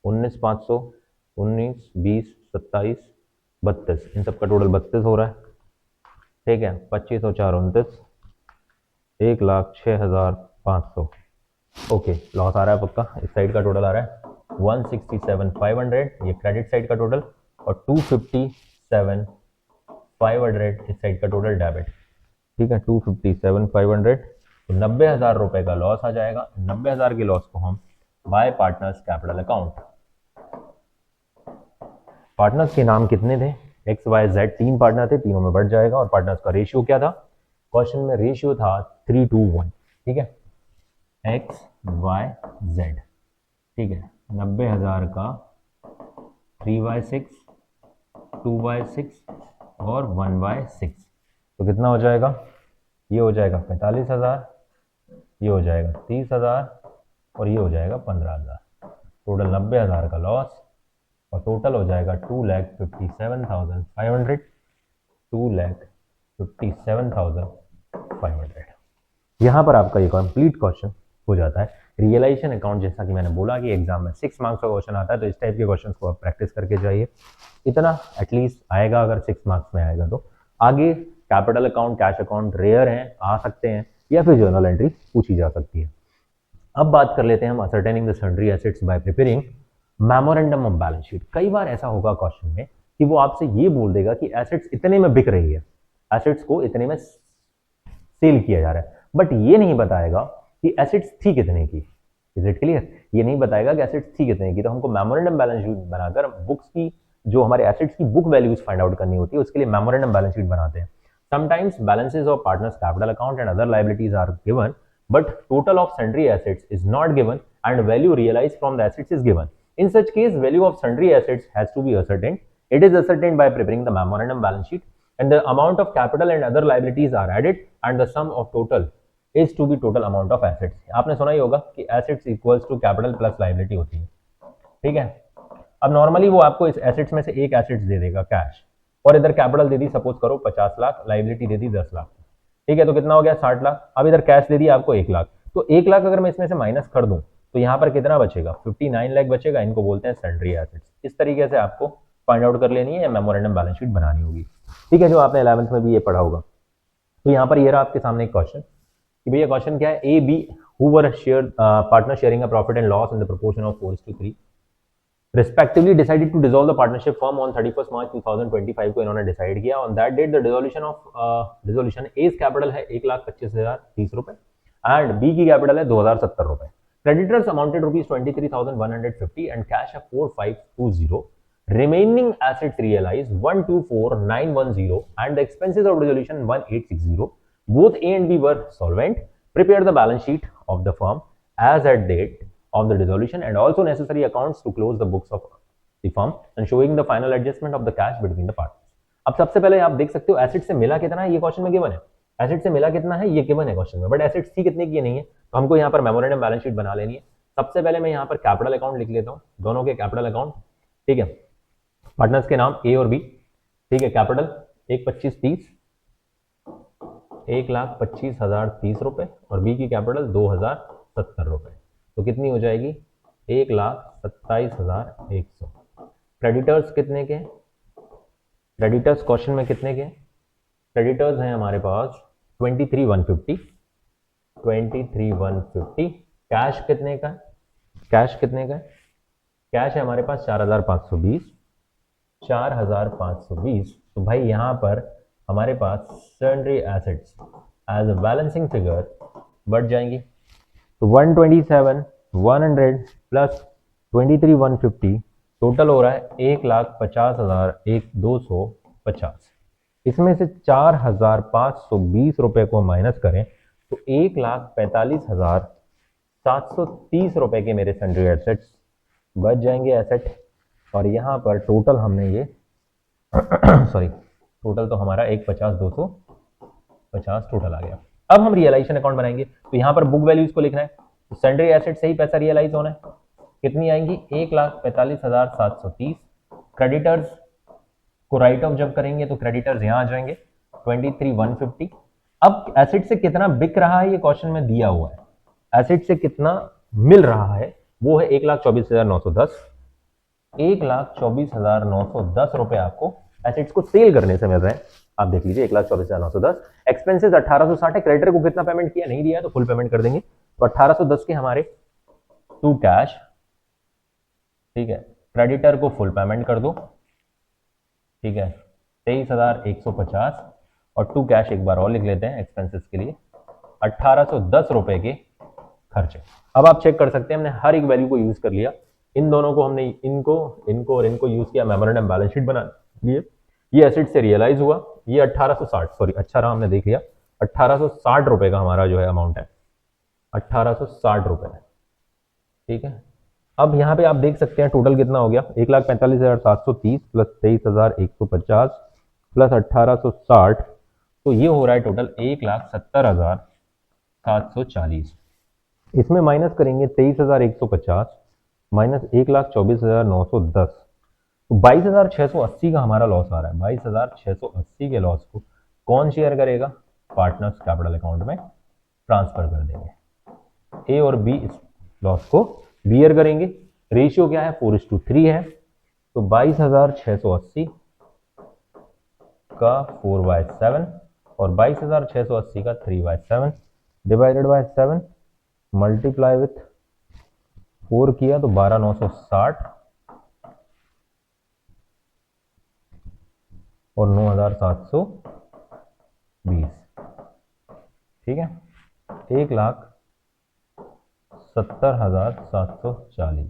19,500, 19, 20, 27, 32, इन सब का टोटल 32 हो रहा है, ठीक है। 25 और 4 29, 1,06,500। ओके, लॉस आ रहा है पक्का। इस साइड का टोटल आ रहा है 167,500, ये क्रेडिट साइड का टोटल, और 257,500 इस साइड का टोटल डेबिट, ठीक है। 257,500, तो 90,000 रुपए का लॉस आ जाएगा। 90,000 के लॉस को हम bye partners capital account, partners के नाम कितने थे? एक्स वाई जेड, 3 पार्टनर थे, तीनों में बढ़ जाएगा। और पार्टनर्स का रेशियो क्या था? क्वेश्चन में रेशियो था 3:1, ठीक है, एक्स वाई जेड, ठीक है। 90,000 का 3/6, 2/6 और 1/6, तो कितना हो जाएगा? ये हो जाएगा 45,000, ये हो जाएगा 30,000 और ये हो जाएगा 15,000। टोटल 90,000 का लॉस, और टोटल हो जाएगा 2,57,500, 2,57,500। यहाँ पर आपका ये कंप्लीट क्वेश्चन हो जाता है। रियलाइजेशन अकाउंट, जैसा कि मैंने बोला कि एग्जाम में 6 मार्क्स का क्वेश्चन आता है, तो इस टाइप के क्वेश्चंस को आप प्रैक्टिस करके जाइए। इतना एटलीस्ट आएगा, अगर 6 मार्क्स में आएगा तो। आगे capital account, cash account rare हैं, आ सकते हैं, या फिर जर्नल एंट्री पूछी जा सकती है। अब बात कर लेते हैं हम ascertaining the sundry assets bye preparing memorandum of balance sheet. कई बार ऐसा होगा क्वेश्चन में कि वो आपसे ये बोल देगा कि एसेट्स इतने में बिक रही है, एसेट्स को इतने में सेल किया जा रहा है, बट ये नहीं बताएगा कि एसेट्स थी कितने की। Is it clear? ये नहीं बताएगा कि एसेट्स थी कितने की। तो हमको मेमोरेंडम बैलेंस शीट बनाकर बुक्स की जो हमारे एसेट्स की बुक वैल्यूज फाइंड आउट करनी होती है, उसके लिए मेमोरेंडम बैलेंस शीट बनाते हैं। Sometimes balances of partners capital account and other liabilities are given, but total of sundry assets is not given and value realized from the assets is given. In such case, value of sundry assets has to be ascertained. It is ascertained by preparing the memorandum balance sheet, and the amount of capital and other liabilities are added, and the sum of total is to be total amount of assets. आपने सुना ही होगा कि assets equals to capital plus liability होती है, ठीक है। अब normally वो आपको इस एसेट्स में से एक एसेट्स दे देगा कैश, और इधर कैपिटल दे दी सपोज करो 50 लाख, लाइबिलिटी दे दी 10 लाख, ठीक है। तो कितना हो गया 60 लाख। अब इधर कैश दे दिया आपको 1 लाख, तो 1 लाख अगर मैं इसमें से माइनस कर दूं तो यहाँ पर कितना बचेगा 59 लाख बचेगा। इनको बोलते हैं सन्ड्री एसेट्स। इस तरीके से आपको फाइंड आउट कर लेनी है या मेमोरेंडम बैलेंस शीट बनानी होगी, ठीक है, जो आपने 11th में भी ये पढ़ा होगा। तो यहाँ पर ये रहा आपके सामने एक क्वेश्चन कि भैया क्वेश्चन क्या है, A B who were share partner sharing a profit and loss in the proportion of 4:3 respectively decided to dissolve the partnership firm on 31st March 2025 को इन्होंने डिसाइड किया। on that date the dissolution A's capital है 1,25,030 रुपए and B की capital है 2,070 रुपए। Creditors amounted ₹23,350 and cash है 4,520। remaining assets realized 124,910 and the expenses of dissolution 1,860. both A and B were solvent. Prepare the balance sheet of the firm as at date of the dissolution and also necessary accounts to close the books of the firm and showing the final adjustment of the cash between the partners. अब सबसे पहले आप देख सकते हो asset से मिला कितना है, ये क्वेश्चन में गिवन है। एसेट से मिला कितना है ये गिवन है क्वेश्चन में, बट एसेट्स थी कितने की नहीं है, तो हमको यहाँ पर मेमोरेंडम बैलेंस शीट बना लेनी है। सबसे पहले मैं यहाँ पर कैपिटल अकाउंट लिख लेता हूँ, दोनों के कैपिटल अकाउंट, ठीक है। पार्टनर्स के नाम ए और बी, ठीक है। कैपिटल 1,25,30 1,25,030 रुपए और बी की कैपिटल 2,070 रुपए, तो कितनी हो जाएगी 1,27,100। क्रेडिटर्स कितने के, क्रेडिटर्स क्वेश्चन में कितने के क्रेडिटर्स हैं हमारे पास 23,150। कैश कितने का, कैश कितने का, कैश है हमारे पास 4,520। तो भाई यहाँ पर हमारे पास sundry assets as a balancing figure बढ़ जाएंगी। तो 127,100 प्लस 23,150 टोटल हो रहा है 1,50,250। इसमें से 4,520 रुपए को माइनस करें तो 1,45,730 रुपए के मेरे सन्ड्री एसेट्स बच जाएंगे एसेट। और यहाँ पर टोटल हमने ये सॉरी टोटल तो हमारा 1,50,250 टोटल आ गया। अब हम रियलाइजेशन अकाउंट बनाएंगे, तो यहाँ पर बुक वैल्यूज को लिखना है, तो सन्ड्री एसेट से ही पैसा रियलाइज होना है। कितनी आएंगी 1,45,730। क्रेडिटर्स को राइट ऑफ जब करेंगे तो क्रेडिटर्स यहाँ आ जाएंगे 23,150। अब एसेट से कितना बिक रहा है ये क्वेश्चन में दिया हुआ है, एसेट से कितना मिल रहा है वो है 1,24,910। 1,24,910 रुपए आपको एसेट्स को सेल करने से मिल रहे हैं। आप देख लीजिए 1,24,910। एक्सपेंसेस 1,860 है, क्रेडिटर को कितना पेमेंट किया नहीं दिया तो फुल पेमेंट कर देंगे, तो 1,810 के हमारे टू कैश, ठीक है। क्रेडिटर को फुल पेमेंट कर दो, ठीक है, 23,150 और टू कैश एक बार और लिख लेते हैं एक्सपेंसेस के लिए 1,810 रुपए के खर्चे। अब आप चेक कर सकते हैं हमने हर एक वैल्यू को यूज कर लिया, इन दोनों को हमने इनको और इनको यूज किया, मेमोरेंडम बैलेंस शीट बना लिए। ये एसेट से रियलाइज हुआ, ये 1,860 सॉरी अच्छा रहा हमने देख लिया 1,860 रुपए का हमारा जो है अमाउंट है 1,860 रुपए, ठीक है। अब यहाँ पे आप देख सकते हैं टोटल कितना हो गया 1,45,730 प्लस 23,150 प्लस 1,860, तो ये हो रहा है टोटल 1,70,740। इसमें माइनस करेंगे 23,150 माइनस 1,24,910, तो 22,680 का हमारा लॉस आ रहा है। 22,680 के लॉस को कौन शेयर करेगा, पार्टनर्स कैपिटल अकाउंट में ट्रांसफर कर देंगे। ए और बी इस लॉस को बियर करेंगे। रेशियो क्या है 4:3 है, तो 22,680 का 4/7 और 22,680 का 3/7, डिवाइडेड बाय 7 मल्टीप्लाई विथ 4 किया तो 12,960 और 9,720। ठीक है, 1,70,740।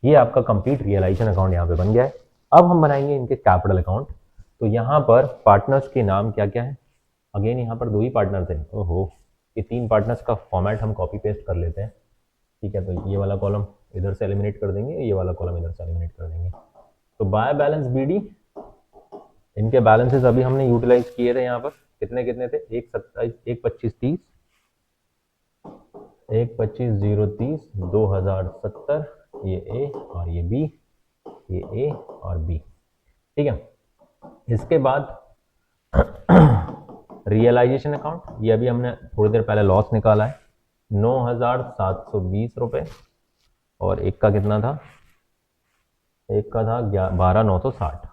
ये आपका कंप्लीट रियलाइजेशन अकाउंट यहाँ पे बन गया है। अब हम बनाएंगे इनके कैपिटल अकाउंट। तो यहाँ पर पार्टनर्स के नाम क्या क्या है? अगेन यहाँ पर 2 ही पार्टनर थे। ओहो, ये 3 पार्टनर्स का फॉर्मेट हम कॉपी पेस्ट कर लेते हैं। ठीक है, तो ये वाला कॉलम इधर से एलिमिनेट कर देंगे, ये वाला कॉलम इधर से एलिमिनेट कर देंगे। तो बाय बैलेंस बीडी, इनके बैलेंसेस अभी हमने यूटिलाइज किए थे। यहाँ पर कितने कितने थे? 1,27, 1,25,30, 1,25,030, 2,070, ये ए और ये बी, ये ए और बी। ठीक है, इसके बाद रियलाइजेशन अकाउंट, ये अभी हमने थोड़ी देर पहले लॉस निकाला है, 9,720 रुपए, और एक का कितना था? एक का था 12,960,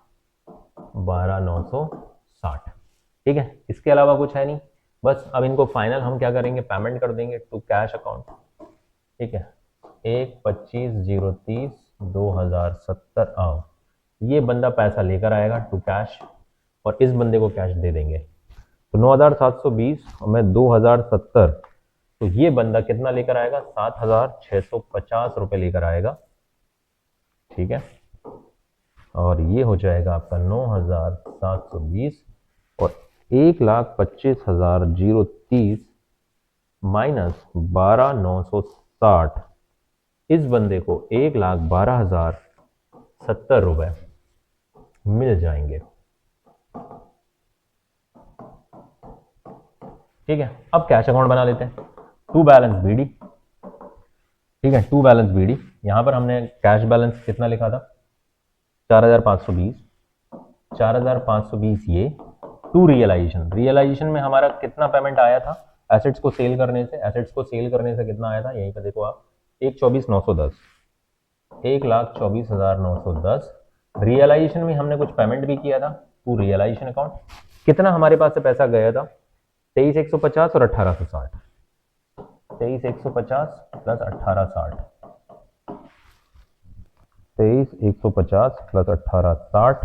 12,960। ठीक है, इसके अलावा कुछ है नहीं। बस अब इनको फाइनल हम क्या करेंगे? पेमेंट कर देंगे टू कैश अकाउंट। ठीक है, 1,25,030, 2,070 आओ, ये बंदा पैसा लेकर आएगा टू कैश और इस बंदे को कैश दे देंगे। तो 9,720 और मैं 2,070, तो ये बंदा कितना लेकर आएगा? 7,650 रुपये लेकर आएगा। ठीक है, और ये हो जाएगा आपका 9,720 और 1,25,030 माइनस 12,960, इस बंदे को 1,12,070 रुपये मिल जाएंगे। ठीक है, अब कैश अकाउंट बना लेते हैं। To balance BD. ठीक है, टू बैलेंस बीडी, यहां पर हमने कैश बैलेंस कितना लिखा था? 4,520, 4,520 ये टू रियलाइजेशन। रियलाइजेशन में हमारा कितना पेमेंट आया था? एसेट्स को सेल करने से, एसेट्स को सेल करने से कितना आया था? यहीं पर देखो आप, 1,24,910, 1,24,910। रियलाइजेशन में हमने कुछ पेमेंट भी किया था टू रियलाइजेशन अकाउंट। कितना हमारे पास से पैसा गया था? 23,150 और 1,860, 23,150 प्लस 1,860, 23,150 प्लस 1,860,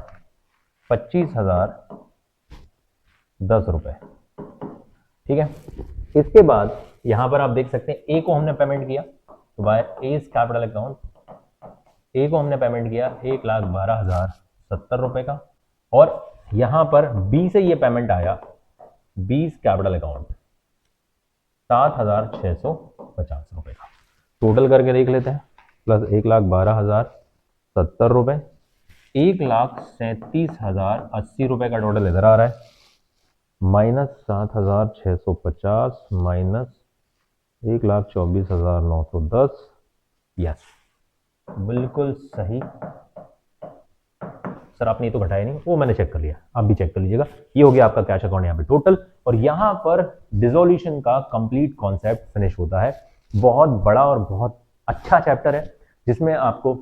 25,010 रुपए। ठीक है, इसके बाद यहां पर आप देख सकते हैं ए को हमने पेमेंट किया, तो बाय एज कैपिटल अकाउंट ए को हमने पेमेंट किया 1,12,070 रुपए का, और यहां पर बी से ये पेमेंट आया 20 कैपिटल अकाउंट 7,650 रुपए का। टोटल करके देख लेते हैं, प्लस 1,12,070 रुपए, 1,37,080 रुपए का टोटल इधर आ रहा है, माइनस 7,650 माइनस 1,24,910। यस, बिल्कुल सही सर, आपने ये तो घटाया नहीं, वो मैंने चेक कर लिया, आप भी चेक कर लीजिएगा। ये हो गया आपका कैश अकाउंट यहाँ पे टोटल, और यहाँ पर डिसोल्यूशन का कंप्लीट कॉन्सेप्ट फिनिश होता है। बहुत बड़ा और बहुत अच्छा चैप्टर है, जिसमें आपको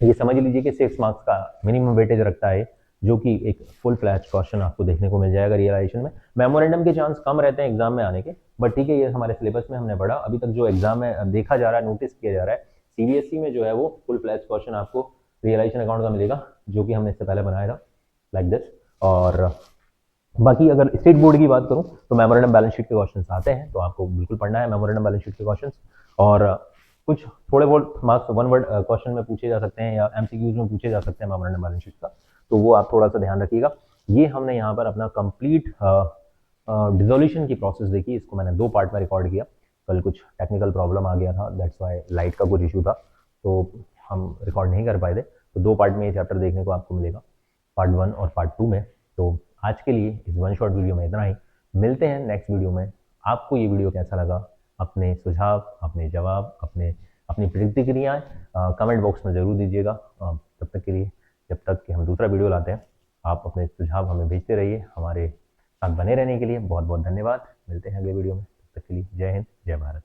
ये समझ लीजिए कि 6 मार्क्स का मिनिमम वेटेज रखता है, जो कि एक फुल फ्लैश क्वेश्चन आपको देखने को मिल जाएगा रियलाइजेशन में। मेमोरेंडम के चांस कम रहते हैं एग्जाम में आने के, बट ठीक है, ये हमारे सिलेबस में हमने पढ़ा। अभी तक जो एग्जाम में देखा जा रहा है, नोटिस किया जा रहा है, सीबीएसई में जो है वो फुल फ्लैश क्वेश्चन आपको रियलाइजेशन अकाउंट का मिलेगा, जो कि हमने इससे पहले बनाया था लाइक दिस। और बाकी अगर स्टेट बोर्ड की बात करूं तो मेमोरेंडम बैलेंस शीट के क्वेश्चंस आते हैं, तो आपको बिल्कुल पढ़ना है मेमोरेंडम बैलेंस शीट के क्वेश्चंस। और कुछ थोड़े बहुत मार्क्स वन वर्ड क्वेश्चन में पूछे जा सकते हैं या एमसीक्यूज में पूछे जा सकते हैं मेमोरेंडम बैलेंस शीट का, तो वो आप थोड़ा सा ध्यान रखिएगा। ये हमने यहाँ पर अपना कंप्लीट डिसोल्यूशन की प्रोसेस देखी, इसको मैंने 2 पार्ट में रिकॉर्ड किया। कल कुछ टेक्निकल प्रॉब्लम आ गया था, दैट्स वाई लाइट का कुछ इशू था, तो हम रिकॉर्ड नहीं कर पाए थे। तो 2 पार्ट में ये चैप्टर देखने को आपको मिलेगा, पार्ट 1 और पार्ट 2 में। तो आज के लिए इस वन शॉट वीडियो में इतना ही, मिलते हैं नेक्स्ट वीडियो में। आपको ये वीडियो कैसा लगा? अपने सुझाव, अपने जवाब, अपनी प्रतिक्रियाएं कमेंट बॉक्स में ज़रूर दीजिएगा। तब तक के लिए, जब तक कि हम दूसरा वीडियो लाते हैं, आप अपने सुझाव हमें भेजते रहिए। हमारे साथ बने रहने के लिए बहुत बहुत धन्यवाद। मिलते हैं अगले वीडियो में, तब तक के लिए जय हिंद, जय भारत।